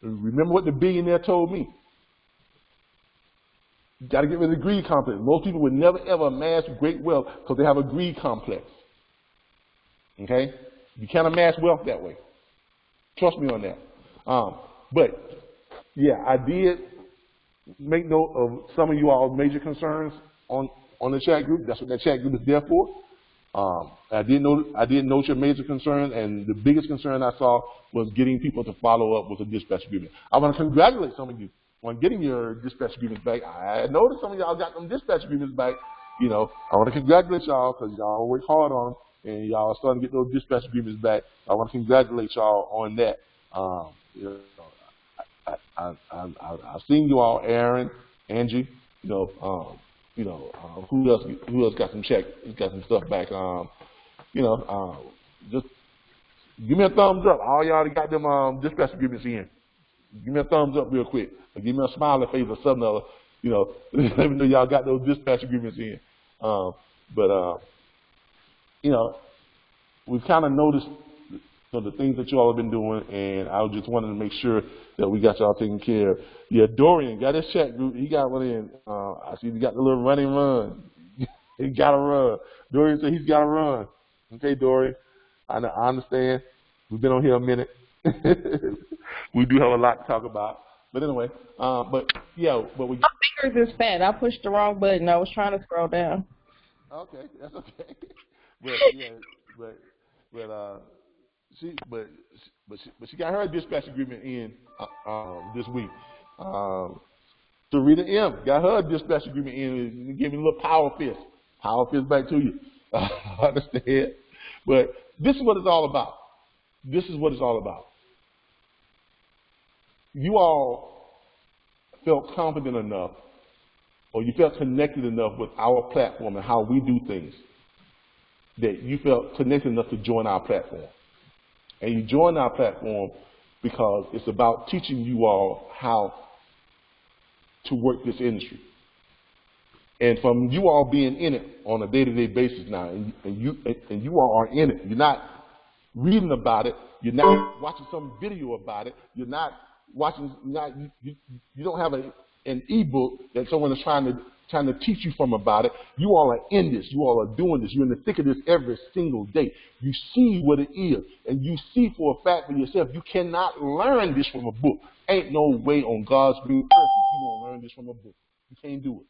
Remember what the billionaire told me. Got to get rid of the greed complex. Most people would never ever amass great wealth because they have a greed complex. Okay, you can't amass wealth that way. Trust me on that. But yeah, I did make note of some of you all major concerns on the chat group. That's what that chat group is there for. I did note your major concerns, and the biggest concern I saw was getting people to follow up with a dispatch agreement. I want to congratulate some of you on getting your dispatch agreements back. I noticed some of y'all got them dispatch agreements back. You know, I want to congratulate y'all because y'all work hard on them, and y'all are starting to get those dispatch agreements back. I want to congratulate y'all on that. You know, I've seen you all, Aaron, Angie. Who else got some stuff back? Just give me a thumbs up. All y'all that got them dispatch agreements in. Give me a thumbs up real quick. Or give me a smiley face or something other. Let me know y'all got those dispatch agreements in. We've kind of noticed the things that you all have been doing, and I just wanted to make sure that we got y'all taken care of. Yeah, Dorian got his chat group. He got one in. I see he got the little running run. He got to run. Dorian said he's got to run. Okay, Dorian, I understand. We've been on here a minute. We do have a lot to talk about. But anyway, but we. My fingers is fat. I pushed the wrong button. I was trying to scroll down. Okay, that's okay. She got her dispatch agreement in this week. Sarita M got her dispatch agreement in. Give me a little power fist. Power fist back to you. I understand. But this is what it's all about. This is what it's all about. You all felt confident enough, or you felt connected enough with our platform and how we do things, that you felt connected enough to join our platform. And you join our platform because it's about teaching you all how to work this industry. And from you all being in it on a day-to-day basis now, and you all are in it. You're not reading about it. You're not watching some video about it. You're not watching. You don't have an ebook that someone is trying to teach you from about it. You all are in this. You all are doing this. You're in the thick of this every single day. You see what it is, and you see for a fact for yourself. You cannot learn this from a book. Ain't no way on God's green earth you gonna learn this from a book. You can't do it.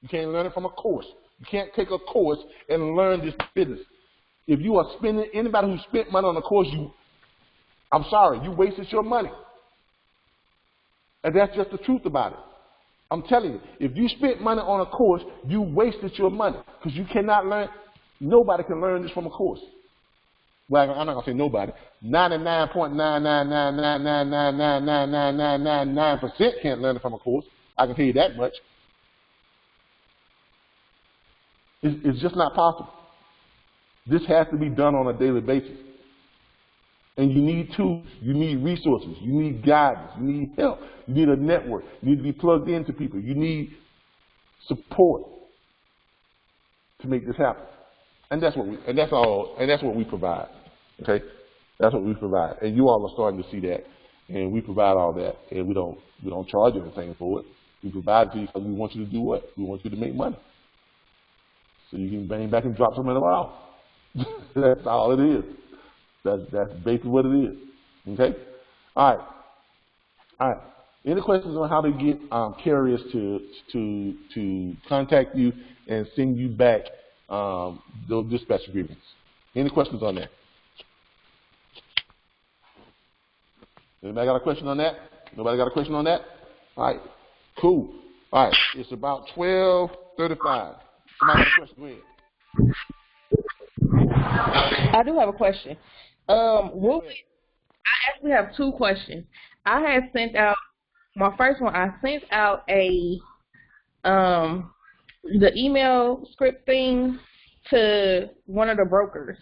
You can't learn it from a course. You can't take a course and learn this business. If you are spending, anybody who spent money on a course, I'm sorry, you wasted your money. And that's just the truth about it. I'm telling you, if you spent money on a course, you wasted your money because you cannot learn. Nobody can learn this from a course. Well, I'm not going to say nobody. 99.99999999999% can't learn it from a course. I can tell you that much. It's just not possible. This has to be done on a daily basis. And you need tools, you need resources, you need guidance, you need help, you need a network, you need to be plugged into people, you need support to make this happen. And that's what we provide. Okay? That's what we provide. And you all are starting to see that. And we provide all that, and we don't charge anything for it. We provide it to you because we want you to do what? We want you to make money. So you can bang back and drop some in the mouth. That's all it is. That's basically what it is. Okay? All right. Any questions on how to get carriers to contact you and send you back those dispatch agreements? Any questions on that? Anybody got a question on that? Nobody got a question on that? All right. Cool. All right. It's about 12:35. Somebody got a question? Go ahead. I do have a question. I actually have two questions. I had sent out my first one. I sent out the email script thing to one of the brokers.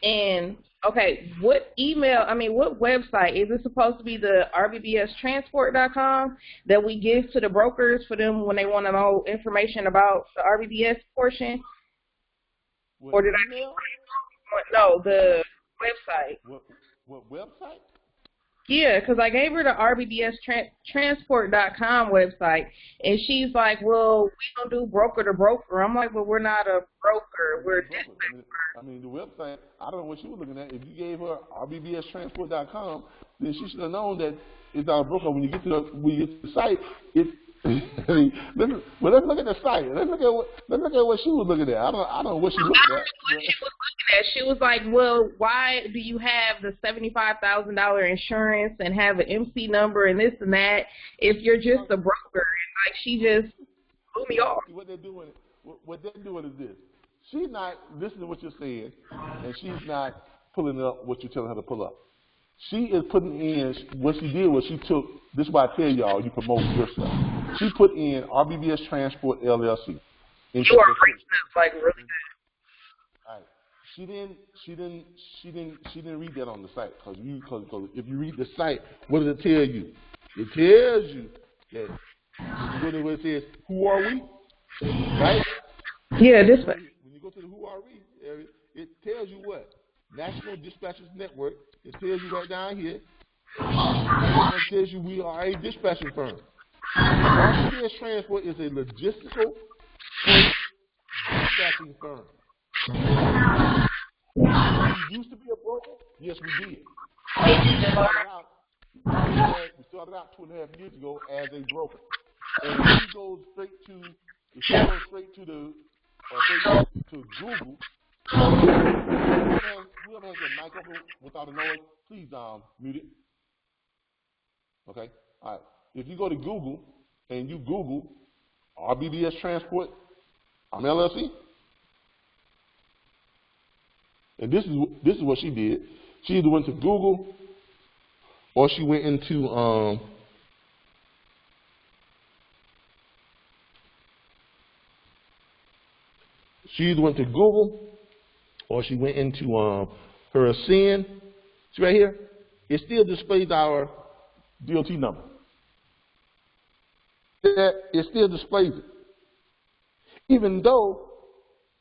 And okay, what website is it supposed to be? The RBBStransport.com that we give to the brokers for them when they want to know information about the RBBS portion? Or did I? No, the website. What website? Yeah, because I gave her the RBBS transport.com website, and she's like, well, we don't do broker to broker. I'm like, well, we're not a broker. We're a dispatch. I mean, the website, I don't know what she was looking at. If you gave her RBBStransport.com, then she should have known that it's not a broker. When you get to the site, it's I mean, let's look at the site. Let's look at what she was looking at. I don't know what she looked at. She was like, well, why do you have the $75,000 insurance and have an MC number and this and that if you're just a broker? And like, she just blew me off. What they're doing is this. She's not listening to what you're saying, and she's not pulling up what you're telling her to pull up. She is putting in, what she did was she took, this is why I tell y'all, you promote your stuff. She put in RBBS Transport LLC. You are preaching this like really good. All right. She didn't read that on the site, because if you read the site, what does it tell you? It tells you that when it says, who are we? Right? Yeah, this way. When you go to the who are we area, it tells you what? National Dispatchers Network. It tells you right down here. It tells you we are a dispatching firm. RBBS Transport is a logistical freight dispatching firm. We used to be a broker? Yes, we did. We started out 2.5 years ago as a broker. And if you go straight to Google, whoever has a microphone without a noise, please mute it. Okay? All right. If you go to Google and you Google RBBS Transport, LLC, and this is what she did. She either went to Google or she went into her ASCEND. See right here? It still displays our DOT number. It still displays it. Even though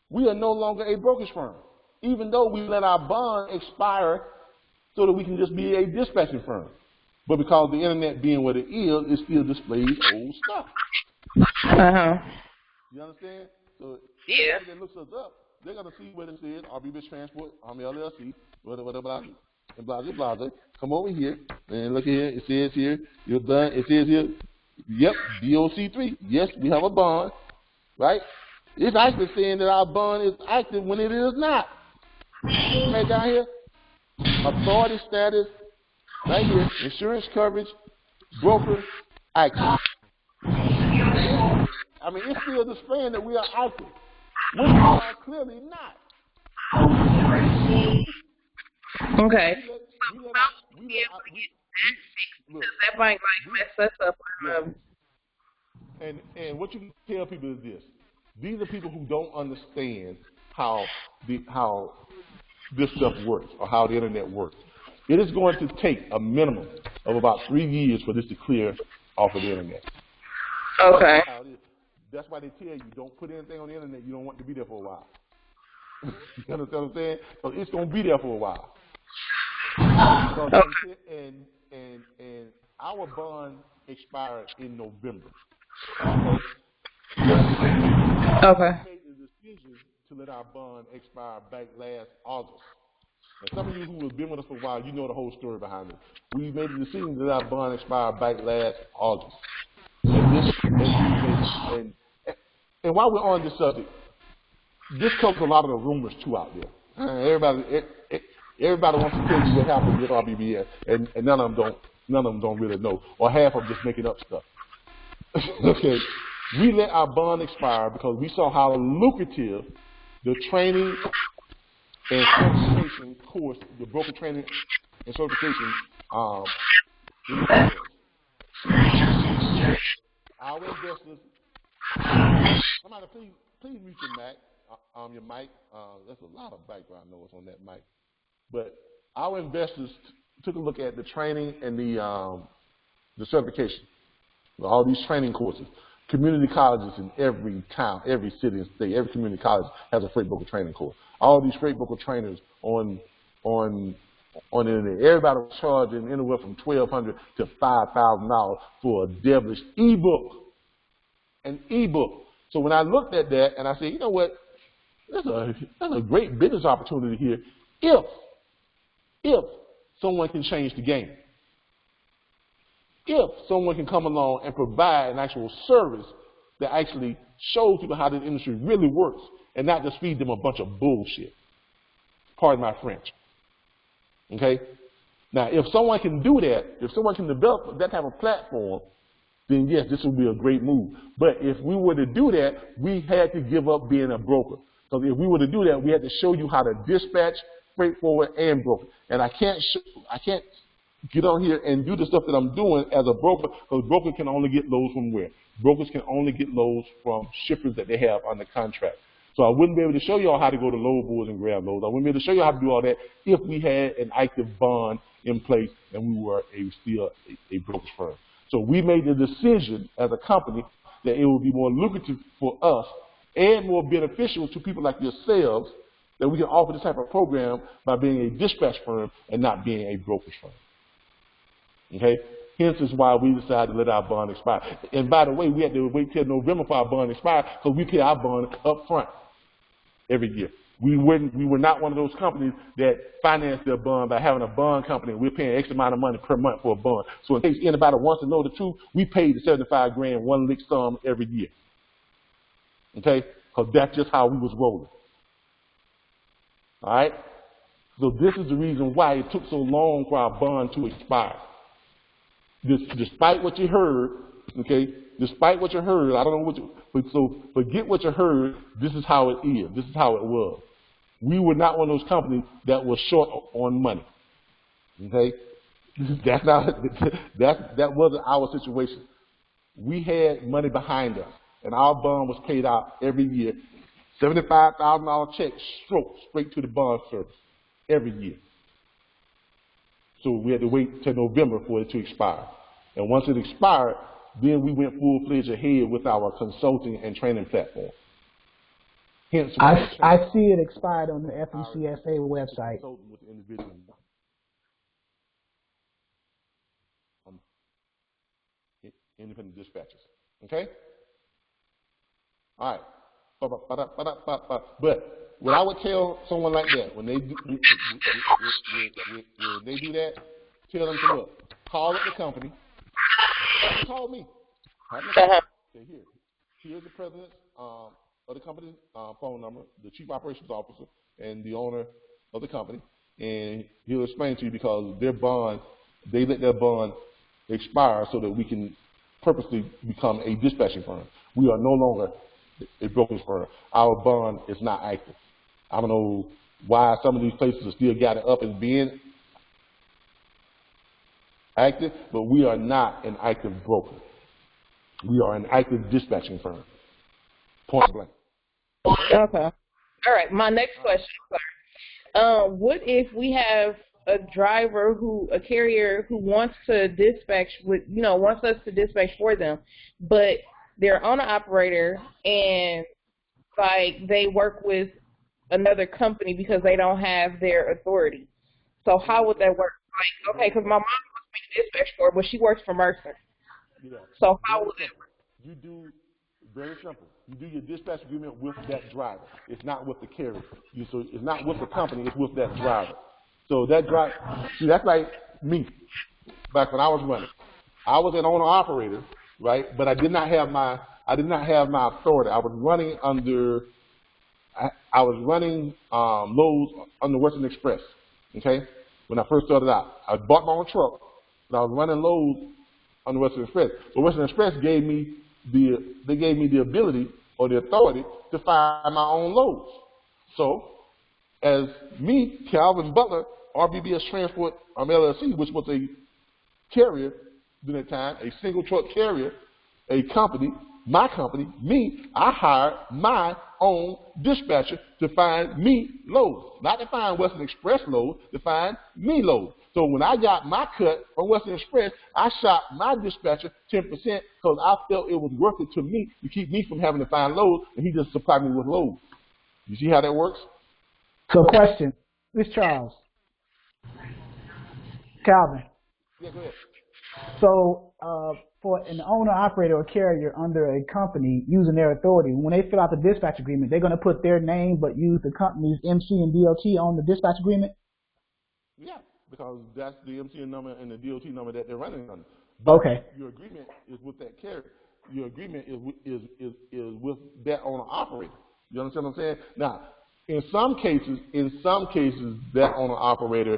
we are no longer a brokerage firm. Even though we let our bond expire so that we can just be a dispatching firm. But because the internet being what it is, it still displays old stuff. Uh-huh. You understand? So yeah. If anybody that looks us up, they're going to see what it says, RBBS Transport, LLC, blah, and blah. Come over here, and look here. It says here, you're done. It says here, yep, DOC3. Yes, we have a bond, right? It's actually saying that our bond is active when it is not. Right down here, authority status, right here, insurance coverage, broker, active. I mean, it's still displaying that we are active. We are clearly not. Okay. That might mess us up. And what you can tell people is this: these are people who don't understand how this stuff works or how the internet works. It is going to take a minimum of about 3 years for this to clear off of the internet. Okay. That's why they tell you don't put anything on the internet you don't want to be there for a while. You understand what I'm saying? So it's going to be there for a while. And our bond expired in November. Okay. We made the decision to let our bond expire back last August. And some of you who have been with us for a while, you know the whole story behind it. We made the decision to let our bond expire back last August. And while we're on this subject, this covers a lot of the rumors too out there. Everybody wants to tell you what happened with RBBS, and none of them don't really know, or half of them just making up stuff. Okay, we let our bond expire because we saw how lucrative the training and certification course, the broker training and certification, our investors. Somebody, please mute your mic. There's a lot of background noise on that mic. But our investors took a look at the training and the certification. All these training courses. Community colleges in every town, every city and state, every community college has a freight broker training course. All these freight broker trainers on on the internet. Everybody was charging anywhere from $1,200 to $5,000 for a devilish ebook. An ebook. So when I looked at that and I said, you know what, there's a great business opportunity here if someone can change the game. If someone can come along and provide an actual service that actually shows people how this industry really works and not just feed them a bunch of bullshit. Pardon my French. Okay? Now, if someone can do that, if someone can develop that type of platform, then yes, this would be a great move. But if we were to do that, we had to give up being a broker. Because if we were to do that, we had to show you how to dispatch, freight forward, and broker. And I can't get on here and do the stuff that I'm doing as a broker, because broker can only get loads from where? Brokers can only get loads from shippers that they have under contract. So I wouldn't be able to show you all how to go to load boards and grab loads. I wouldn't be able to show you how to do all that if we had an active bond in place and we were still a brokerage firm. So we made the decision as a company that it would be more lucrative for us and more beneficial to people like yourselves that we can offer this type of program by being a dispatch firm and not being a brokerage firm. Okay? Hence is why we decided to let our bond expire. And by the way, we had to wait till November for our bond to expire because we pay our bond up front every year. We were not one of those companies that finance their bond by having a bond company and we're paying X amount of money per month for a bond. So in case anybody wants to know the truth, we paid the $75 grand one lick sum every year. Okay? Because that's just how we was rolling. All right? So this is the reason why it took so long for our bond to expire. Despite what you heard, okay, despite what you heard, I don't know what you, so forget what you heard, this is how it is, this is how it was. We were not one of those companies that was short on money, okay? That's not, that wasn't our situation. We had money behind us, and our bond was paid out every year, $75,000 check straight to the bond service every year. So we had to wait till November for it to expire. And once it expired, then we went full-fledged ahead with our consulting and training platform. Hence, I see it expired on the FMCSA website. Independent dispatchers. Okay? All right. But what I would tell someone like that, when they do that, tell them to look, call up the company, call me. Say, here's the president of the company's phone number, the chief operations officer, and the owner of the company, and he'll explain to you because their bond, they let their bond expire so that we can purposely become a dispatching firm. We are no longer a brokerage firm. Our bond is not active. I don't know why some of these places have still got it up as being active, but we are not an active broker. We are an active dispatching firm. Point blank. Okay. All right. My next question, what if we have a driver a carrier who wants to dispatch wants us to dispatch for them, but they're on an operator and like they work with another company because they don't have their authority. So how would that work? Like, okay, because my mom wants me to dispatch for her, but she works for Mercer. Yeah. So how would that work? You do very simple. You do your dispatch agreement with that driver. It's not with the carrier. So it's not with the company. It's with that driver. So that driver, see, that's like me. Back when I was running, I was an owner operator, right? But I did not have my authority. I was running under. I was running loads under Western Express. Okay, when I first started out, I bought my own truck, but I was running loads under Western Express. But Western Express gave me the ability or the authority to find my own loads. So, as me, Calvin Butler, RBBS Transport LLC, which was a carrier during that time, a single truck carrier, a company, my company, me, I hired my own dispatcher to find me loads. Not to find Western Express loads, to find me loads. So when I got my cut from Western Express, I shot my dispatcher 10% because I felt it was worth it to me to keep me from having to find loads, and he just supplied me with loads. You see how that works? So question, Mr. Charles, Calvin. Yeah, go ahead. So, for an owner, operator, or carrier under a company using their authority, when they fill out the dispatch agreement, they're going to put their name but use the company's MC and DOT on the dispatch agreement? Yeah, because that's the MC number and the DOT number that they're running under. But Okay. your agreement is with that carrier. Your agreement is with that owner operator. You understand what I'm saying? Now, in some cases, that owner operator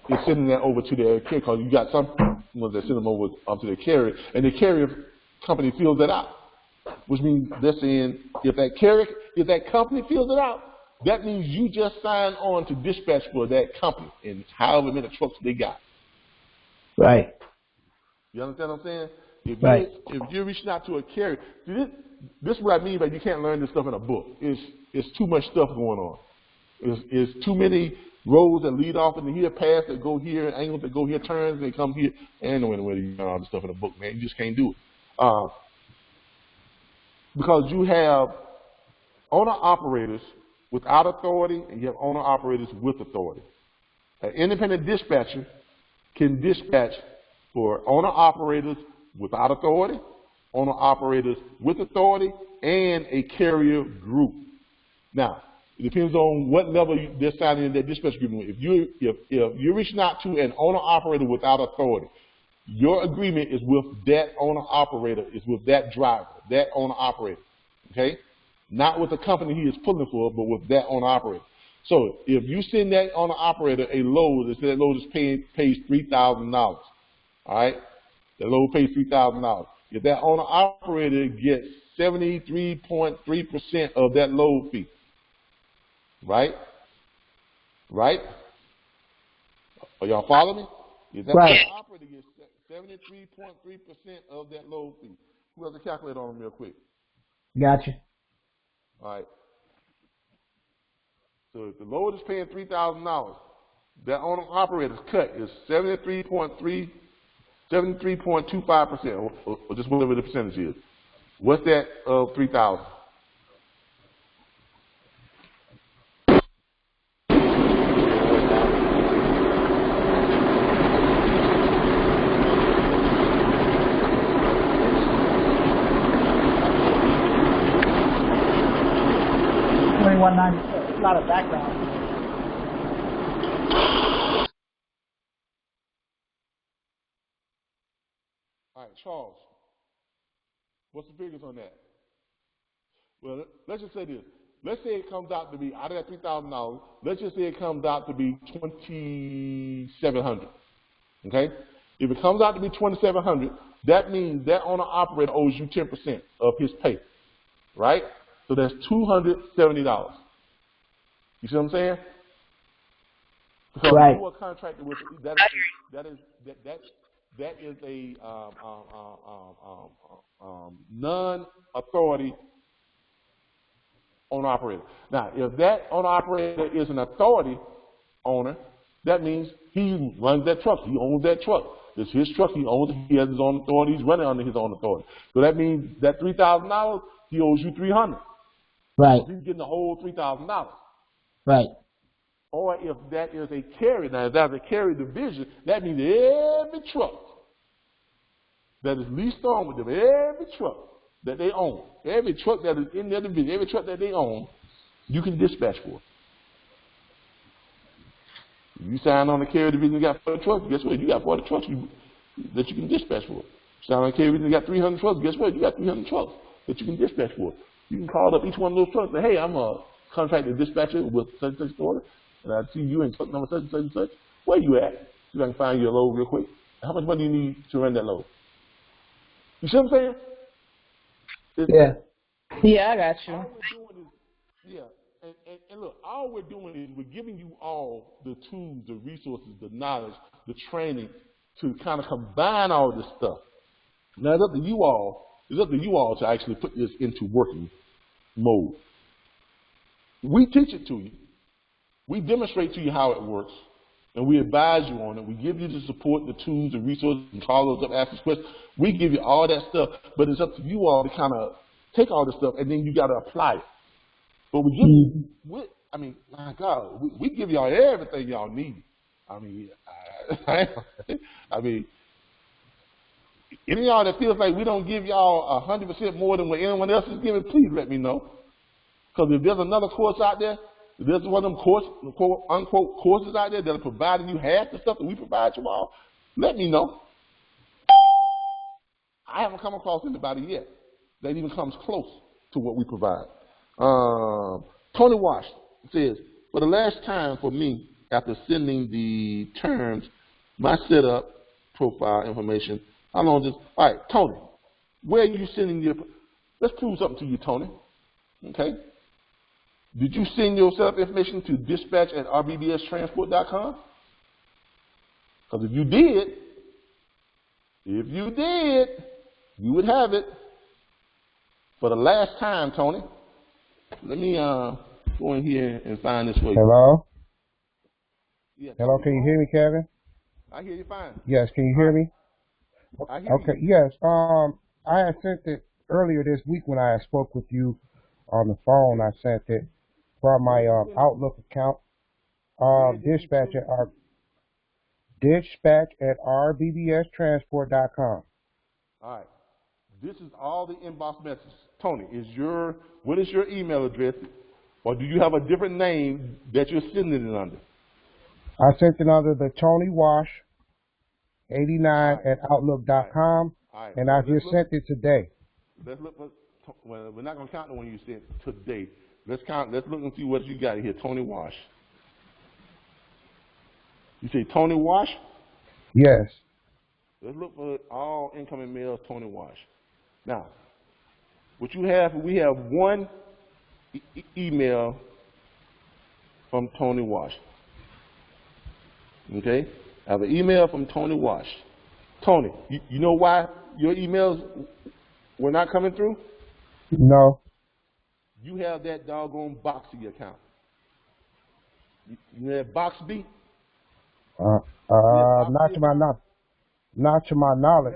is sending that over to their carrier, because you got some ones that send them over to their carrier, and the carrier company fills that out, which means they're saying if that company fills it out, that means you just signed on to dispatch for that company and however many trucks they got. Right. You understand what I'm saying? If you're reaching out to a carrier, this is what I mean by you can't learn this stuff in a book. It's too much stuff going on. It's too many roads that lead off into here, paths that go here, angles that go here, turns that come here. Ain't no way you learn all this stuff in a book, man. You just can't do it. Because you have owner-operators without authority, and you have owner-operators with authority. An independent dispatcher can dispatch for owner-operators without authority, owner-operators with authority, and a carrier group. Now, it depends on what level they're signing in that dispatch agreement. If you're reaching out to an owner-operator without authority, your agreement is with that owner-operator, is with that driver, that owner-operator, okay? Not with the company he is pulling for, but with that owner-operator. So if you send that owner-operator a load, let's say that load pays $3,000, all right? The load pays $3,000. If that owner-operator gets 73.3% of that load fee, right? Are y'all following me? If that owner-operator gets 73.3% of that load fee, who has a calculator on them real quick? Gotcha. All right. So if the load is paying $3,000, that owner-operator's cut is 73.25%, or just whatever the percentage is. What's that of 3,000? A lot of background. All right, Charles, what's the figures on that? Well, let's just say this. Let's say it comes out to be, out of that $3,000, let's just say it comes out to be $2,700, okay? If it comes out to be $2,700, that means that owner-operator owes you 10% of his pay, right? So that's $270. You see what I'm saying? Because right. you are contracted with that is a non-authority owner-operator. Now, if that owner-operator is an authority owner, that means he runs that truck. He owns that truck. It's his truck. He owns it. He has his own authority. He's running under his own authority. So that means that $3,000, he owes you $300. Right. So he's getting the whole $3,000. Right. Or if that is a carrier, now if that's a carrier division, that means every truck that is leased on with them, every truck that they own, every truck that is in their division, every truck that they own, you can dispatch for. If you sign on the carrier division, you got 40 trucks, guess what? You got 40 trucks that you can dispatch for. Sign on the carrier division, you got 300 trucks, guess what? You got 300 trucks that you can dispatch for. You can call up each one of those trucks and say, hey, I'm a contracted dispatcher with such and such order, and I see you in truck number such and such and such. Where you at? See if I can find you a load real quick. How much money do you need to run that load? You see what I'm saying? Yeah, I got you. All we're doing is, and look, all we're doing is we're giving you all the tools, the resources, the knowledge, the training to kind of combine all this stuff. Now it's up to you all to actually put this into working mode. We teach it to you. We demonstrate to you how it works, and we advise you on it. We give you the support, the tools, the resources, and call those up, ask us questions. We give you all that stuff, but it's up to you all to kind of take all this stuff, and then you got to apply it. But we give you, my God, we give y'all everything y'all need. I mean, I mean, any of y'all that feels like we don't give y'all 100% more than what anyone else is giving, please let me know. Because if there's another course out there, if there's one of them quote unquote courses out there that are providing you half the stuff that we provide you all, let me know. I haven't come across anybody yet that even comes close to what we provide. Tony Wash says, for the last time for me, after sending the terms, my setup profile information, how long does, all right, Tony, where are you sending your, let's prove something to you, Tony, okay? Did you send your setup information to dispatch@rbbstransport.com? Because if you did, you would have it for the last time, Tony. Let me go in here and find this for you. Hello? Yeah, Hello, can you hear me, Kevin? I hear you fine. Yes, can you hear me? I hear Okay, you. yes. I had sent it earlier this week when I spoke with you on the phone. I sent it from my Outlook account. Dispatch@rbbstransport.com. All right. This is all the inbox messages. Tony, what is your email address? Or do you have a different name that you're sending it under? I sent it under the Tony Wash 89 at outlook.com, and I just sent it today. Let's look for, well, we're not going to count the one you sent today. Let's look and see what you got here. Tony Wash. You say Tony Wash? Yes. Let's look for all incoming mails, Tony Wash. Now, what you have, we have one email from Tony Wash. Okay? I have an email from Tony Wash. Tony, you know why your emails were not coming through? No. You have that doggone Boxy account. You have Boxby? Not to my knowledge.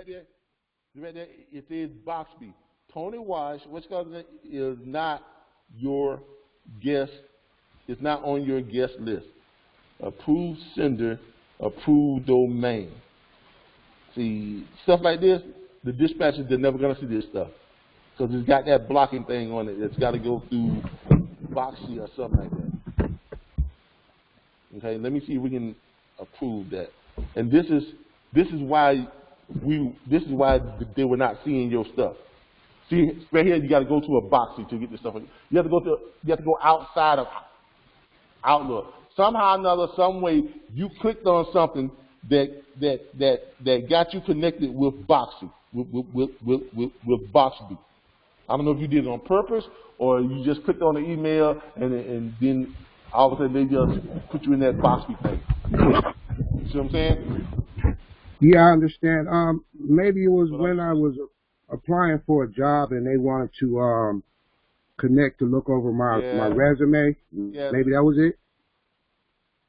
Right there, it says Boxby. Tony Wash, which is not your guest, it's not on your guest list. Approved sender, approved domain. See, stuff like this, the dispatchers, they're never going to see this stuff. Because it's got that blocking thing on it. It's got to go through Boxy or something like that. Okay, let me see if we can approve that. And this is why they were not seeing your stuff. See, right here, you got to go to a Boxy to get this stuff. You have to go outside of Outlook. Somehow or another, some way, you clicked on something that got you connected with Boxy, with Boxby. I don't know if you did it on purpose or you just clicked on the email and then all of a sudden they just put you in that Boxby thing. See what I'm saying? Yeah, I understand. Maybe it was when I was applying for a job and they wanted to connect to look over my resume. Yeah. Maybe that was it.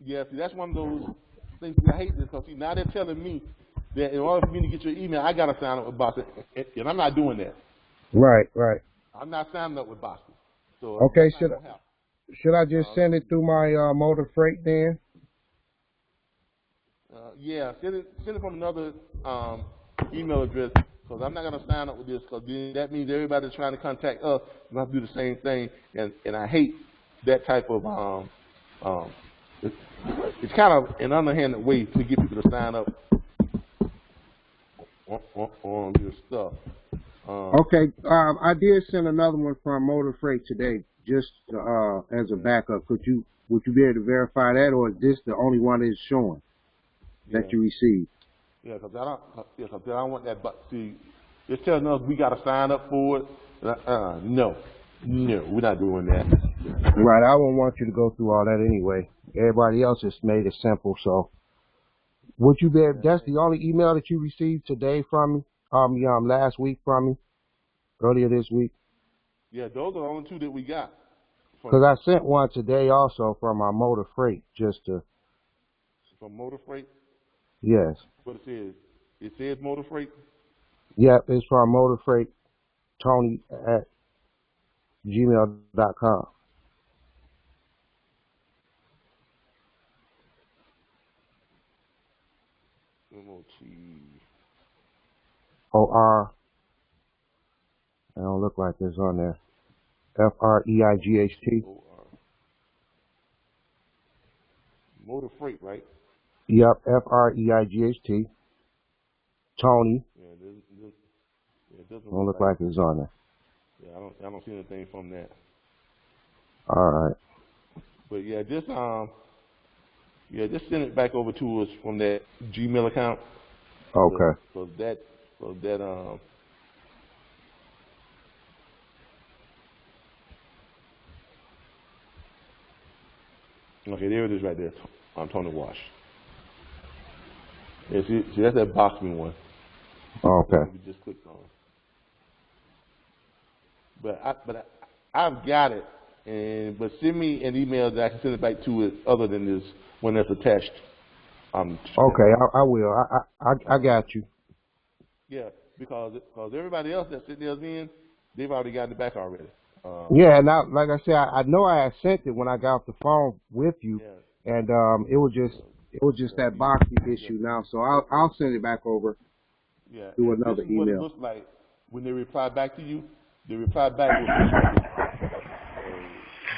Yeah, see, that's one of those things. I hate this because now they're telling me that in order for me to get your email, I got to sign up with Boxy, and I'm not doing that. Right. I'm not signing up with Boxy. So okay, should I just send it through my motor freight then? Yeah, send it from another email address because I'm not going to sign up with this because that means everybody's trying to contact us and I have to do the same thing, and I hate that type of it's kind of an underhanded way to get people to sign up on your stuff. Okay, I did send another one from Motor Freight today, just as a backup. Would you be able to verify that, or is this the only one that's showing that you received? Yeah, because I don't want that. But see, it's telling us we got to sign up for it. No, we're not doing that. Right, I won't want you to go through all that anyway. Everybody else has made it simple, so would you be able, that's the only email that you received today from me, last week from me, earlier this week? Yeah, those are the only two that we got. Because I sent one today also from my Motor Freight, just to. From Motor Freight? Yes. What it says? It says Motor Freight? Yep, it's from Motor Freight, Tony@gmail.com. O-R, it don't look like it's on there. F-R-E-I-G-H-T. Motor Freight, right? Yep, F-R-E-I-G-H-T. Tony. It doesn't Don't look like it's on there. Yeah, I don't see anything from that. All right. But yeah, just send it back over to us from that Gmail account. Okay. So that okay, there it is right there on Tony Wash. Yeah, see that's that box me one. Okay. We just clicked on. But I've got it, but send me an email that I can send it back to it other than this one that's attached. Okay, I will. I got you. Yeah, because everybody else that's sitting there in, they've already gotten it back already. Yeah, and like I said, I know I had sent it when I got off the phone with you, and it was just that boxy issue now. So I'll send it back over. Yeah, through another this is what it email. looks like when they reply back to you. They reply back with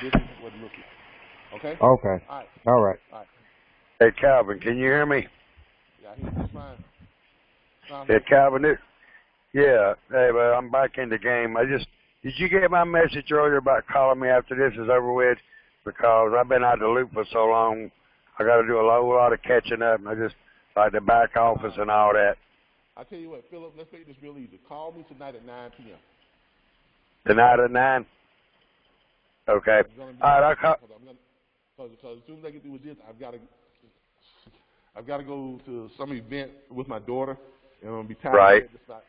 this is what it looks like. Okay. Okay. All right. Hey, Calvin, can you hear me? Yeah, I hear you fine. Hey, Calvin. Yeah. Hey, well, I'm back in the game. Did you get my message earlier about calling me after this is over with? Because I've been out of the loop for so long. I got to do a whole lot of catching up, and I just like the back office and all that. I tell you what, Philip. Let's make this real easy. Call me tonight at 9 p.m. Tonight at 9. Okay. All right. I'll call. Because as soon as I get through with this, I've got to go to some event with my daughter, and I'm gonna be tired. Right. Of that.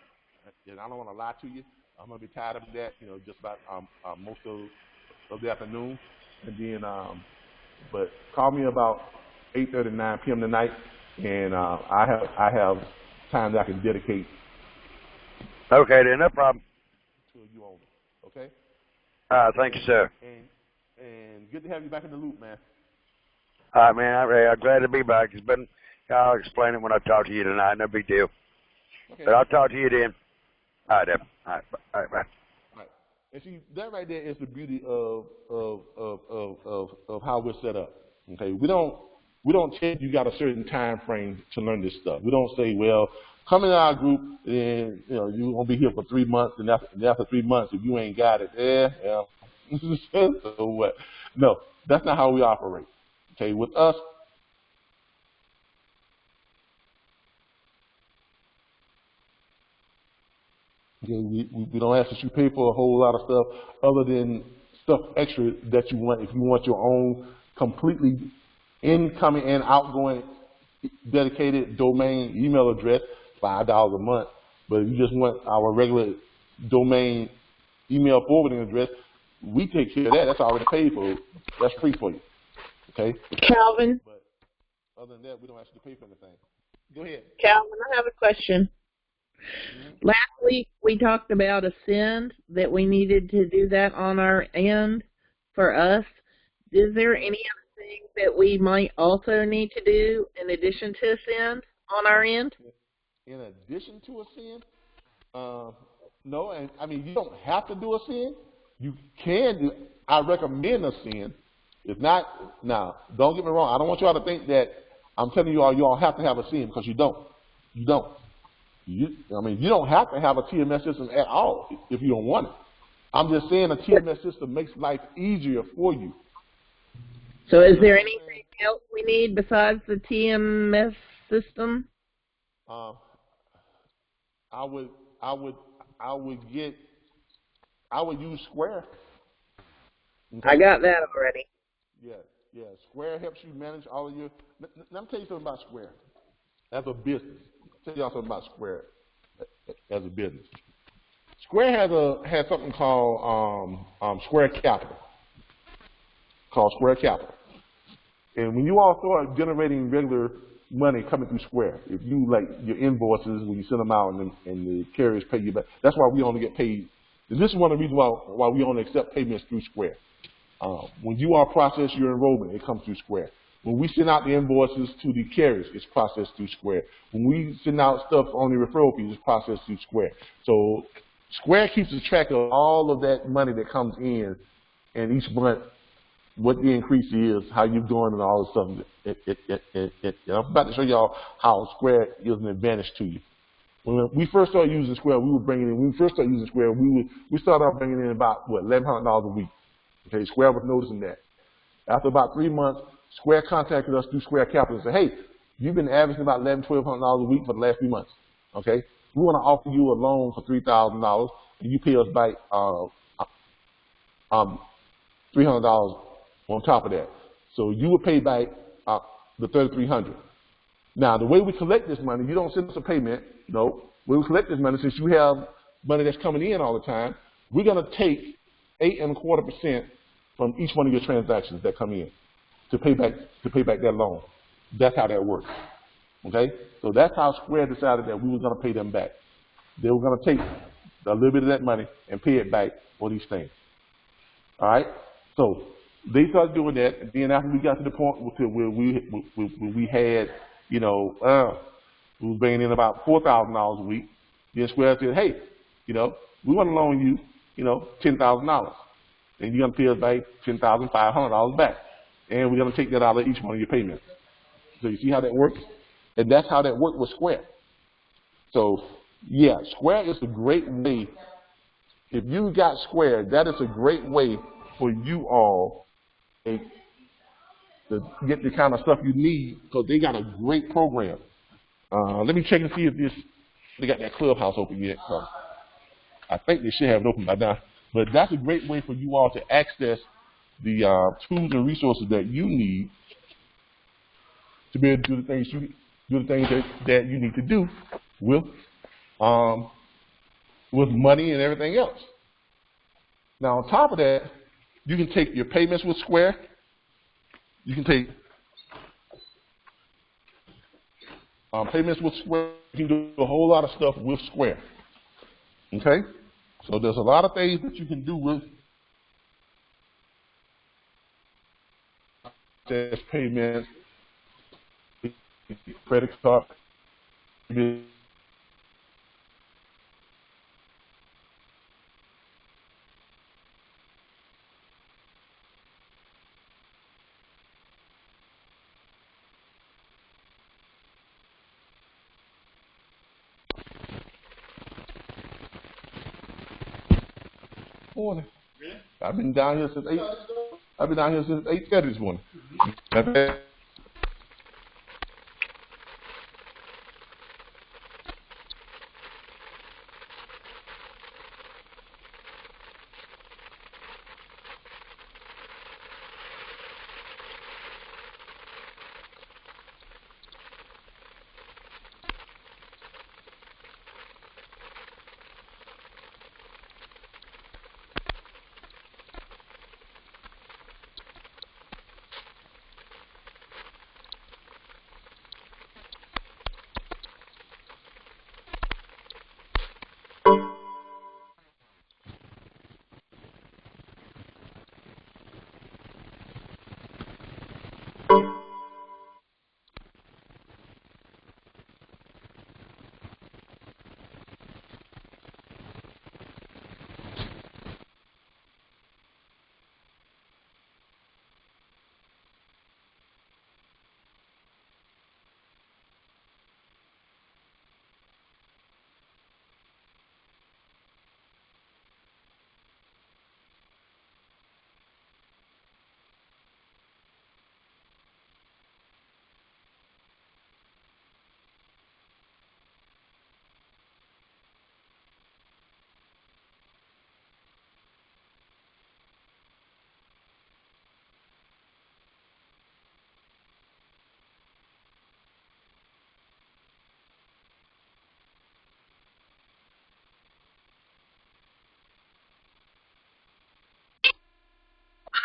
And I don't want to lie to you. I'm gonna be tired of that. Just about most of the afternoon, and then but call me about 8:30, 9 p.m. tonight, and I have time that I can dedicate. Okay, then no problem. To you only. Okay. Thank you, sir. And good to have you back in the loop, man. All right, man. I'm glad to be back. I'll explain it when I talk to you tonight. No big deal. Okay. But I'll talk to you then. All right, then. All right, bye. All right. And see, that right there is the beauty of how we're set up. Okay, we don't tell you got a certain time frame to learn this stuff. We don't say, well, come in our group and you're gonna be here for 3 months, and after 3 months, if you ain't got it, so what? No, that's not how we operate. Okay, with us. Okay, we don't ask that you pay for a whole lot of stuff other than stuff extra that you want. If you want your own completely incoming and outgoing dedicated domain email address, $5 a month. But if you just want our regular domain email forwarding address, we take care of that. That's already paid for. That's free for you. Okay? Calvin? But other than that, we don't ask you to pay for anything. Go ahead. Calvin, I have a question. Last week we talked about a send that we needed to do that on our end for us. Is there any other thing that we might also need to do in addition to a send on our end? In addition to a send? No, and I mean you don't have to do a send. You can do. I recommend a send. If not, now don't get me wrong. I don't want y'all to think that I'm telling you all have to have a send, because you don't. You don't. You don't have to have a TMS system at all if you don't want it. I'm just saying a TMS system makes life easier for you. So is there anything else we need besides the TMS system? I would use Square. Okay? I got that already. Yeah. Square helps you manage all of your. Let me tell you something about Square as a business. Tell y'all something about Square as a business. Square has something called Square Capital. And when you all start generating regular money coming through Square, if you like your invoices when you send them out and the carriers pay you back, that's why we only get paid. And this is one of the reasons why we only accept payments through Square. When you all process your enrollment, it comes through Square. When we send out the invoices to the carriers, it's processed through Square. When we send out stuff on the referral fees, it's processed through Square. So Square keeps a track of all of that money that comes in, and each month, what the increase is, how you're doing, and all this stuff. I'm about to show y'all how Square is an advantage to you. When we first started using Square, when we first started using Square, we started off bringing in about, what, $1,100 a week. Okay, Square was noticing that. After about 3 months, Square contacted us through Square Capital and said, hey, you've been averaging about $1,100, $1,200 a week for the last 3 months. Okay, we want to offer you a loan for $3,000, and you pay us back $300 on top of that. So you would pay back the $3,300. Now, the way we collect this money, you don't send us a payment. No, when we collect this money, since you have money that's coming in all the time, we're going to take 8.25% from each one of your transactions that come in to pay back that loan. That's how that works. Okay, so that's how Square decided that we were going to pay them back. They were going to take a little bit of that money and pay it back for these things. All right, so they started doing that, and then after we got to the point where we had, you know, we were bringing in about $4,000 a week. Then Square said, hey, you know, we want to loan you, you know, $10,000. And you're going to pay us back $10,500 back. And we're going to take that out of each one of your payments. So you see how that works? And that's how that worked with Square. So, yeah, Square is a great way. If you got Square, that is a great way for you all to get the kind of stuff you need, because they got a great program. Let me check and see if they got that Clubhouse open yet. I think they should have it open by now. But that's a great way for you all to access the tools and resources that you need to be able to do the things that you need to do with money and everything else. Now, on top of that, you can take your payments with Square. You can take payments with Square. You can do a whole lot of stuff with Square. Okay? So there's a lot of things that you can do with payments, credit card. Morning. Really? I've been down here since 8:30 this morning.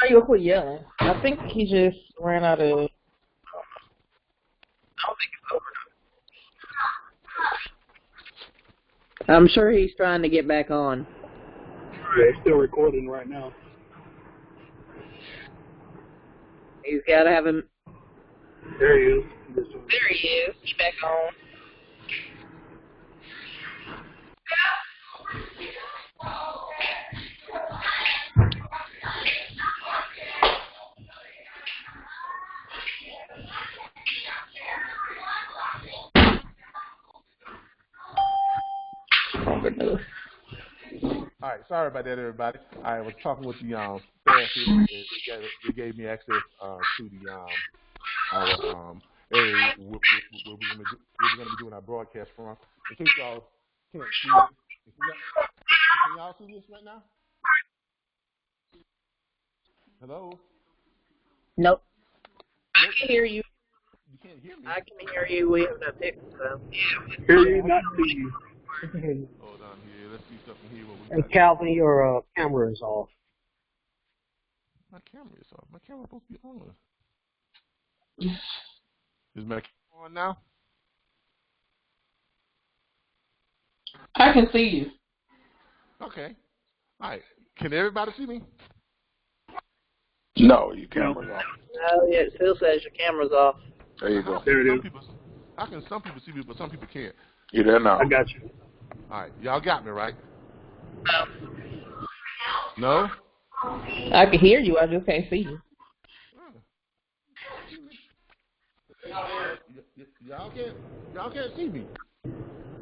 How you quit yelling? I think he just ran out of. I don't think it's over. I'm sure he's trying to get back on. It's still recording right now. He's got to have him. There he is. There he is. He back on. All right, sorry about that, everybody. I was talking with the staff here, and they gave me access to the our area where we're going to be doing our broadcast from. In case y'all can't see it, can y'all see this right now? Hello? Nope. I can hear you. You can't hear me. I can hear you. We have no picture, so yeah. Hear you, not see you. I can hear you. Hold on here. Let's see something here. What we Hey, got. Calvin, your camera is off. My camera is off. My camera's supposed to be on. Is my camera on now? I can see you. Okay. All right. Can everybody see me? No, your camera's off. Oh, yeah, it still says your camera's off. There you go. There it is. How can some people see me, but some people can't? You there now? I got you. All right. Y'all got me, right? No? I can hear you. I just can't see you. Y'all can't see me.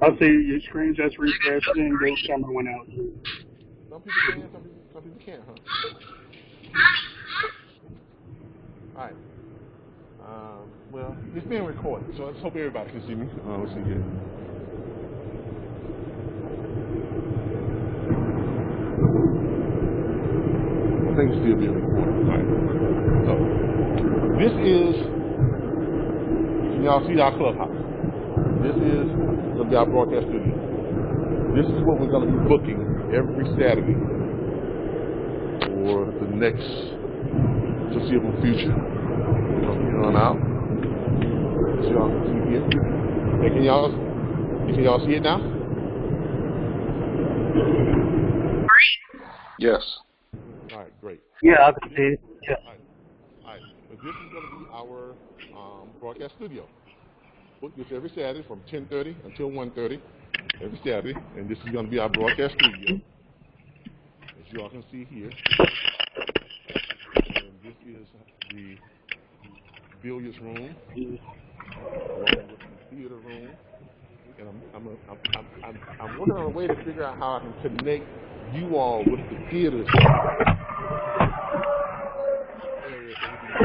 I see your screen just refreshed and your camera went out. Some people can, some people can't, huh? All right. Well, it's being recorded, so let's hope everybody can see me. Let's see here. I think it's still being recorded. All right. So, this is, can y'all see our clubhouse? This is going to be our broadcast studio. This is what we're going to be booking every Saturday for the next foreseeable future. From here on out. So y'all can see here. Hey, can y'all see it now? Yes. All right, great. Yeah, I can see it. Yeah. All right. But this is going to be our broadcast studio. Book this every Saturday from 10:30 until 1:30 every Saturday, and this is going to be our broadcast studio, as you all can see here. And this is the billiards room, along with the theater room, and I'm working on a way to figure out how I can connect you all with the theater area so we can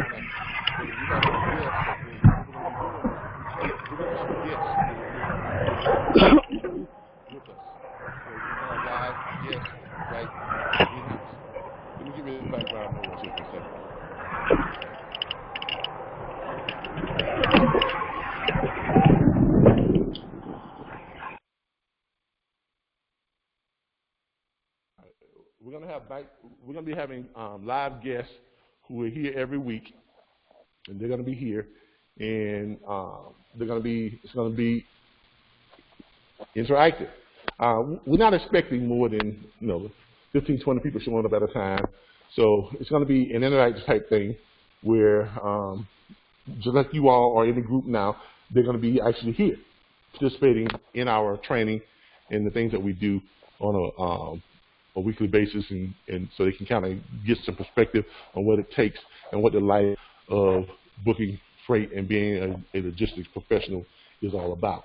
with us. So you have live guests right in-house. Let me give you the background noise here for a second. We're gonna be having live guests who are here every week, and they're gonna be here, and it's gonna be interactive. We're not expecting more than 15, 20 people showing up at a time, so it's gonna be an interactive type thing where just like you all are in the group now, they're gonna be actually here, participating in our training and the things that we do on a weekly basis, and so they can kind of get some perspective on what it takes and what the life of booking freight and being a logistics professional is all about.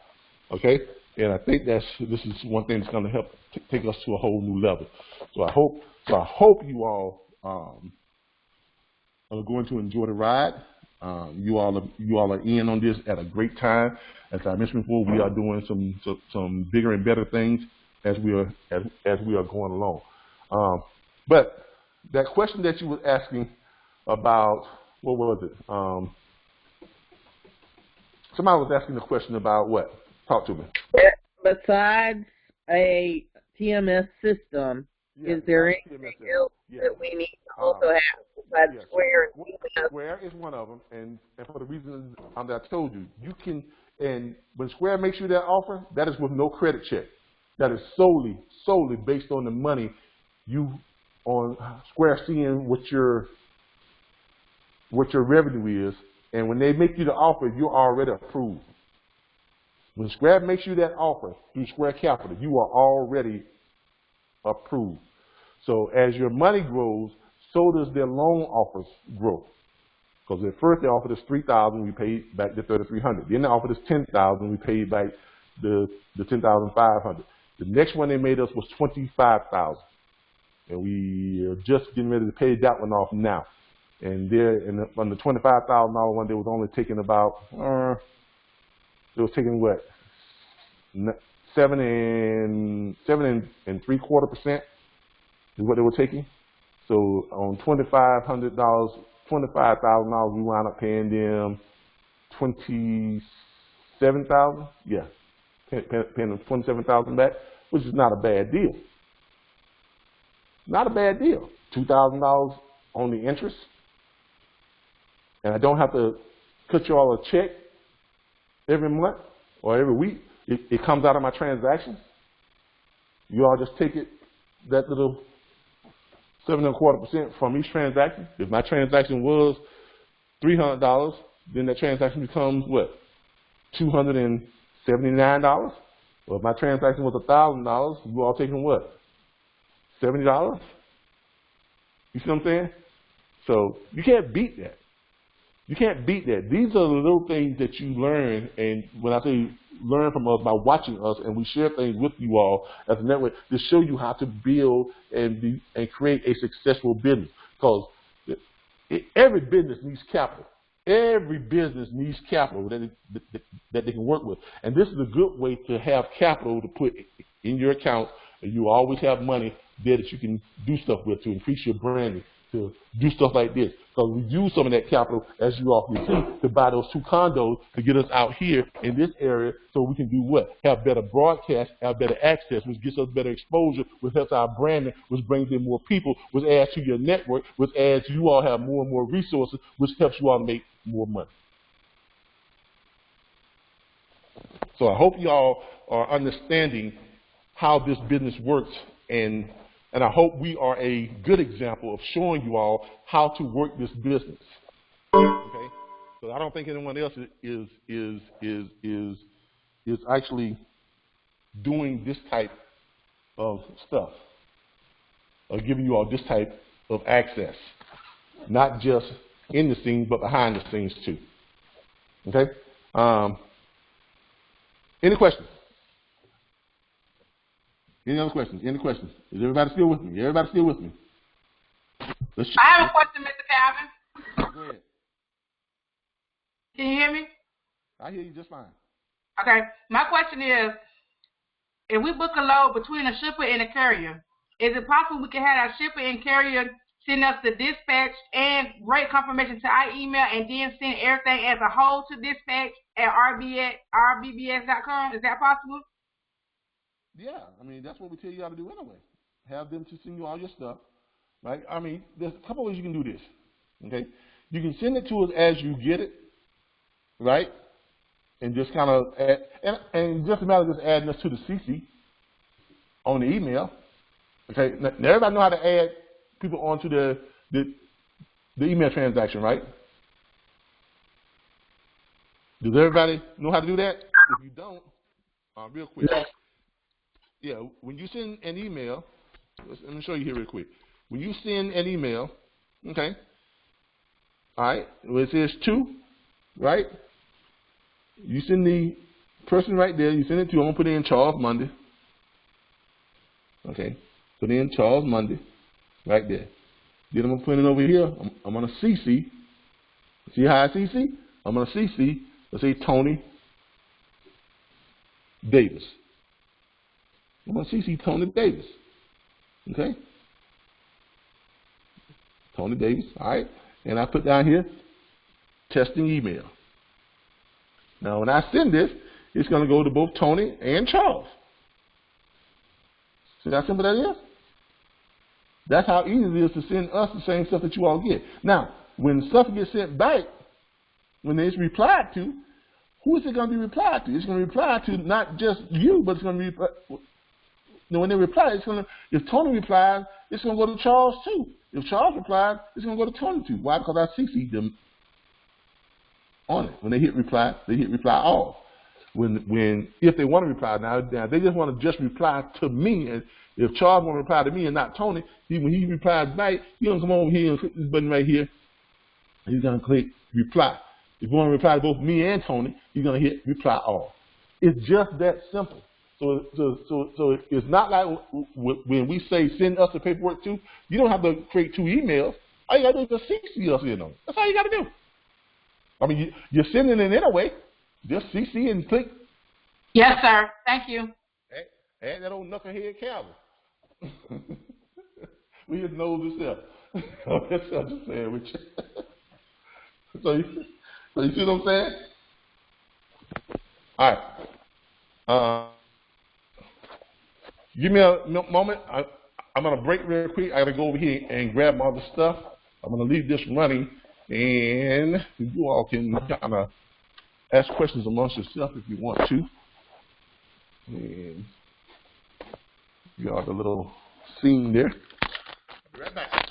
Okay, and I think this is one thing that's going to help take us to a whole new level. So I hope you all are going to enjoy the ride. You all are in on this at a great time. As I mentioned before, we are doing some bigger and better things as we are going along. But that question that you were asking about, what was it? Somebody was asking the question about what? Talk to me. Besides a TMS system, is there anything else that we need to also have besides Square and TMS? Square is one of them, and for the reasons that I told you, you can, and when Square makes you that offer, that is with no credit check. That is solely based on the money on Square seeing what your revenue is And when they make you the offer, you're already approved. When Square makes you that offer through Square Capital, you are already approved. So as your money grows, so does their loan offers grow. Because at first they offered us $3,000, we paid back the $3,300. Then they offered us $10,000, we paid back the $10,500. The next one they made us was $25,000, and we are just getting ready to pay that one off now. And there, on the $25,000 one, they was only taking about, they was taking what, 7.75% is what they were taking. So on $25,000, we wound up paying them $27,000. Yeah, paying them $27,000 back, which is not a bad deal. Not a bad deal. $2,000 on the interest, and I don't have to cut you all a check every month or every week. It comes out of my transactions. You all just take it, that little 7.25% from each transaction. If my transaction was $300, then that transaction becomes what? $279. Well, if my transaction was $1,000, you all taking what? $70? You see what I'm saying? So you can't beat that. You can't beat that. These are the little things that you learn, and when I say learn from us, by watching us, and we share things with you all as a network to show you how to build and create a successful business. Because every business needs capital. Every business needs capital that they can work with. And this is a good way to have capital to put in your account, and you always have money there that you can do stuff with to increase your branding, to do stuff like this. So we use some of that capital, as you all can see, to buy those 2 condos to get us out here in this area so we can do what? Have better broadcast, have better access, which gets us better exposure, which helps our branding, which brings in more people, which adds to your network, which adds you all have more and more resources, which helps you all make more money. So I hope you all are understanding how this business works, and I hope we are a good example of showing you all how to work this business. Okay? So I don't think anyone else is actually doing this type of stuff, or giving you all this type of access, not just in the scene, but behind the scenes too. Okay? Any questions? Any other questions? Any questions? Is everybody still with me? Everybody still with me? I have a question, Mr. Calvin. Go ahead. Can you hear me? I hear you just fine. Okay. My question is, if we book a load between a shipper and a carrier, is it possible we can have our shipper and carrier send us the dispatch and rate confirmation to our email, and then send everything as a whole to dispatch at RBBS.com? Is that possible? Yeah, I mean, that's what we tell you how to do anyway. Have them to send you all your stuff, right? I mean, there's a couple ways you can do this, okay? You can send it to us as you get it, right? And just kind of add, and just a matter of just adding us to the CC on the email, okay? Now everybody know how to add people onto the email transaction, right? Does everybody know how to do that? If you don't, real quick. Yeah, when you send an email, let me show you here real quick. When you send an email, okay, all right, where it says to, right, you send the person right there, you send it to, I'm going to put in Charles Monday, okay, put in Charles Monday, right there. Then I'm going to put it over here, I'm going to CC, see how I CC? I'm going to CC, let's say Tony Davis. I'm going to CC Tony Davis, okay? Tony Davis, all right? And I put down here, testing email. Now, when I send this, it's going to go to both Tony and Charles. See how simple that is? That's how easy it is to send us the same stuff that you all get. Now, when stuff gets sent back, when it's replied to, who is it going to be replied to? It's going to be replied to not just you, but it's going to be when they reply, it's going to, if Tony replies, it's going to go to Charles too. If Charles replies, it's going to go to Tony too. Why? Because I CC'd them. on it. When they hit reply all. If they want to reply, now they just want to just reply to me. And if Charles want to reply to me and not Tony, when he replies back, he's going to come over here and click this button right here. He's going to click reply. If you want to reply to both me and Tony, you're going to hit reply all. It's just that simple. So it's not like when we say send us the paperwork too, you don't have to create 2 emails. All you got to do is just CC us in on it. That's all you got to do. I mean, you're sending it anyway. Just CC and click. Yes, sir. Thank you. Add that old knucklehead Calvin. We just know this stuff. That's what I'm just saying with you. So you see what I'm saying? All right. Give me a moment. I'm going to break real quick. I got to go over here and grab all the stuff. I'm going to leave this running, and you all can kind of ask questions amongst yourself if you want to. And you got the little scene there. Be right back.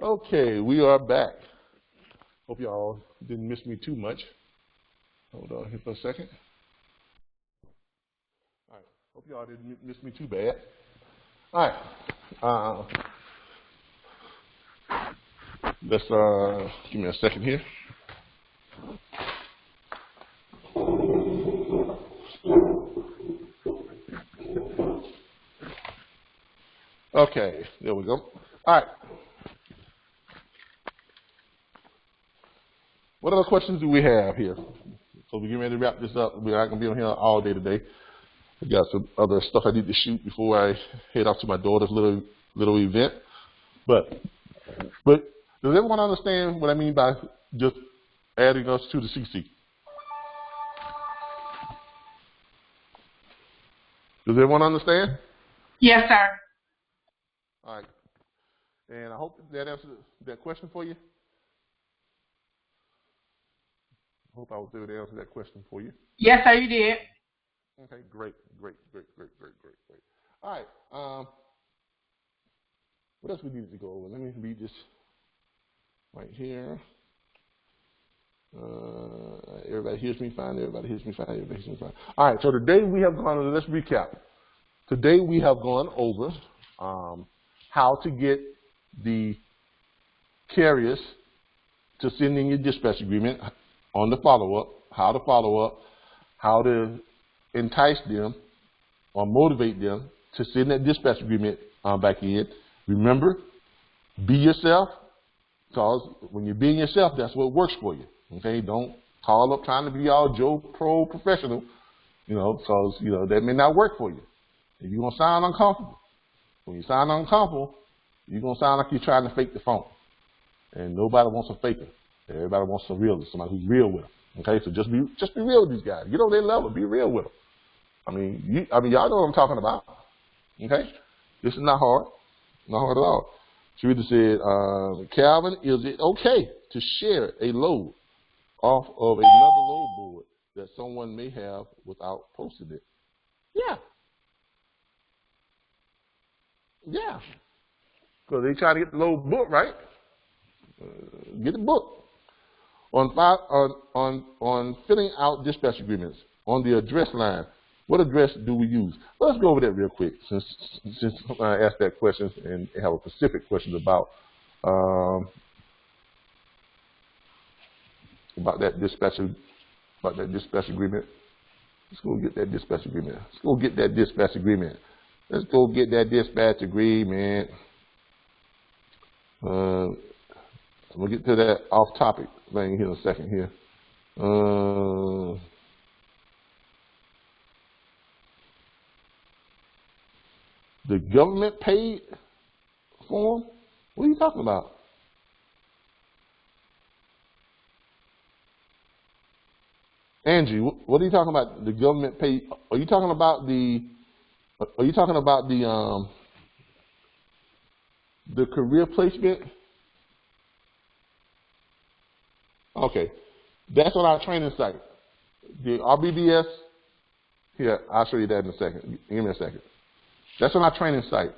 Okay, we are back. Hope y'all didn't miss me too much. Hold on here for a second. All right, hope y'all didn't miss me too bad. All right, let's give me a second here. Okay, there we go. All right. What other questions do we have here? So we're getting ready to wrap this up. We're not going to be on here all day today. I got some other stuff I need to shoot before I head off to my daughter's little event. But does everyone understand what I mean by just adding us to the CC? Does everyone understand? Yes, sir. All right. And I hope that answered that question for you. I hope I was able to answer that question for you. Yes, sir, you did. Okay, great. All right. What else we needed to go over? Let me read this right here. Everybody hears me fine. Everybody hears me fine. All right. So today we have gone. Let's recap. Today we have gone over how to get the carriers to send in your dispatch agreement on the follow-up, how to follow up, how to entice them or motivate them to send that dispatch agreement back in. Remember, be yourself, because when you're being yourself, that's what works for you. Okay, don't call up trying to be all Joe Pro professional, because that may not work for you. If you're gonna sound uncomfortable, when you sound uncomfortable, you're gonna sound like you're trying to fake the phone, and nobody wants a faker. Everybody wants some realness, somebody who's real with them. Okay, so just be real with these guys. Get on their level, be real with them. I mean, y'all know what I'm talking about. Okay, this is not hard, not hard at all. She either said, Calvin, is it okay to share a load off of another load board that someone may have without posting it? Yeah. Yeah. Because they try to get the load booked, right? Get it booked. On filling out dispatch agreements on the address line, what address do we use? Well, let's go over that real quick since I asked that question and have a specific question about that dispatch agreement. Let's go get that dispatch agreement. Let's go get that dispatch agreement. Let's go get that dispatch agreement. We'll get to that off-topic thing here in a second here. The government paid form? What are you talking about? Angie, what are you talking about? The government paid? Are you talking about the career placement? Okay, that's on our training site. The RBBS. Here, I'll show you that in a second. Give me a second. That's on our training site.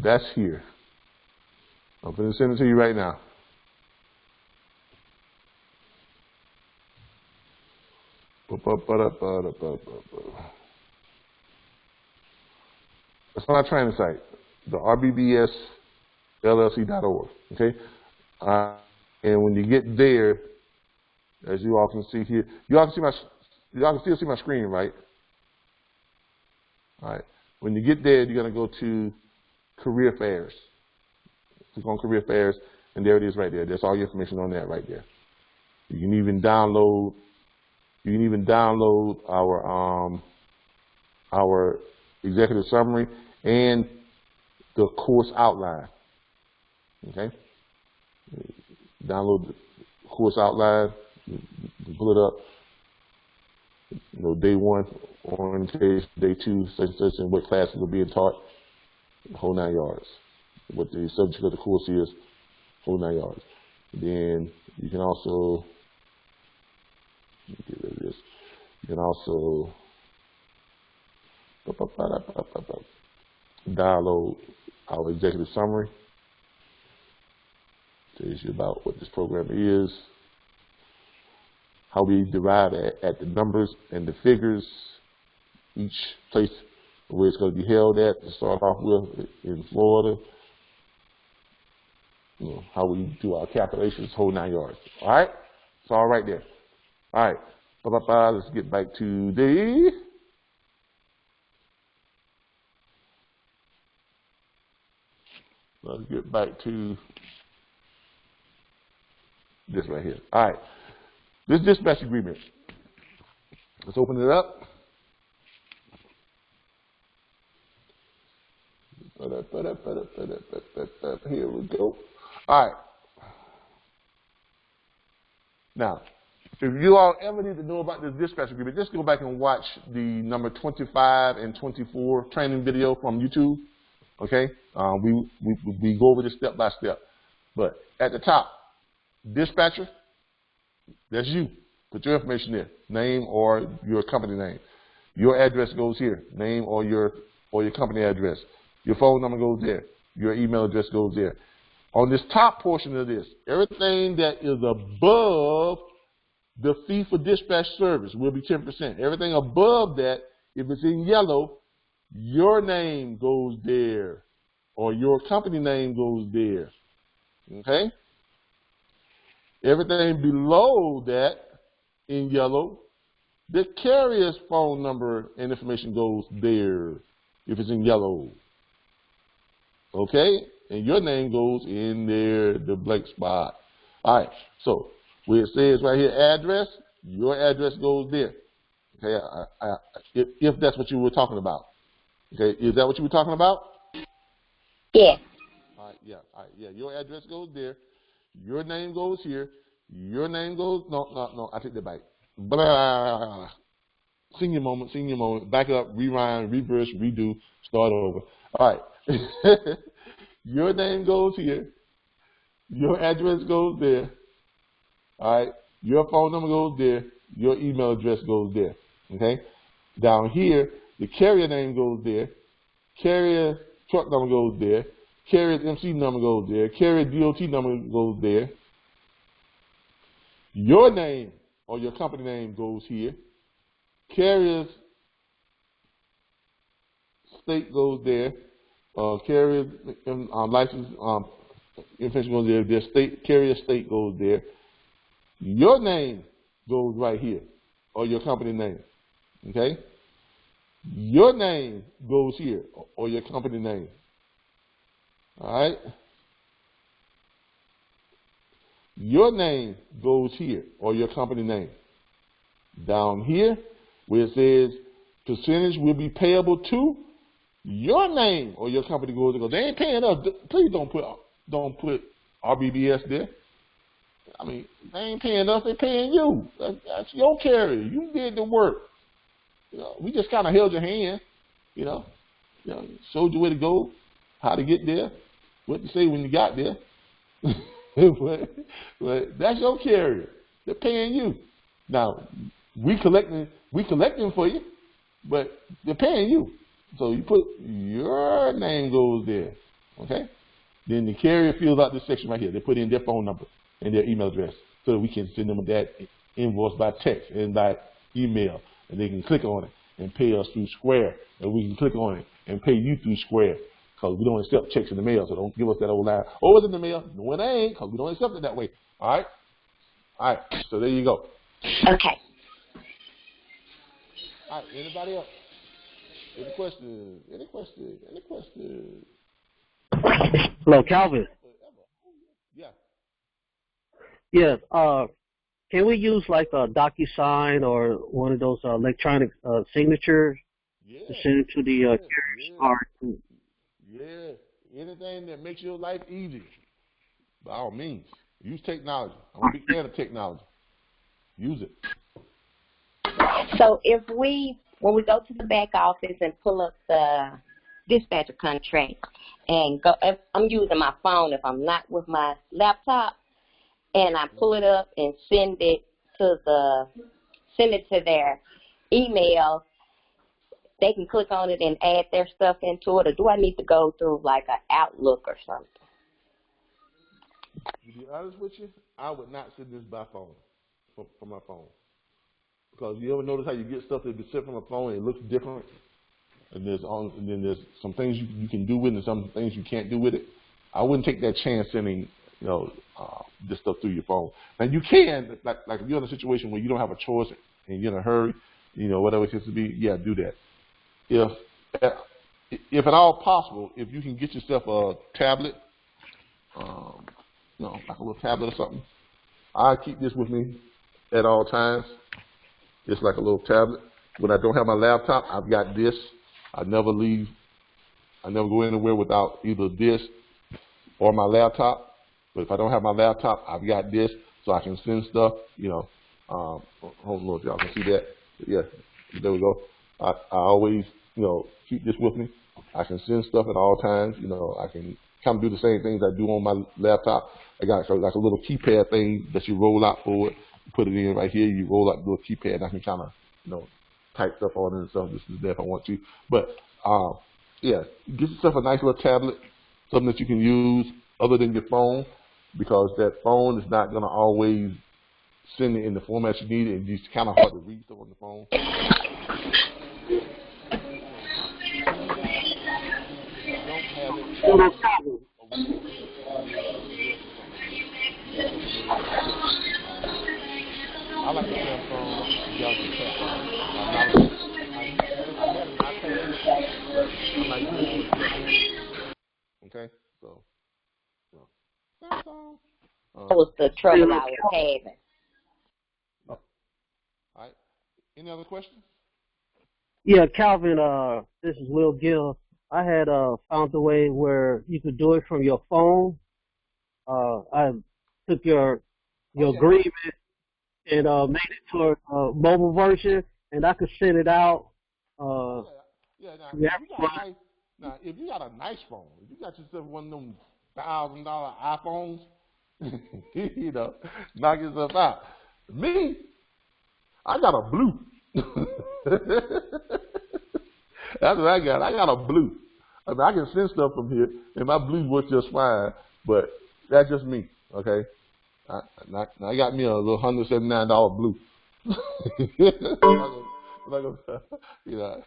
That's here. I'm going to send it to you right now. It's on our training site, the RBBSLLC.org. Okay, and when you get there, as you all can see here, you all can still see my screen, right? All right. When you get there, you're going to go to Career Fairs. Click on Career Fairs, and there it is right there. There's all your information on that right there. You can even download. Our executive summary and the course outline. Okay. Download the course outline. You pull it up. You know, day 1 orientation, day 2 such and what classes are being taught. Whole 9 yards. What the subject of the course is. Whole 9 yards. Then you can also get rid of this. You can also download our executive summary. Tells you about what this program is, how we derive at the numbers and the figures, each place where it's going to be held at to start off with in Florida. You know, how we do our calculations, whole 9 yards. All right? It's all right there. All right. Let's get back to the let's get back to this right here. All right. This dispatch agreement. Let's open it up. Here we go. All right. Now, if you all ever need to know about this dispatch agreement, just go back and watch the number 25 and 24 training video from YouTube. Okay, we go over this step by step. But at the top, dispatcher, that's you. Put your information there, name or your company name. Your address goes here, name or your company address. Your phone number goes there. Your email address goes there. On this top portion of this, everything that is above the fee for dispatch service will be 10%. Everything above that, if it's in yellow, your name goes there or your company name goes there. Okay? Everything below that in yellow, the carrier's phone number and information goes there if it's in yellow. Okay? and your name goes in there, the blank spot. All right, so where it says right here, address, your address goes there. Okay, if that's what you were talking about. Okay, is that what you were talking about? Yeah. All right, yeah. Your address goes there. Your name goes here. Your name goes, no, I take that back. Blah. Senior moment. Back up, rewind, reverse, redo, start over. All right. Your name goes here. Your address goes there. All right. Your phone number goes there. Your email address goes there. Okay. Down here, the carrier name goes there. Carrier truck number goes there. Carrier's MC number goes there. Carrier DOT number goes there. Your name or your company name goes here. Carrier's state goes there. Carrier's license information goes there. Their state carrier state goes there. Your name goes right here, or your company name. Okay. Your name goes here, or your company name. All right. Your name goes here, or your company name. Down here, where it says percentage will be payable to, your name or your company goes. They ain't paying us. Please don't put RBBS there. I mean, they ain't paying us. They're paying you. That's your carrier. You did the work. You know, we just kind of held your hand. You know, showed you where to go, how to get there, what to say when you got there. but that's your carrier. They're paying you. Now, we collecting for you, but they're paying you. So you put your name goes there, okay? Then the carrier fills out this section right here. They put in their phone number and their email address so that we can send them that invoice by text and by email, and they can click on it and pay us through Square, and we can click on it and pay you through Square, because we don't accept checks in the mail, so don't give us that old line. Oh, it's in the mail. No, it ain't, because we don't accept it that way. All right, so there you go. Okay. All right, anybody else? Any questions? Hello, Calvin. Yeah. Yes. Can we use like a DocuSign or one of those electronic signatures to send it to the carriers? Yeah. Anything that makes your life easy, by all means, use technology. I'm a big fan of technology. Use it. So when we go to the back office and pull up the dispatcher contract and go, if I'm using my phone, if I'm not with my laptop, and I pull it up and send it to their email, they can click on it and add their stuff into it, or do I need to go through like an Outlook or something? To be honest with you, I would not send this by phone, from my phone. Because you ever notice how you get stuff that gets sent from a phone and it looks different? And then there's some things you can do with it and some things you can't do with it. I wouldn't take that chance sending, this stuff through your phone. Now you can, like if you're in a situation where you don't have a choice and you're in a hurry, whatever it has to be, yeah, do that. If at all possible, if you can get yourself a tablet, like a little tablet or something, I keep this with me at all times. It's like a little tablet. When I don't have my laptop, I've got this. I never go anywhere without either this or my laptop. But if I don't have my laptop, I've got this, so I can send stuff. Hold on if y'all can see that. Yeah, there we go. I always, keep this with me. I can send stuff at all times. I can kind of do the same things I do on my laptop. I got like a little keypad thing that you roll out forward. You put it in right here. You roll out the little keypad, and I can kind of, type stuff on it and stuff. This is there if I want to. But yeah, get yourself a nice little tablet, something that you can use other than your phone, because that phone is not going to always send it in the format you need it, and it's kind of hard to read stuff on the phone. I like the Samsung Galaxy Tab. I had an iPad, but I'm not using it. Okay, so That's all. That was the trouble I was having. All right. Any other questions? Yeah, Calvin, this is Will Gill. I had found a way where you could do it from your phone. I took your agreement and made it to a mobile version, and I could send it out. If you got a nice phone, if you got yourself one of them $1,000 iPhones, you know, knock yourself out. Me, I got a blue. That's what I got. I got a blue. I mean, I can send stuff from here, and my blue works just fine. But that's just me, okay? I got me a little $179 blue. I'm not gonna, you know,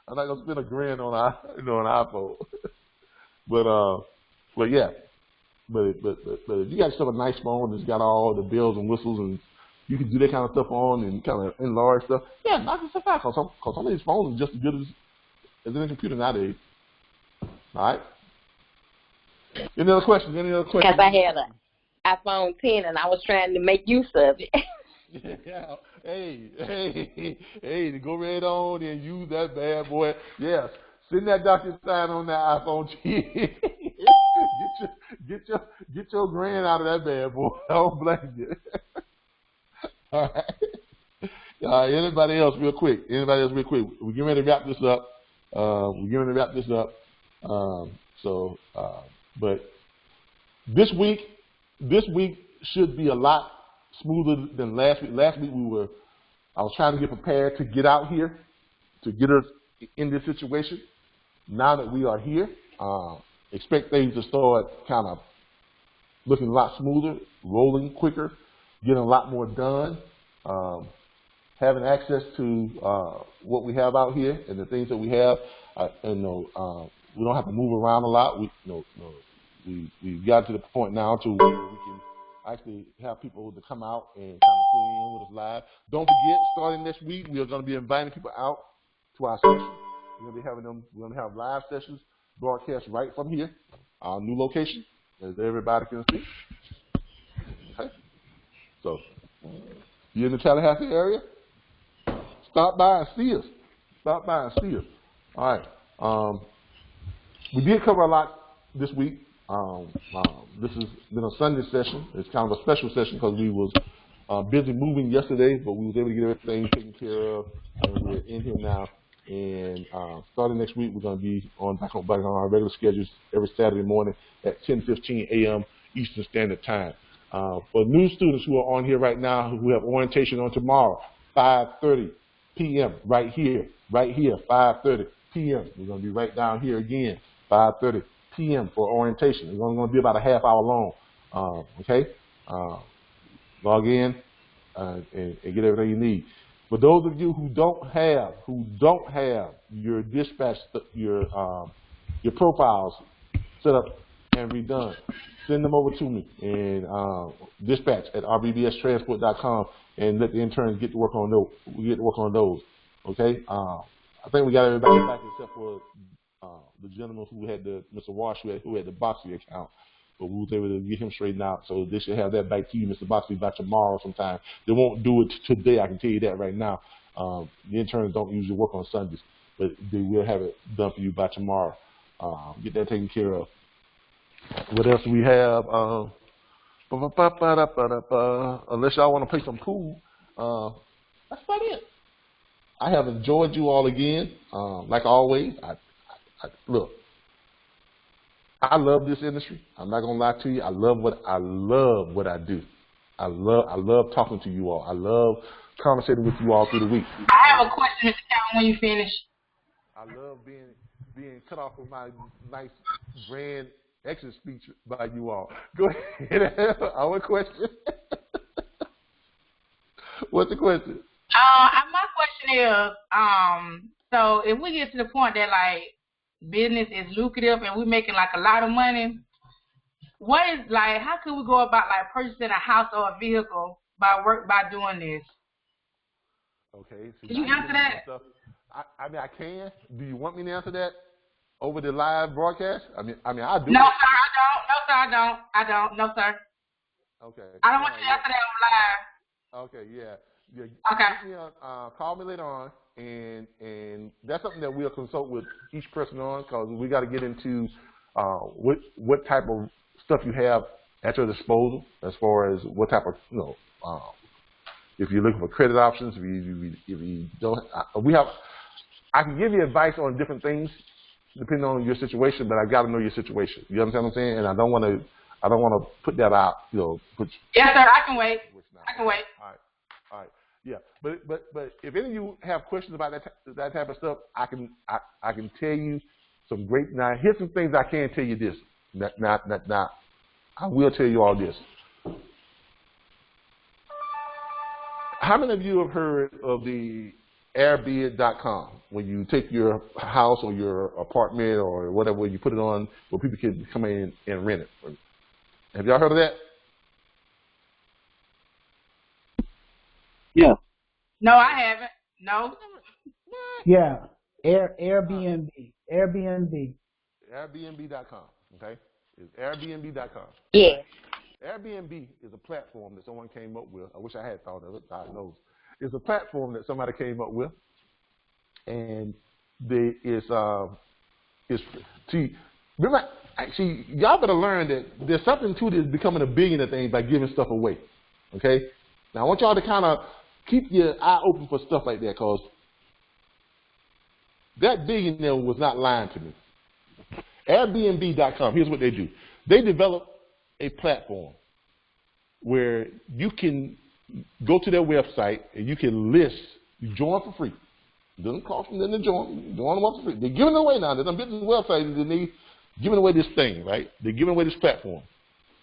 I'm not gonna spend $1,000 on an iPhone. but yeah. But if you got yourself a nice phone that's got all the bells and whistles and you can do that kind of stuff on and kind of enlarge stuff, yeah, knock yourself out. Cause some of these phones are just as good as any computer nowadays. All right. Any other questions? Because I had an iPhone 10 and I was trying to make use of it. Yeah. Hey, go right on and use that bad boy. Yes. Send that DocuSign on that iPhone 10. Get your grand out of that bad boy. I don't blame you. All right. Anybody else real quick? We're getting ready to wrap this up. But this week should be a lot smoother than last week. Last week I was trying to get prepared to get out here, to get us in this situation. Now that we are here, expect things to start kind of looking a lot smoother, rolling quicker, getting a lot more done, having access to what we have out here and the things that we have. We don't have to move around a lot. We've got to the point now to where we can actually have people to come out and kind of tune in with us live. Don't forget, starting next week, we are going to be inviting people out to our sessions. We're going to have live sessions broadcast right from here, our new location, as everybody can see. Okay. So, if you're in the Tallahassee area, stop by and see us. All right. We did cover a lot this week. This has been a Sunday session. It's kind of a special session because we was busy moving yesterday, but we was able to get everything taken care of, and we're in here now. And starting next week, we're going to be back on our regular schedules every Saturday morning at 10:15 a.m. Eastern Standard Time. For new students who are on here right now, who have orientation on tomorrow, 5:30 p.m. right here, 5:30 p.m. We're going to be right down here again, 5:30 p.m. for orientation. It's only going to be about a half hour long. Okay? Log in and get everything you need. For those of you who don't have your dispatch, your profiles set up and redone, send them over to me and dispatch at rbbstransport.com and let the interns get to work on those. We get to work on those. Okay. I think we got everybody back except for the gentleman who had Mr. Wash who had the Boxley account. But we was able to get him straightened out. So they should have that back to you, Mr. Boxley, by tomorrow sometime. They won't do it today, I can tell you that right now. The interns don't usually work on Sundays, but they will have it done for you by tomorrow. Get that taken care of. What else do we have? Unless y'all want to play some pool, that's about it. I have enjoyed you all again. Like always, look. I love this industry. I'm not gonna lie to you. I love what I do. I love talking to you all. I love conversating with you all through the week. I have a question, Mr. Calvin, when you finish. I love being cut off with my nice grand exit speech by you all. Go ahead. Our question. What's the question? My question is, so if we get to the point that like business is lucrative and we're making like a lot of money, what is like, how can we go about like purchasing a house or a vehicle by doing this? Okay. So can you answer that? I mean, I can. Do you want me to answer that over the live broadcast? I mean, I do. No, sir, I don't. No, sir, I don't. I don't. No, sir. Okay. I don't want you after that on live. Okay, yeah. Okay. Give me call me later on, and that's something that we'll consult with each person on, because we got to get into what type of stuff you have at your disposal, as far as what type of, if you're looking for credit options, if you don't, I can give you advice on different things depending on your situation, but I got to know your situation. You understand what I'm saying? And I don't want to put that out. Yes, sir. I can wait. I can wait. All right. Yeah, but if any of you have questions about that type of stuff, I can tell you some great. Now, here's some things I can tell you. This, now, I will tell you all this. How many of you have heard of the RBBS.com, when you take your house or your apartment or whatever, you put it on where people can come in and rent it? Have y'all heard of that? Yeah. No, I haven't. No. Yeah. Airbnb. Airbnb.com. Okay, it's Airbnb.com. Yes. Airbnb is a platform that someone came up with. I wish I had thought of it. God knows. It's a platform that somebody came up with, and actually, y'all better learn that there's something to this becoming a billionaire thing by giving stuff away. Okay. Now I want y'all to kind of keep your eye open for stuff like that, because that billionaire was not lying to me. Airbnb.com, here's what they do. They develop a platform where you can go to their website and you can list, you join for free. It doesn't cost them nothing to join. Join them for free. They're giving it away now. There's some business websites and they're giving away this thing, right? They're giving away this platform.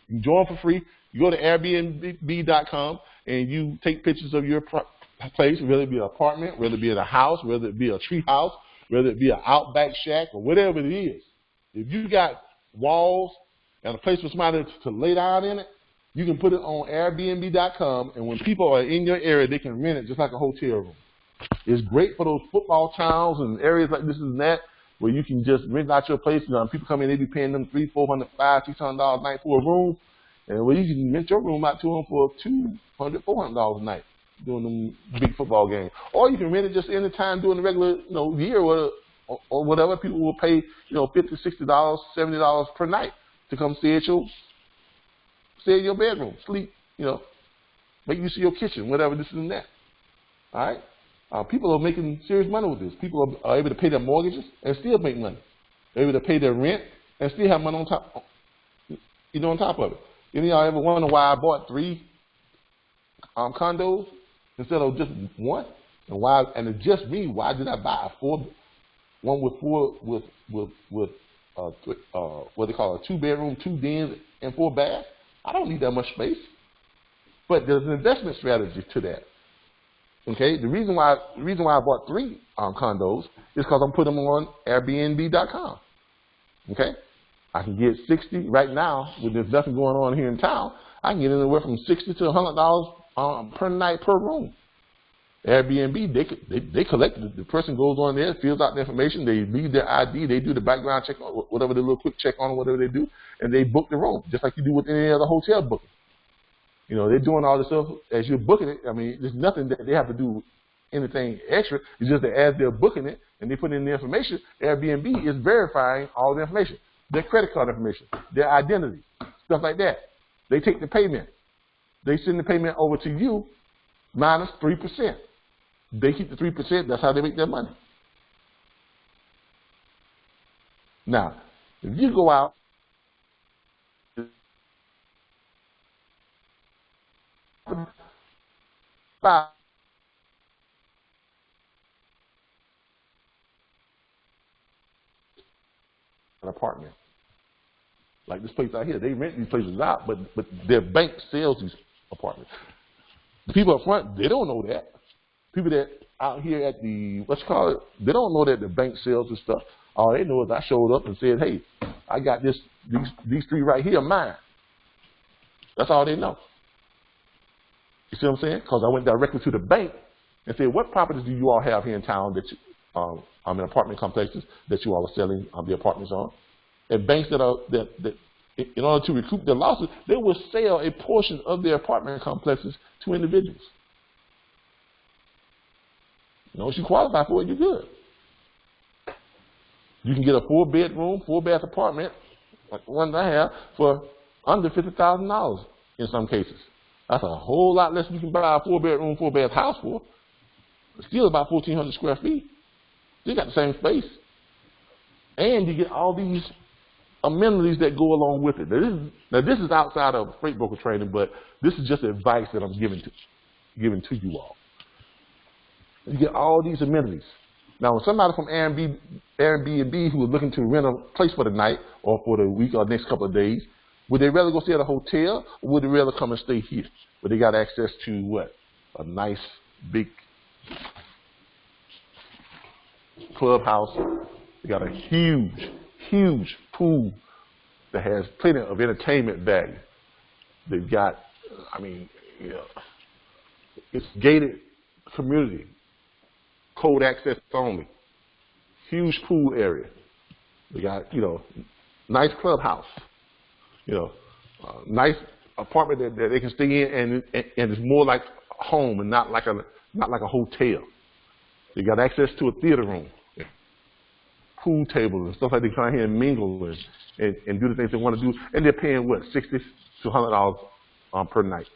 You join for free. You go to Airbnb.com and you take pictures of your place, whether it be an apartment, whether it be in a house, whether it be a tree house, whether it be an outback shack, or whatever it is. If you got walls and a place for somebody to lay down in it, you can put it on Airbnb.com, and when people are in your area, they can rent it just like a hotel room. It's great for those football towns and areas like this and that, where you can just rent out your place. People come in, they be paying them $300, $400, $500, $600 a night for a room, and well, you can rent your room out to them for $200, $400 a night doing them big football games. Or you can rent it just any time during the regular year or whatever. People will pay $50, $60, $70 per night to come stay in your bedroom, sleep, make use of your kitchen, whatever, this and that. All right? People are making serious money with this. People are able to pay their mortgages and still make money. They're able to pay their rent and still have money on top, on top of it. Any of y'all ever wonder why I bought 3 condos instead of just one? And why? And it's just me. Why did I buy one with what they call a 2-bedroom, 2 dens, and 4 baths? I don't need that much space. But there's an investment strategy to that. Okay, the reason why I bought 3 condos is because I'm putting them on Airbnb.com. Okay, I can get 60 right now when there's nothing going on here in town. I can get anywhere from $60 to $100 per night per room. Airbnb, they collect it. The person goes on there, fills out the information, they leave their ID, they do the background check, whatever the little quick check on, whatever they do, and they book the room, just like you do with any other hotel booking. They're doing all this stuff as you're booking it. I mean, there's nothing that they have to do anything extra. It's just that as they're booking it and they put in the information, Airbnb is verifying all the information, their credit card information, their identity, stuff like that. They take the payment. They send the payment over to you minus 3%. They keep the 3%. That's how they make their money. Now, if you go out buy an apartment, like this place out here, they rent these places out, but their bank sells these apartments. The people up front, they don't know that. People that out here at the, they don't know that the bank sells this stuff. All they know is I showed up and said, hey, I got these 3 right here, mine. That's all they know. You see what I'm saying? Because I went directly to the bank and said, what properties do you all have here in town that in apartment complexes that you all are selling the apartments on? And banks that in order to recoup their losses, they will sell a portion of their apartment complexes to individuals. Once you qualify for it, you're good. You can get a 4-bedroom, 4-bath apartment, like the one I have, for under $50,000 in some cases. That's a whole lot less than you can buy a 4-bedroom, 4-bath house for. It's still about 1,400 square feet. You got the same space. And you get all these amenities that go along with it. Now this is outside of freight broker training, but this is just advice that I'm giving to you all. You get all these amenities. Now, when somebody from Airbnb who is looking to rent a place for the night or for the week or the next couple of days, would they rather go stay at a hotel or would they rather come and stay here? But they got access to what? A nice big clubhouse. They got a huge pool that has plenty of entertainment value. They've got, it's gated community, code access only, huge pool area. They got, nice clubhouse, nice apartment that they can stay in, and it's more like home and not like a hotel. They got access to a theater room, pool tables and stuff like that. They come here and mingle and do the things they want to do, and they're paying what, $60 to $100 per night.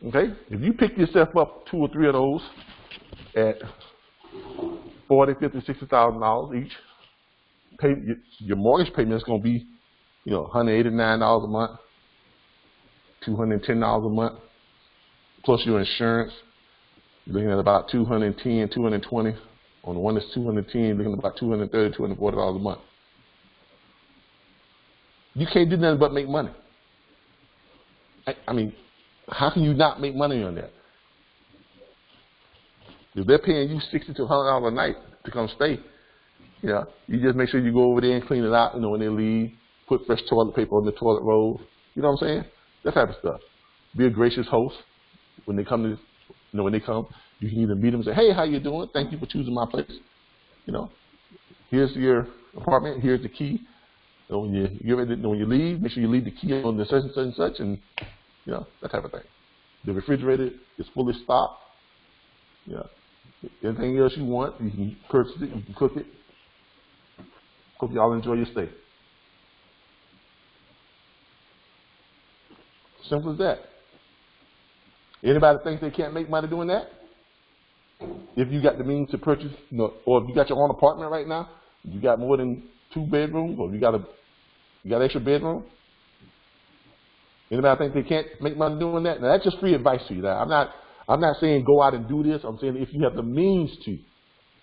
Okay, if you pick yourself up 2 or 3 of those at $40,000, $50,000, $60,000 each, your mortgage payment is going to be, $189 a month, $210 a month, plus your insurance. You're looking at about $210, $220. On the one that's $210, you're looking at about $230, $240 a month. You can't do nothing but make money. How can you not make money on that? If they're paying you $60 to $100 a night to come stay, you just make sure you go over there and clean it out, when they leave, put fresh toilet paper on the toilet roll. You know what I'm saying? That type of stuff. Be a gracious host when they come when they come. You can either meet them and say, hey, how you doing? Thank you for choosing my place. Here's your apartment. Here's the key. So when you leave, make sure you leave the key on the such and such, and that type of thing. The refrigerator is fully stocked. Anything else you want, you can purchase it. You can cook it. Hope y'all enjoy your stay. Simple as that. Anybody think they can't make money doing that? If you got the means to purchase, or if you got your own apartment right now, you got more than 2 bedrooms, or you got extra bedroom. Anybody think they can't make money doing that? Now that's just free advice to you. Now, I'm not saying go out and do this. I'm saying if you have the means to,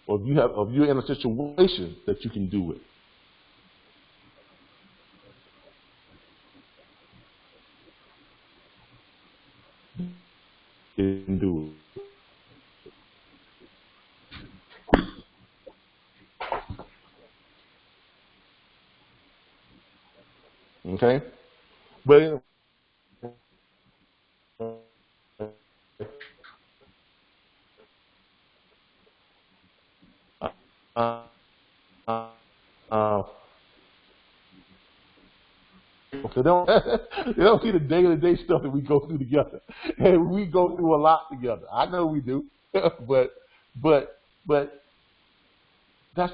or if you're in a situation that you can do it. You can do it. Okay? But they don't see the day-to-day stuff that we go through together, and we go through a lot together. I know we do, but that's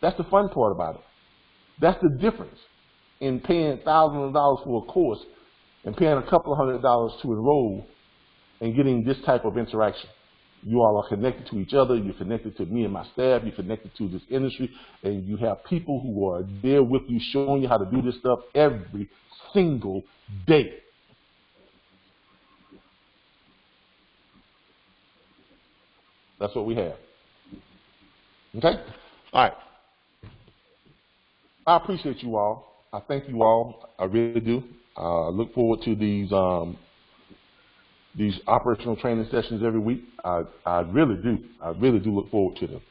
the fun part about it. That's the difference in paying thousands of dollars for a course and paying a couple of $100 to enroll and getting this type of interaction. You all are connected to each other. You're connected to me and my staff. You're connected to this industry. And you have people who are there with you, showing you how to do this stuff every single day. That's what we have. Okay? All right. I appreciate you all. I thank you all. I really do. Look forward to these operational training sessions every week. I really do. I really do look forward to them.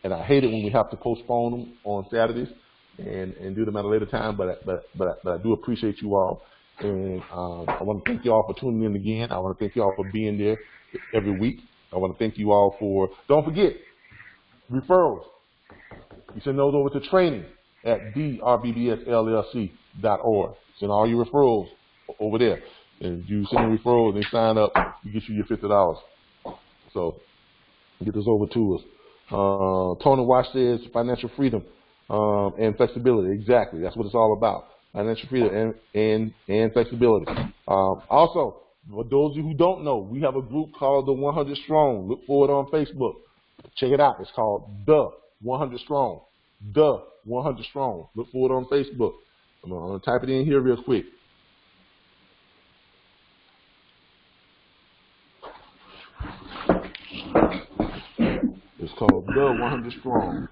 And I hate it when we have to postpone them on Saturdays and do them at a later time. But I do appreciate you all. And I want to thank you all for tuning in again. I want to thank you all for being there every week. I want to thank you all for, don't forget, referrals. You send those over to training at theRBBSLLC.org. Send all your referrals over there. And if you send the referrals and they sign up, we get you your $50. So get this over to us. Tony Wash says financial freedom and flexibility. Exactly. That's what it's all about. Financial freedom and flexibility. Also, for those of you who don't know, we have a group called the 100 Strong. Look for it on Facebook. Check it out. It's called The 100 Strong. The 100 Strong. Look for it on Facebook. I'm going to type it in here real quick. It's called The 100 Strong.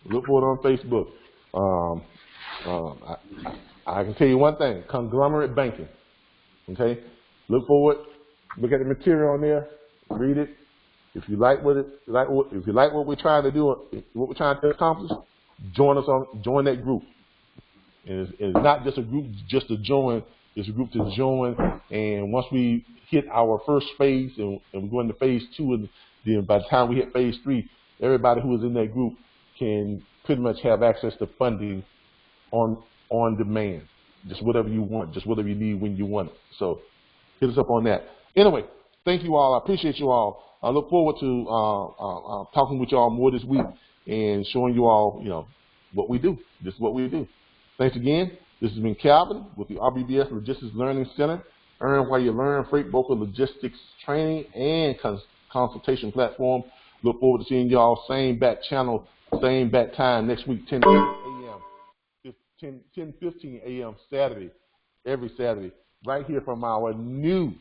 Look for it on Facebook. I can tell you one thing: conglomerate banking. Okay, look for it. Look at the material on there. Read it. If you like what we're trying to do, what we're trying to accomplish, join that group. And it's not just a group just to join. It's a group to join. And once we hit our first phase and we go into phase 2, and then by the time we hit phase 3, everybody who is in that group can pretty much have access to funding on demand. Just whatever you want, just whatever you need when you want it. So hit us up on that. Anyway, thank you all. I appreciate you all. I look forward to talking with you all more this week and showing you all, what we do. This is what we do. Thanks again. This has been Calvin with the RBBS Logistics Learning Center. Earn while you learn, freight broker logistics training and consultation platform. Look forward to seeing y'all same bat channel, same bat time next week, 10 a.m. 10:15 a.m. Saturday, every Saturday, right here from our new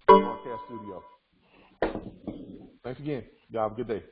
broadcast studio. Thanks again. Y'all have a good day.